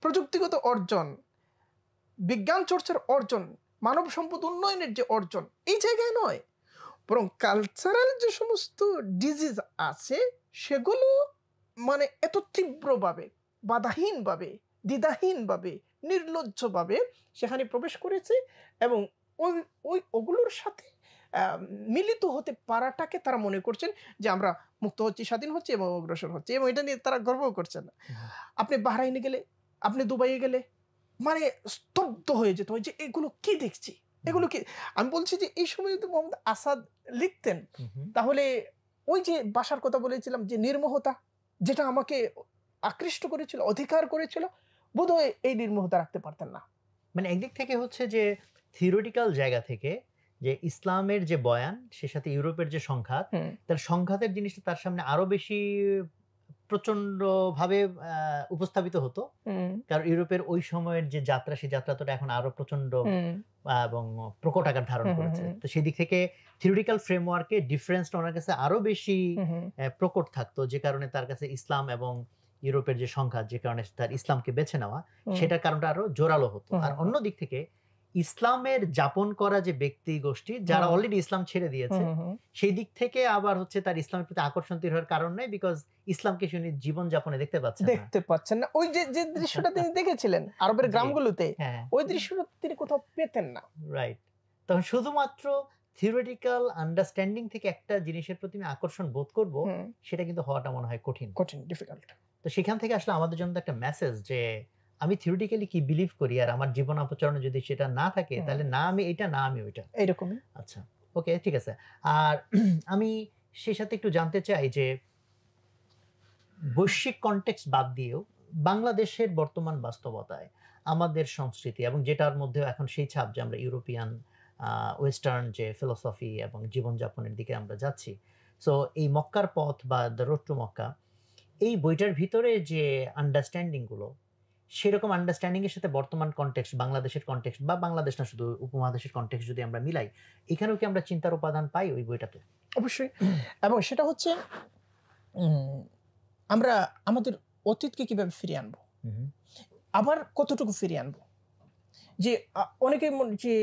প্রযুক্তিগত অর্জন, বিজ্ঞান চর্চার অর্জন, মানব সম্পদ উন্নয়নের যে অর্জন, এই জায়গায় নয়, বরং কালচারাল যে সমস্ত ডিজিজ আছে সেগুলো মানে এত তীব্রভাবে, বাধাহীনভাবে, দ্বিধাহীনভাবে, নির্লজ্জভাবে সেখানে প্রবেশ করেছে এবং ওগুলোর সাথে মিলিত হতে পারাটাকে তারা মনে করছেন যে আমরা মুক্ত হচ্ছি, স্বাধীন হচ্ছে এবং অগ্রসর হচ্ছে, এবং এটা নিয়ে তারা গর্ব করছেন না। আপনি বাহরাইনে গেলে, আপনি দুবাইয়ে গেলে মানে স্তব্ধ হয়ে যেত যে এগুলো কি দেখছি, এগুলো কি। আমি বলছি যে এই সময় যদি মোহাম্মদ আসাদ লিখতেন তাহলে ওই যে ভাষার কথা বলেছিলাম যে নির্মোহতা, যেটা আমাকে আকৃষ্ট করেছিল, অধিকার করেছিল, বোধহয় এই নির্মোহতা রাখতে পারতেন না। মানে একদিক থেকে হচ্ছে যে থিওরিটিক্যাল জায়গা থেকে যে ইসলামের যে বয়ান, সে সাথে ইউরোপের যে সংঘাত, তার সংঘাতের জিনিসটা তার সামনে আরো বেশি প্রচন্ড ভাবে উপস্থাপিত হতো, কারণ ইউরোপের ওই সময়ের যে যাত্রা, সেই যাত্রাটা এখন আরো প্রচন্ড এবং প্রকট আকার ধারণ করেছে। তো সেই দিক থেকে থিওরিটিক্যাল ফ্রেমওয়ার্কে ডিফারেন্সটা ওনার কাছে আরো বেশি প্রকট থাকতো, যে কারণে তার কাছে ইসলাম এবং ইউরোপের যে সংঘাত, যে কারণে তার ইসলামকে বেছে নেওয়া, সেটার কারণটা আরো জোরালো হতো। আর অন্য দিক থেকে ইসলামের যাপন করা যে ব্যক্তি গোষ্ঠী যারা অলরেডি ইসলাম ছেড়ে দিয়েছে, সেই দিক থেকে আবার হচ্ছে তার ইসলামের প্রতি আকর্ষণ তৈরি হওয়ার কারণ নেই, বিকজ ইসলামকে শুনি জীবন যাপনে দেখতে পাচ্ছেন না। ওই যে দৃশ্যটা তিনি দেখেছিলেন আরবের গ্রামগুলোতে, ওই দৃশ্যটা তিনি কোথাও পেতেন না। রাইট। তখন শুধুমাত্র থিওরিটিক্যাল আন্ডারস্ট্যান্ডিং থেকে একটা জিনিসের প্রতি আমি আকর্ষণ বোধ করব, সেটা কিন্তু হওয়াটা মনে হয় কঠিন, ডিফিকাল্ট। তো সেখান থেকে আসলে আমাদের জন্য একটা মেসেজ যে আমি থিওরিটিক্যালি কি বিলিভ করি, আর আমার জীবন আচরণে যদি সেটা না থাকে, তাহলে না আমি এটা, না আমি ওইটা, এইরকমই। আচ্ছা, ওকে, ঠিক আছে। আর আমি সেই সাথে একটু জানতে চাই যে বৈশ্বিক কনটেক্সট বাদ দিয়েও বাংলাদেশের বর্তমান বাস্তবতায় আমাদের সংস্কৃতি এবং যেটার মধ্যে এখন সেই ছাপ যে আমরা ইউরোপিয়ান ওয়েস্টার্ন যে ফিলোসফি এবং জীবনযাপনের দিকে আমরা যাচ্ছি, সো এই মক্কার পথ বা দ্য রোড টু মক্কা, এই বইটার ভিতরে যে আন্ডারস্ট্যান্ডিংগুলো, সেরকম আন্ডারস্ট্যান্ডিংয়ের সাথে বর্তমান কনটেক্সট, বাংলাদেশের কনটেক্সট বা বাংলাদেশ না শুধু উপমহাদেশের কনটেক্সট যদি আমরা মিলাই, এখানেও কি আমরা চিন্তার উপাদান পাই ওই বইটাতে? অবশ্যই। এবং সেটা হচ্ছে আমরা আমাদের অতীতকে কিভাবে ফিরিয়ে আনবো, আবার কতটুকু ফিরিয়ে আনবো। যে অনেকে যে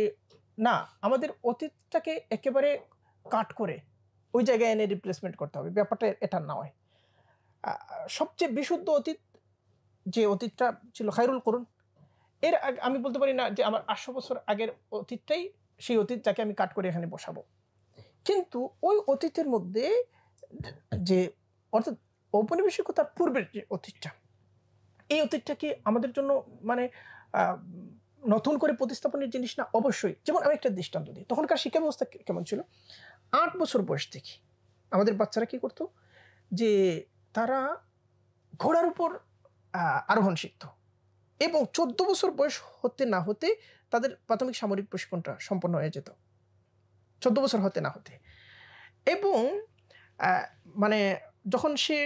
না, আমাদের অতীতটাকে একেবারে কাট করে ওই জায়গায় এনে রিপ্লেসমেন্ট করতে হবে, ব্যাপারটা এটা নয়। সবচেয়ে বিশুদ্ধ অতীত যে অতীতটা ছিল খায়রুল করুন, এর আমি বলতে পারি না যে আমার 800 বছর আগের অতীতটাই সেই অতীত যাকে আমি কাট করে এখানে বসাবো। কিন্তু ওই অতীতের মধ্যে যে অর্থাৎ ঔপনিবেশিকতার পূর্বের যে অতীতটা, এই অতীতটা কি আমাদের জন্য মানে নতুন করে প্রতিস্থাপনের জিনিস না? অবশ্যই। যেমন আমি একটা দৃষ্টান্ত দিই, তখনকার শিক্ষা ব্যবস্থা কেমন ছিল। 8 বছর বয়স থেকে আমাদের বাচ্চারা কি করতো, যে তারা ঘোড়ার উপর আরোহণ শিখত, এবং 14 বছর বয়স হতে না হতে তাদের প্রাথমিক সামরিক প্রশিক্ষণটা সম্পন্ন হয়ে যেত, 14 বছর হতে না হতে। এবং মানে যখন সে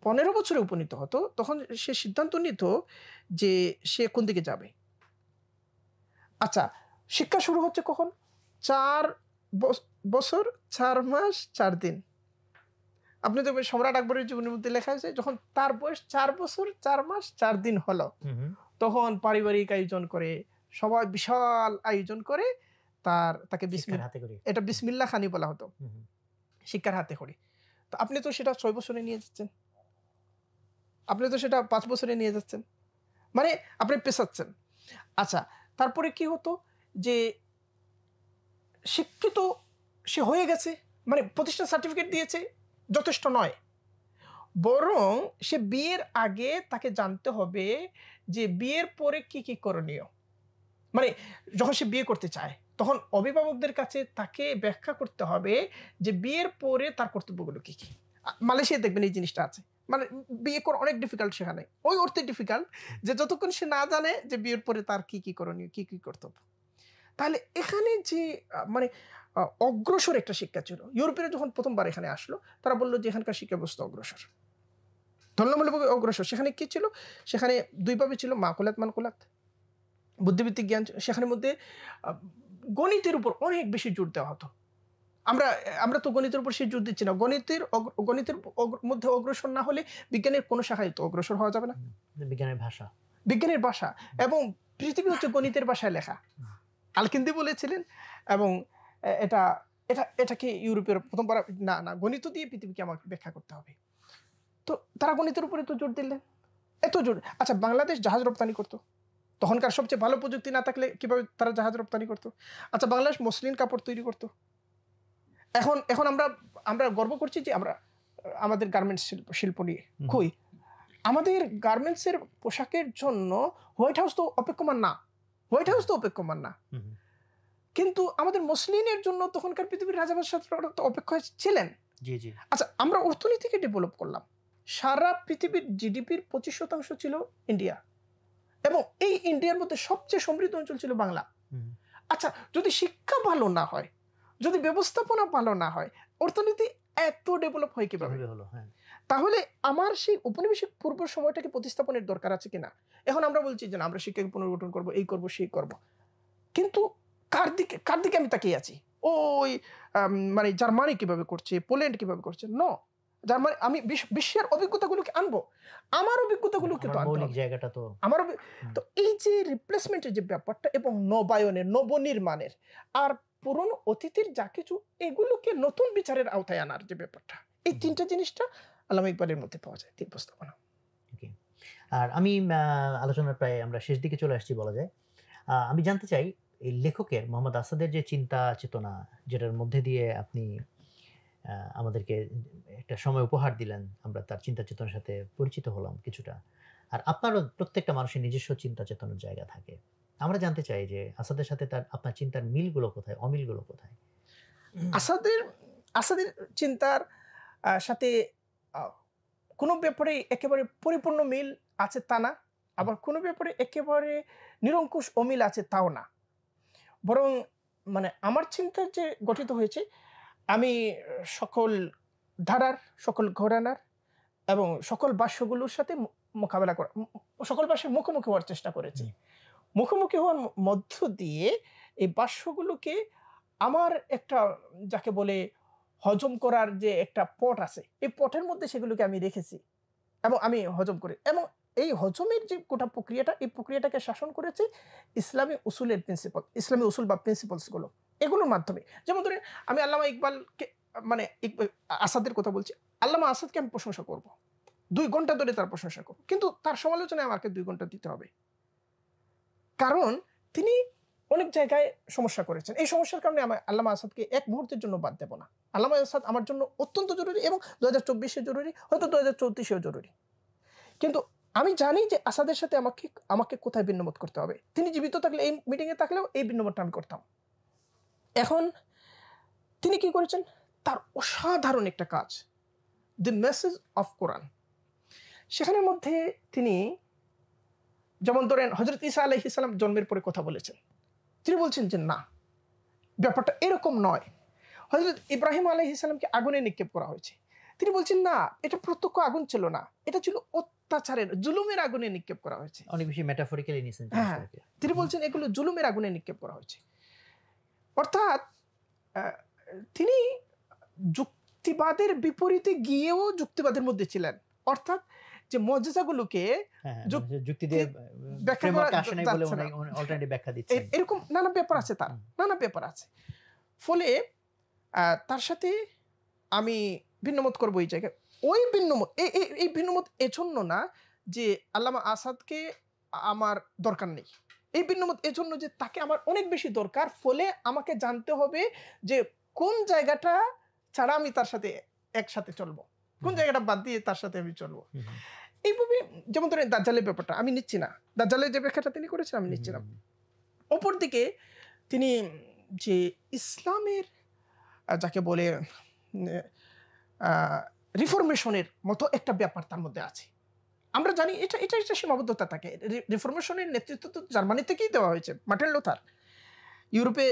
15 বছরে উপনীত হতো তখন সে সিদ্ধান্ত নিত যে সে কোন দিকে যাবে। আচ্ছা, শিক্ষা শুরু হচ্ছে কখন? 4 বছর 4 মাস 4 দিন। আপনি দেখবেন সম্রাট আকবরের জীবনের মধ্যে লেখা আছে যখন তার বয়স 4 বছর 4 মাস 4 দিন হলো, তখন পারিবারিক আয়োজন করে, সবাই বিশাল আয়োজন করে তাকে এটা বিসমিল্লাহ খানি বলা হতো, শিক্ষার হাতে খড়ি। তো আপনি তো সেটা 6 বছরে নিয়ে যাচ্ছেন, আপনি তো সেটা 5 বছরে নিয়ে যাচ্ছেন, মানে আপনি পেছাচ্ছেন। আচ্ছা, তারপরে কি হতো যে শিক্ষিত সে হয়ে গেছে, মানে প্রতিষ্ঠান সার্টিফিকেট দিয়েছে, যথেষ্ট নয়, বরং সে বিয়ের আগে তাকে জানতে হবে যে বিয়ের পরে কি কি করণীয়। মানে যখন সে বিয়ে করতে চায় তখন অভিভাবকদের কাছে তাকে ব্যাখ্যা করতে হবে যে বিয়ের পরে তার কর্তব্যগুলো কি কি। মালয়েশিয়া দেখবেন এই জিনিসটা আছে, মানে বিয়ে করা অনেক ডিফিকাল্ট, সেখানে ওই অর্থে ডিফিকাল্ট যে যতক্ষণ সে না জানে যে বিয়ের পরে তার কি কি করণীয়, কি কি কর্তব্য। তাহলে এখানে যে মানে অগ্রসর একটা শিক্ষা ছিল। ইউরোপীয়রা যখন প্রথমবার এখানে আসলো তারা বললো যে এখানকার শিক্ষা ব্যবস্থা অগ্রসর, তুলনামূলকভাবে অগ্রসর। সেখানে কি ছিল? সেখানে দুইভাবে ছিল, মাকুলাত মানকুলাত, বুদ্ধিভিত্তিক জ্ঞান। সেখানের মধ্যে গণিতের উপর অনেক বেশি জোর দেওয়া হতো। আমরা তো গণিতের উপর সেই জোর দিচ্ছি না। গণিতের মধ্যে অগ্রসর না হলে বিজ্ঞানের কোনো শাখায় তো অগ্রসর হওয়া যাবে না। বিজ্ঞানের ভাষা এবং পৃথিবী হচ্ছে গণিতের ভাষায় লেখা, আলকিন্দি বলেছিলেন। এবং এটাকে ইউরোপের প্রথমবার না গণিত দিয়ে পৃথিবীকে আমাকে ব্যাখ্যা করতে হবে। তো তারা গণিতের উপরে তো জোর দিলেন, এত জোর। আচ্ছা, বাংলাদেশ জাহাজ রপ্তানি করতো, তখনকার সবচেয়ে ভালো প্রযুক্তি না থাকলে কিভাবে তারা জাহাজ রপ্তানি করতো? আচ্ছা, বাংলাদেশ মসলিন কাপড় তৈরি করতো। এখন আমরা গর্ব করছি যে আমরা আমাদের গার্মেন্টস শিল্প নিয়ে। কই, আমাদের গার্মেন্টসের পোশাকের জন্য হোয়াইট হাউস তো অপেক্ষমান না, কিন্তু আমাদের মসলিনের জন্য তখনকার পৃথিবীর রাজাবাদশাহরা তো অপেক্ষায় ছিলেন। আচ্ছা, আমরা অর্থনীতিকে ডেভেলপ করলাম, সারা পৃথিবীর জিডিপির 25% ছিল ইন্ডিয়া, এবং এই ইন্ডিয়ার মধ্যে সবচেয়ে সমৃদ্ধ অঞ্চল ছিল বাংলা। আচ্ছা, যদি শিক্ষা ভালো না হয়, যদি ব্যবস্থাপনা ভালো না হয়, অর্থনীতি এত ডেভেলপ হয় কিভাবে? তাহলে আমার সেই উপনিবেশিক পূর্ব সময়টাকে প্রতিস্থাপনের দরকার আছে কিনা। এখন আমরা বলছি যে আমরা শিক্ষাকে পুনর্গঠন করবো, এই করবো সেই করবো, কিন্তু কার দিকে আমি তাকিয়ে আছি? ওই মানে জার্মানি কিভাবে করছে, পোল্যান্ড কিভাবে করছে? ন, জার্মানি, আমি বিশ্বের অভিজ্ঞতাগুলোকে আনবো, আমার অভিজ্ঞতাগুলোকে তো আনবো, জায়গাটা তো আমার। তো এই যে রিপ্লেসমেন্টের যে ব্যাপারটা এবং নবায়নের, নবনির্মাণের আর পুরনো অতীতের যা কিছু, এগুলোকে নতুন বিচারের আওতায় আনার যে ব্যাপারটা, এই তিনটা জিনিসটা আল্লামা ইকবালের মধ্যে পাওয়া যায়, তিন প্রস্তাবনা। আর আমি আলোচনার প্রায় আমরা শেষ দিকে চলে আসছি বলা যায়। আমি জানতে চাই এই লেখকের মোহাম্মদ আসাদের যে চিন্তা চেতনা, যেটার মধ্যে দিয়ে আপনি আমাদেরকে একটা সময় উপহার দিলেন, আমরা তার চিন্তা চেতনার সাথে পরিচিত হলাম কিছুটা। আর আপনারও প্রত্যেকটা মানুষের নিজস্ব চিন্তা চেতনার জায়গা থাকে। আমরা জানতে চাই যে আসাদের সাথে আপনার চিন্তার মিলগুলো কোথায়, অমিলগুলো কোথায়? আসাদের চিন্তার সাথে কোনো ব্যাপারে একেবারে পরিপূর্ণ মিল আছে তা না, আবার কোনো ব্যাপারে একেবারে নিরঙ্কুশ অমিল আছে তাও না। বরং মানে আমার চিন্তা যে গঠিত হয়েছে, আমি সকল ধারার, সকল ঘরানার এবং সকল ভাষ্যগুলোর সাথে মোকাবেলা করা, সকল ভাষ্যের মুখোমুখি হওয়ার চেষ্টা করেছি। মুখোমুখি হওয়ার মধ্য দিয়ে এই ভাষ্যগুলোকে আমার একটা, যাকে বলে হজম করার যে একটা পট আছে, এই পটের মধ্যে সেগুলোকে আমি রেখেছি এবং আমি হজম করি। এবং এই হজমের যে গোটা প্রক্রিয়াটা, এই প্রক্রিয়াটাকে শাসন করেছে ইসলামী উসুলের প্রিন্সিপাল, ইসলামী উসুল বা প্রিন্সিপালসগুলো, এগুলোর মাধ্যমে। যেমন ধরেন, আমি আল্লামা ইকবালকে, মানে আসাদের কথা বলছি, আল্লামা আসাদকে আমি প্রশংসা করব, 2 ঘন্টা ধরে তার প্রশংসা করব, কিন্তু তার সমালোচনায় আমাকে 2 ঘন্টা দিতে হবে, কারণ তিনি অনেক জায়গায় সমস্যা করেছেন। এই সমস্যার কারণে আমি আল্লামা আসাদকে এক মুহূর্তের জন্য বাদ দেব না। আল্লামা আসাদ আমার জন্য অত্যন্ত জরুরি, এবং 2024-এ জরুরি, হয়তো 2034-এও জরুরি। কিন্তু আমি জানি যে আসাদের সাথে আমাকে কোথায় ভিন্নমত করতে হবে। তিনি জীবিত থাকলে, এই মিটিংয়ে থাকলেও এই ভিন্নমতটা আমি করতাম। এখন তিনি কি করেছেন? তার অসাধারণ একটা কাজ, দ্য মেসেজ অফ কোরআন। সেখানের মধ্যে তিনি, যেমন ধরেন, হযরত ঈসা আলাইহিস সালাম জন্মের পরে কথা বলেছেন। তিনি বলছেন যে না, ব্যাপারটা এরকম নয়। হযরত ইব্রাহিম আলাইহিস সালামকে আগুনে নিক্ষেপ করা হয়েছে। তিনি বলছেন না, এটা প্রত্যক্ষ আগুন ছিল না, এটা ছিল অত্যাচারের, জুলুমের আগুনে নিক্ষেপ করা হয়েছে। অনেক বেশি মেটাফরিক্যালি নিছেন হ্যাঁ, জিনিসটাকে। তিনি বলছেন এগুলো জুলুমের আগুনে নিক্ষেপ করা হয়েছে। অর্থাৎ তিনি যুক্তিবাদের বিপরীতে গিয়েও যুক্তিবাদের মধ্যে ছিলেন। অর্থাৎ যে মুজিজাগুলোকে যুক্তি দিয়ে ব্যাখ্যা ফ্রেমওয়ার্ক করা আসে নাই বলে যাচ্ছে না। অল্টারনেটিভ ব্যাখ্যা দিচ্ছেন। এরকম নানা ব্যাপার আছে, তার নানা ব্যাপার আছে। ফলে তার সাথে আমি ভিন্নমত করবো এই জায়গায়। ওই ভিন্নমত, এই ভিন্নমত এজন্য না যে আল্লামা আসাদকে আমার দরকার নেই, এই ভিন্নমত এজন্য যে তাকে আমার অনেক বেশি দরকার। ফলে আমাকে জানতে হবে যে কোন জায়গাটা ছাড়া আমি তার সাথে একসাথে চলবো, কোন জায়গাটা বাদ দিয়ে তার সাথে আমি চলবো। এইভাবে যেমন ধরেন দাজ্জালের ব্যাপারটা আমি নিচ্ছি না, দাজ্জালের যে ব্যাখ্যাটা তিনি করেছেন আমি নিচ্ছি না। অপরদিকে তিনি যে ইসলামের যাকে বলে রিফরমেশনের মতো একটা ব্যাপার তার মধ্যে আছে। আমরা জানি এটা এটা এটা সীমাবদ্ধতা থাকে। রিফরমেশনের নেতৃত্ব তো জার্মানি থেকেই দেওয়া হয়েছে, মার্টিন লুথার। ইউরোপে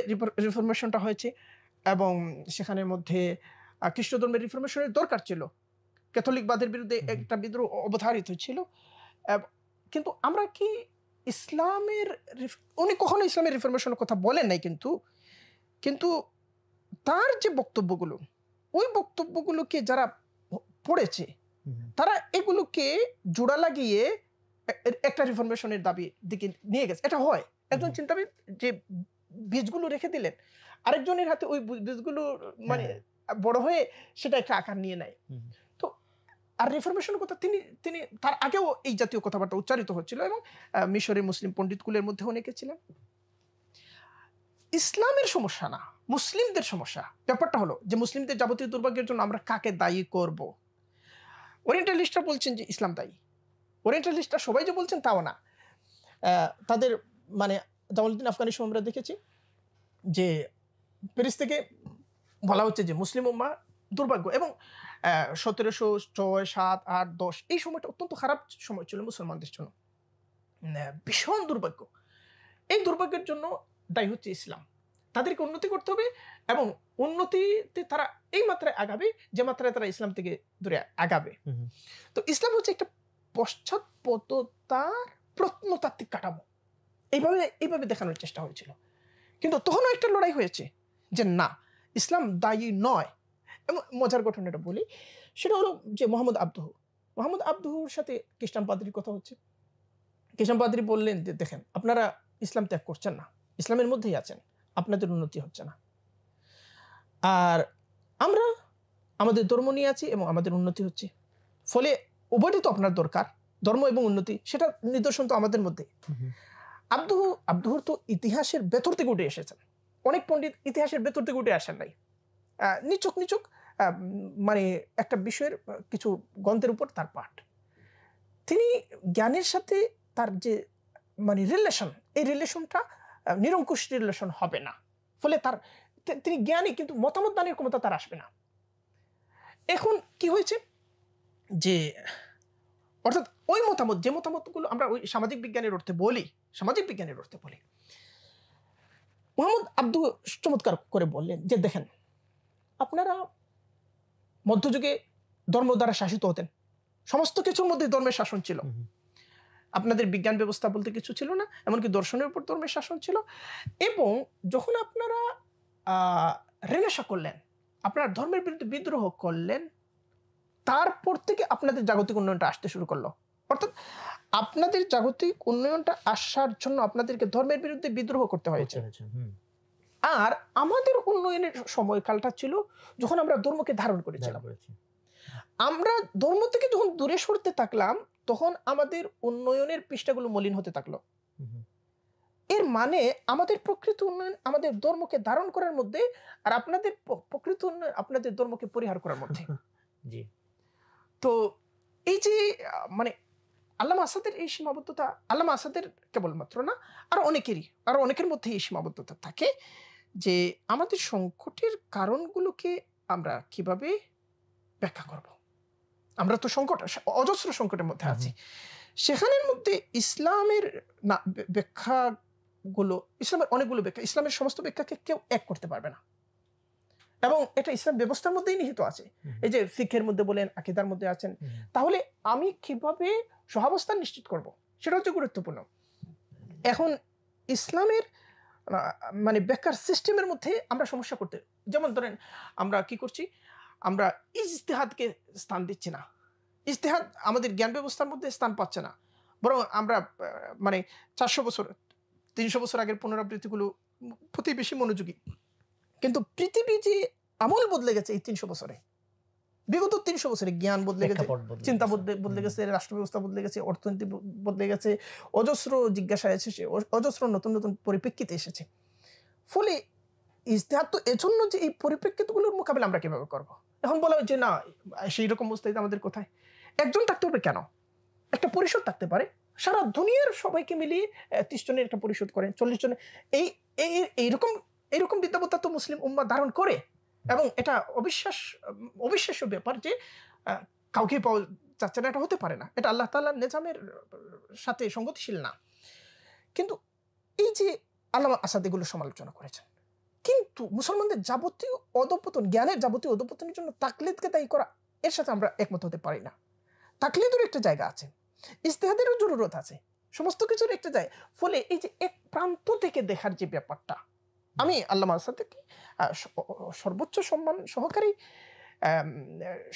রিফরমেশনটা হয়েছে এবং সেখানের মধ্যে খ্রিস্ট ধর্মের রিফরমেশনের দরকার ছিল, ক্যাথলিকবাদের বিরুদ্ধে একটা বিদ্রোহ অবধারিত ছিল। কিন্তু আমরা কি ইসলামের, উনি কখনো ইসলামের রিফরমেশনের কথা বলেন নাই, কিন্তু তার যে বক্তব্যগুলো, ওই বক্তব্যগুলোকে যারা পড়েছে তারা এগুলোকে জোড়া লাগিয়ে একটা রিফরমেশনের দাবি দিকে নিয়ে গেছে। এটা হয়, একজন চিন্তাবিদ যে বীজগুলো রেখে দিলেন, আরেকজনের হাতে ওই বীজগুলো মানে বড় হয়ে সেটা একটা আকার নিয়ে নেয়। তো আর রিফরমেশনের কথা তিনি তার আগেও এই জাতীয় কথাবার্তা উচ্চারিত হচ্ছিল এবং মিশরের মুসলিম পণ্ডিতকুলের মধ্যে অনেকে ছিলেন। ইসলামের সমস্যা না, মুসলিমদের সমস্যা। ব্যাপারটা হলো যে মুসলিমদের যাবতীয় দুর্ভাগ্যের জন্য আমরা কাকে দায়ী করব? ওরিয়েন্টালিস্টরা বলছেন যে ইসলাম দায়ী। ওরিয়েন্টালিস্টরা সবাই যে বলছেন তাও না। তাদের মানে জামালউদ্দিন আফগানি আমরা দেখেছি যে প্যারিস থেকে বলা হচ্ছে যে মুসলিম উম্মাহ দুর্ভাগ্য, এবং 1706, 7, 8, 10 এই সময়টা অত্যন্ত খারাপ সময় ছিল মুসলমানদের জন্য, ভীষণ দুর্ভাগ্য। এই দুর্ভাগ্যের জন্য দায়ী হচ্ছে ইসলাম। তাদেরকে উন্নতি করতে হবে এবং উন্নতিতে তারা এই মাত্রায় আগাবে যে মাত্রায় তারা ইসলাম থেকে দূরে আগাবে। তো ইসলাম হচ্ছে একটা পশ্চাৎপদতার প্রত্নতাত্ত্বিক কাঠামো, এইভাবে দেখানোর চেষ্টা হয়েছিল। কিন্তু তখনও একটা লড়াই হয়েছে যে না, ইসলাম দায়ী নয়। এবং মজার ঘটনাটা বলি, সেটা হলো যে মোহাম্মদ আবদুহুর সাথে খ্রিস্টান পাদ্রীর কথা হচ্ছে। খ্রিস্টান পাদ্রী বললেন যে দেখেন, আপনারা ইসলাম ত্যাগ করছেন না, ইসলামের মধ্যেই আছেন, আপনাদের উন্নতি হচ্ছে না। আর আমরা আমাদের ধর্ম নিয়ে আছি এবং আমাদের উন্নতি হচ্ছে। ফলে উভয়টি তো আপনার দরকার, ধর্ম এবং উন্নতি, সেটা নিদর্শন তো আমাদের মধ্যে। আবদুহুর তো ইতিহাসের ভেতর থেকে উঠে এসেছেন। অনেক পণ্ডিত ইতিহাসের ভেতর থেকে উঠে আসেন নাই, নিচক মানে একটা বিষয়ের কিছু গ্রন্থের উপর তার পাঠ। তিনি জ্ঞানের সাথে তার যে মানে রিলেশন, এই রিলেশনটা নিরঙ্কুশ রিলেশন হবে না। ফলে তিনি জ্ঞানী, কিন্তু মতামত দানের ক্ষমতা তার আসবে না। এখন কি হয়েছে যে অর্থাৎ ওই মতামত, যে মতামতগুলো আমরা ওই সামাজিক বিজ্ঞানের অর্থে বলি, মোহাম্মদ আব্দু চমৎকার করে বললেন যে দেখেন, আপনারা মধ্যযুগে ধর্ম দ্বারা শাসিত হতেন, সমস্ত কিছুর মধ্যে ধর্মের শাসন ছিল, আপনাদের বিজ্ঞান ব্যবস্থা বলতে কিছু ছিল না, এমনকি দর্শনের উপর ধর্মের শাসন ছিল। এবং যখন আপনারা রেনেসাঁ করলেন, আপনার ধর্মের বিরুদ্ধে বিদ্রোহ করলেন, তারপর থেকে আপনাদের জাগতিক উন্নয়নটা আসতে শুরু করলো। অর্থাৎ আপনাদের জাগতিক উন্নয়নটা আসার জন্য আপনাদেরকে ধর্মের বিরুদ্ধে বিদ্রোহ করতে হয়েছে। আর আমাদের উন্নয়নের সময়কালটা ছিল যখন আমরা ধর্মকে ধারণ করেছিলাম। আমরা ধর্ম থেকে যখন দূরে সরতে থাকলাম, তখন আমাদের উন্নয়নের পৃষ্ঠাগুলো মলিন হতে থাকলো। এর মানে আমাদের প্রকৃত উন্নয়ন আমাদের ধর্মকে ধারণ করার মধ্যে, আর আপনাদের প্রকৃত উন্নয়ন আপনাদের ধর্মকে পরিহার করার মধ্যে। তো এই যে মানে আল্লামা আসাদের এই সীমাবদ্ধতা, আল্লামা আসাদের কেবলমাত্র না, আরো অনেকের মধ্যে এই সীমাবদ্ধতা থাকে যে আমাদের সংকটের কারণগুলোকে আমরা কিভাবে ব্যাখ্যা করব। আমরা তো অজস্র সংকটের মধ্যে আছি, সেখানের মধ্যে ইসলামের ব্যাখ্যাগুলো, ইসলামের অনেকগুলো ব্যাখ্যা, ইসলামের সমস্ত ব্যাখ্যাকে কেউ এক করতে পারবে না। এবং এটা ইসলাম ব্যবস্থার মধ্যেই নিহিত আছে। এই যে ফিকহের মধ্যে বলেন, আকীদার মধ্যে আছেন। তাহলে আমি কিভাবে সহাবস্থান নিশ্চিত করব, সেটা হচ্ছে গুরুত্বপূর্ণ। এখন ইসলামের মানে ব্যাখ্যার সিস্টেমের মধ্যে আমরা সমস্যা করতে, যেমন ধরেন আমরা কি করছি, আমরা ইজতিহাদকে স্থান দিচ্ছি না। ইজতিহাদ আমাদের জ্ঞান ব্যবস্থার মধ্যে স্থান পাচ্ছে না, বরং আমরা মানে 400 বছর 300 বছর আগের পুনরাবৃত্তিগুলো প্রতি বেশি মনোযোগী। কিন্তু পৃথিবী যে আমল বদলে গেছে এই 300 বছরে, বিগত 300 বছরে জ্ঞান বদলে গেছে, চিন্তা বদলে গেছে, রাষ্ট্র ব্যবস্থা বদলে গেছে, অর্থনীতি বদলে গেছে, অজস্র জিজ্ঞাসা এসেছে, অজস্র নতুন নতুন পরিপ্রেক্ষিতে এসেছে। ফলে ইজতিহাদ তো এজন্য যে এই পরিপ্রেক্ষিতগুলোর মোকাবিলা আমরা কিভাবে করব। এখন বলা হয় যে না, সেই রকম মুস্তাহিদ আমাদের কোথায়? একজন থাকতে হবে কেন? একটা পরিষদ থাকতে পারে, সারা দুনিয়ার সবাইকে মিলিয়ে 30 জনের একটা পরিষদ করেন, 40 জনের। এইরকম বিদ্যাবত্তা তো মুসলিম উম্মাহ ধারণ করে, এবং এটা অবিশ্বাস্য ব্যাপার যে কাউকে পাওয়া যাচ্ছে না, এটা হতে পারে না, এটা আল্লাহ তাআলার নিজামের সাথে সঙ্গতিশীল না। কিন্তু এই যে আল্লামা আসাদ এগুলো সমালোচনা করেছেন, কিন্তু মুসলমানদের যাবতীয় অধঃপতন, জ্ঞানের যাবতীয় অধঃপতনের জন্য তাকলিদকে দায়ী করা, এর সাথে আমরা একমত হতে পারি না। তাকলিদের একটা জায়গা আছে, ইজতিহাদেরও জরুরত আছে, সমস্ত কিছুর একটা জায়গা। ফলে এই যে এক প্রান্ত থেকে দেখার যে ব্যাপারটা, আমি আল্লামা আসাদকে সর্বোচ্চ সম্মান সহকারী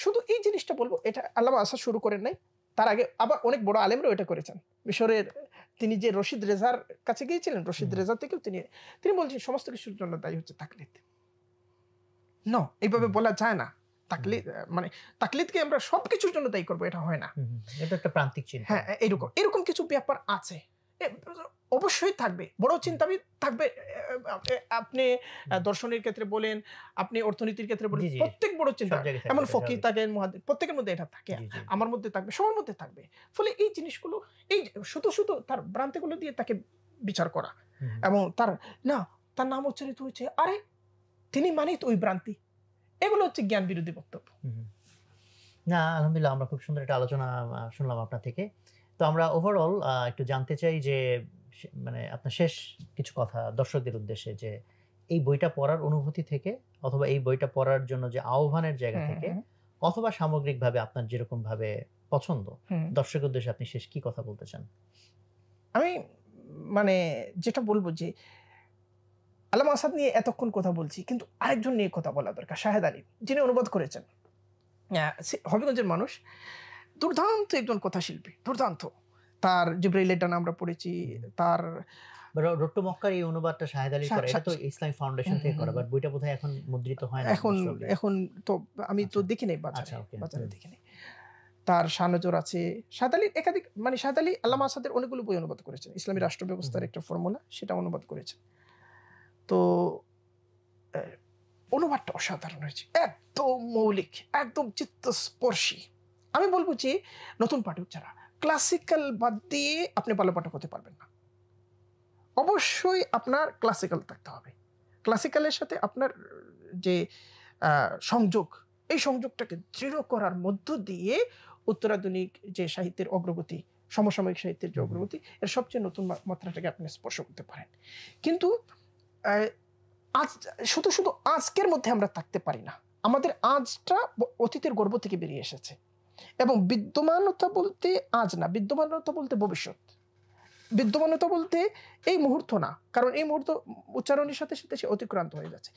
শুধু এই জিনিসটা বলবো, এটা আল্লামা আসাদ শুরু করেন নাই, তার আগে আবার অনেক বড় আলেমরাও এটা করেছেন। মিশরের তিনি যে রশিদ রেজার কাছে গিয়েছিলেন, রশিদ রেজা থেকেও তিনি বলছেন সমস্ত কিছুর জন্য দায়ী হচ্ছে তাকলিদ। না, এইভাবে বলা যায় না। তাকলিদ মানে তাকলিদকে আমরা সবকিছুর জন্য দায়ী করবো, এটা হয় না। এটা একটা প্রান্তিক চিন্তা। হ্যাঁ, এরকম কিছু ব্যাপার আছে, অবশ্যই থাকবে। বড় চিন্তাবিদ থাকবে, আপনি দর্শনের ক্ষেত্রে বলেন, আপনি অর্থনীতির ক্ষেত্রে বলেন, প্রত্যেক বড় চিন্তা, এমন ফকিহ থাকেন, মুহাদ্দিস, প্রত্যেকের মধ্যে এটা থাকে, আমার মধ্যে থাকবে, সবার মধ্যে থাকবে। ফলে এই জিনিসগুলো, এই শুধু তার ভ্রান্তিগুলো দিয়ে তাকে বিচার করা, এবং তার নাম উচ্চারিত হয়েছে, আরে তিনি মানেই তো ওই ভ্রান্তি, এগুলো হচ্ছে জ্ঞান বিরোধী বক্তব্য। না, আলহামদুলিল্লাহ, আমরা খুব সুন্দর একটা আলোচনা শুনলাম আপনার থেকে। তো আমরা ওভারঅল একটু জানতে চাই যে মানে আপনার শেষ কিছু কথা দর্শকদের উদ্দেশ্যে, যে এই বইটা পড়ার অনুভূতি থেকে, অথবা এই বইটা পড়ার জন্য যে আহ্বানের জায়গা থেকে, অথবা সামগ্রিকভাবে আপনার যেরকম ভাবে পছন্দ, দর্শকদের উদ্দেশ্যে আপনি শেষ কি কথা বলতে চান? আমি মানে যেটা বলবো যে আল্লামা আসাদ নিয়ে এতক্ষণ কথা বলছি, কিন্তু আরেকজন নিয়ে কথা বলা দরকার, শাহেদ আলী, যিনি অনুবাদ করেছেন। হবিগঞ্জের মানুষ, দুর্দান্ত একজন কথা শিল্পী, দুর্দান্ত। তার জিবরাইলের ডানা আমরা পড়েছি, তার রট্টু মক্কার এই অনুবাদটা শাহেদ আলী করা, এটা তো ইসলামিক ফাউন্ডেশন থেকে করা, বাট বইটা বোধহয় এখন মুদ্রিত হয় না। এখন তো আমি তো দেখি নাই বাজারে দেখি নাই। তার শাহনজর আছে, শাহেদ আলীর একাধিক, মানে শাহেদ আলী আল্লামা আসাদের অনেকগুলো বই অনুবাদ করেছেন। ইসলামী রাষ্ট্র ব্যবস্থার একটা ফর্মুলা, সেটা অনুবাদ করেছেন। তো অনুবাদটা অসাধারণ হয়েছে, একদম মৌলিক, একদম চিত্তস্পর্শী। আমি বলবো যে নতুন পাঠক যারা, ক্লাসিক্যাল বাদ দিয়ে আপনি ভালো পাঠক হতে পারবেন না। অবশ্যই আপনার ক্লাসিক্যাল থাকতে হবে। ক্লাসিক্যালের সাথে আপনার যে সংযোগ, এই সংযোগটাকে দৃঢ় করার মধ্য দিয়ে উত্তরাধুনিক যে সাহিত্যের অগ্রগতি, সমসাময়িক সাহিত্যের যে অগ্রগতি, এর সবচেয়ে নতুন মাত্রাটাকে আপনি স্পর্শ করতে পারেন। কিন্তু আজ শুধু আজকের মধ্যে আমরা থাকতে পারি না। আমাদের আজটা অতীতের গর্ভ থেকে বেরিয়ে এসেছে, এবং বিদ্যমানতা বলতে আজ না, বিদ্যমানতা বলতে ভবিষ্যৎ, বিদ্যমানতা বলতে এই মুহূর্ত না, কারণ এই মুহূর্ত উচ্চারণের সাথে সাথে সে অতিক্রান্ত হয়ে যাচ্ছে।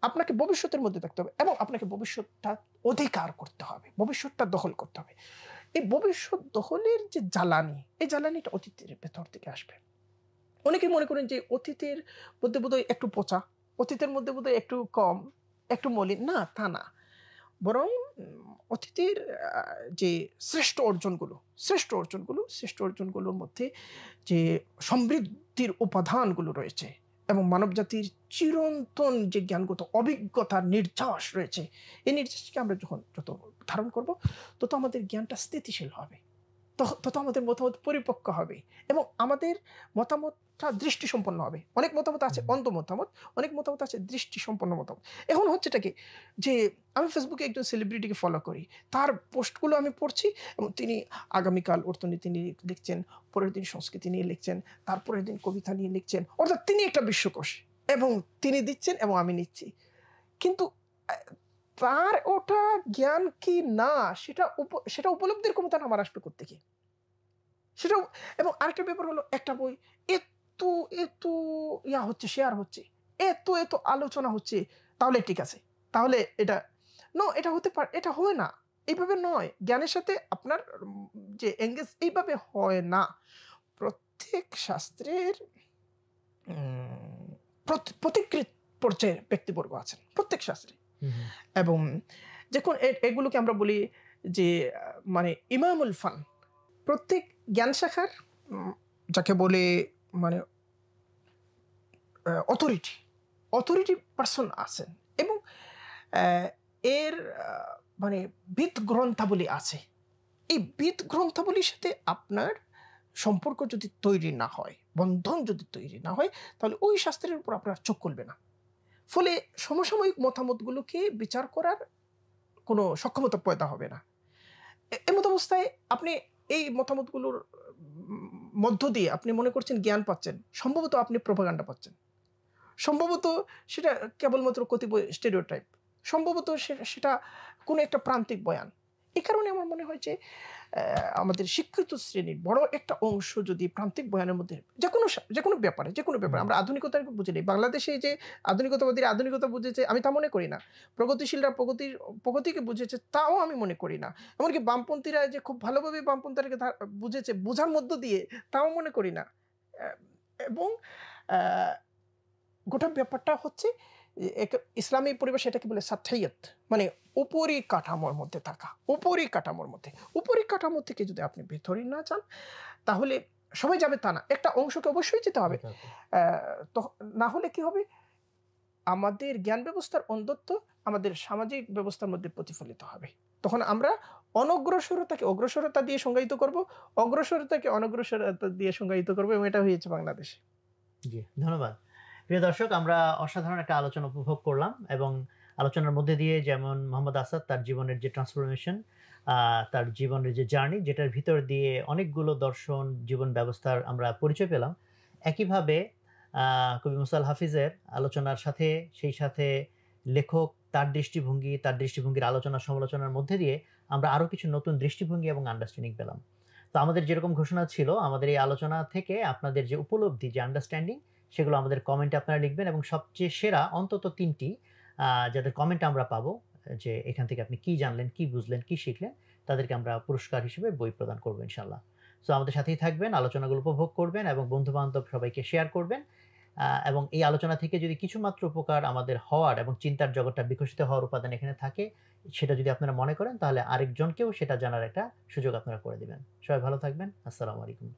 আপনাকে ভবিষ্যতের মধ্যে থাকতে হবে, এবং আপনাকে ভবিষ্যৎটা অধিকার করতে হবে, ভবিষ্যৎটা দখল করতে হবে। এই ভবিষ্যৎ দখলের যে জ্বালানি, এই জ্বালানিটা অতীতের ভেতর থেকে আসবে। অনেকে মনে করেন যে অতীতের মধ্যে বোধহয় একটু পচা, অতীতের মধ্যে বোধহয় একটু কম, একটু মলিন। না, তা না, বরং অতীতের যে শ্রেষ্ঠ অর্জনগুলোর মধ্যে যে সমৃদ্ধির উপাদানগুলো রয়েছে, এবং মানবজাতির চিরন্তন যে জ্ঞানগত অভিজ্ঞতার নির্যাস রয়েছে, এই নির্যাসকে আমরা যত ধারণ করব, তত আমাদের জ্ঞানটা স্থিতিশীল হবে, তত আমাদের মতামত পরিপক্ক হবে, এবং আমাদের মতামতটা দৃষ্টিসম্পন্ন হবে। অনেক মতামত আছে অন্ধ মতামত, অনেক মতামত আছে দৃষ্টিসম্পন্ন মতামত। এখন হচ্ছেটা কি, যে আমি ফেসবুকে একজন সেলিব্রিটিকে ফলো করি, তার পোস্টগুলো আমি পড়ছি, এবং তিনি আগামীকাল অর্থনীতি নিয়ে লিখছেন, পরের দিন সংস্কৃতি নিয়ে লিখছেন, তারপরের দিন কবিতা নিয়ে লিখছেন, অর্থাৎ তিনি একটা বিশ্বকোষ, এবং তিনি দিচ্ছেন এবং আমি নিচ্ছি। কিন্তু তার ওটা জ্ঞান কি না সেটা উপলব্ধির ক্ষমতা আমার আসবে কোত্থেকে? সেটাও। এবং আরেকটা ব্যাপার হলো, একটা বই এত, এত হচ্ছে, শেয়ার হচ্ছে, এত আলোচনা হচ্ছে, তাহলে ঠিক আছে। তাহলে এটা এটা হতে পারে, এটা হয় না। এইভাবে নয়। জ্ঞানের সাথে আপনার যে এনগেজ এইভাবে হয় না। প্রত্যেক শাস্ত্রের উম পথিকৃৎ পর্যায়ের ব্যক্তিবর্গ আছেন। প্রত্যেক শাস্ত্রে। হুম, হুম। এবং দেখুন এগুলোকে আমরা বলি যে মানে ইমামুল ফান। প্রত্যেক জ্ঞান শাখার যাকে বলে মানে অথরিটি পারসন আছেন, এবং এর মানে বিদ গ্রন্থাবলী আছে। এই বিদ গ্রন্থাবলীর সাথে আপনার সম্পর্ক যদি তৈরি না হয়, বন্ধন যদি তৈরি না হয়, তাহলে ওই শাস্ত্রের উপর আপনার চোখ খুলবে না। ফলে সমসাময়িক মতামতগুলোকে বিচার করার কোনো সক্ষমতা পয়দা হবে না। এমত অবস্থায় আপনি এই মতামতগুলোর মধ্য দিয়ে আপনি মনে করছেন জ্ঞান পাচ্ছেন, সম্ভবত আপনি প্রোপাগান্ডা পাচ্ছেন। সম্ভবত সেটা কেবলমাত্র কতিপয় স্টেরিওটাইপ। সম্ভবত সেটা কোনো একটা প্রান্তিক বয়ান। এই কারণে আমার মনে হয় যে আমাদের শিক্ষিত শ্রেণীর বড় একটা অংশ যদি প্রান্তিক বয়ানের মধ্যে যেকোনো ব্যাপারে আমরা আধুনিকতাকে বুঝি নাই। বাংলাদেশে যে আধুনিকতাবাদীরা আধুনিকতা বুঝেছে আমি তা মনে করি না। প্রগতিশীলরা প্রগতিকে বুঝেছে তাও আমি মনে করি না। এমনকি বামপন্থীরা যে খুব ভালোভাবে বামপন্থীকে বুঝেছে, বোঝার মধ্য দিয়ে, তাও মনে করি না। অ্যা এবং অ্যা গোটা ব্যাপারটা হচ্ছে ইসলামী পরিবেশ এটাকে বলে সাত্তাইয়াত, মানে উপরিকাঠামোর মধ্যে থাকা। উপরিকাঠামো থেকে যদি আপনি ভেতরে না যান, তাহলে সবাই যাবে তা না। একটা অংশকে অবশ্যই যেতে হবে। অ্যা তো না হলে কি হবে? আমাদের জ্ঞান ব্যবস্থার অন্ধত্ব আমাদের সামাজিক ব্যবস্থার মধ্যে প্রতিফলিত হবে। তখন আমরা অনগ্রসরতাকে অগ্রসরতা দিয়ে সংজ্ঞায়িত করব, অগ্রসরতাকে অনগ্রসরতা দিয়ে সংজ্ঞায়িত করব, এবং এটা হয়েছে বাংলাদেশে। জি, ধন্যবাদ। প্রিয় দর্শক, আমরা অসাধারণ একটা আলোচনা উপভোগ করলাম, এবং আলোচনার মধ্যে দিয়ে যেমন মোহাম্মদ আসাদ তার জীবনের যে ট্রান্সফরমেশন, তার জীবনের যে জার্নি, যেটার ভিতর দিয়ে অনেকগুলো দর্শন, জীবন ব্যবস্থার আমরা পরিচয় পেলাম। একইভাবে কবি মুসা আল হাফিজের আলোচনার সাথে, সেই সাথে লেখক তার দৃষ্টিভঙ্গি, তার দৃষ্টিভঙ্গির আলোচনা সমালোচনার মধ্যে দিয়ে আমরা আরো কিছু নতুন দৃষ্টিভঙ্গি এবং আন্ডারস্ট্যান্ডিং পেলাম। তো আমাদের যেরকম ঘোষণা ছিল, আমাদের এই আলোচনা থেকে আপনাদের যে উপলব্ধি, যে আন্ডারস্ট্যান্ডিং, সেগুলো আমাদের কমেন্টে আপনারা লিখবেন, এবং সবচেয়ে সেরা অন্তত ৩ টি যাদের কমেন্ট আমরা পাবো, যে এখান থেকে আপনি কি জানলেন, কি বুঝলেন, কি শিখলেন, তাদেরকে আমরা পুরস্কার হিসেবে বই প্রদান করব ইনশাআল্লাহ। সো আমাদের সাথেই থাকবেন, আলোচনাগুলো উপভোগ করবেন এবং বন্ধু-বান্ধব সবাইকে শেয়ার করবেন। এবং এই আলোচনা থেকে যদি কিছুমাত্র উপকার আমাদের হওয়ার এবং চিন্তার জগৎটা বিকশিত হওয়ার উপাদান এখানে থাকে, সেটা যদি আপনারা মনে করেন, তাহলে আরেকজনকেও সেটা জানার একটা সুযোগ আপনারা করে দিবেন। সবাই ভালো থাকবেন। আসসালামু আলাইকুম।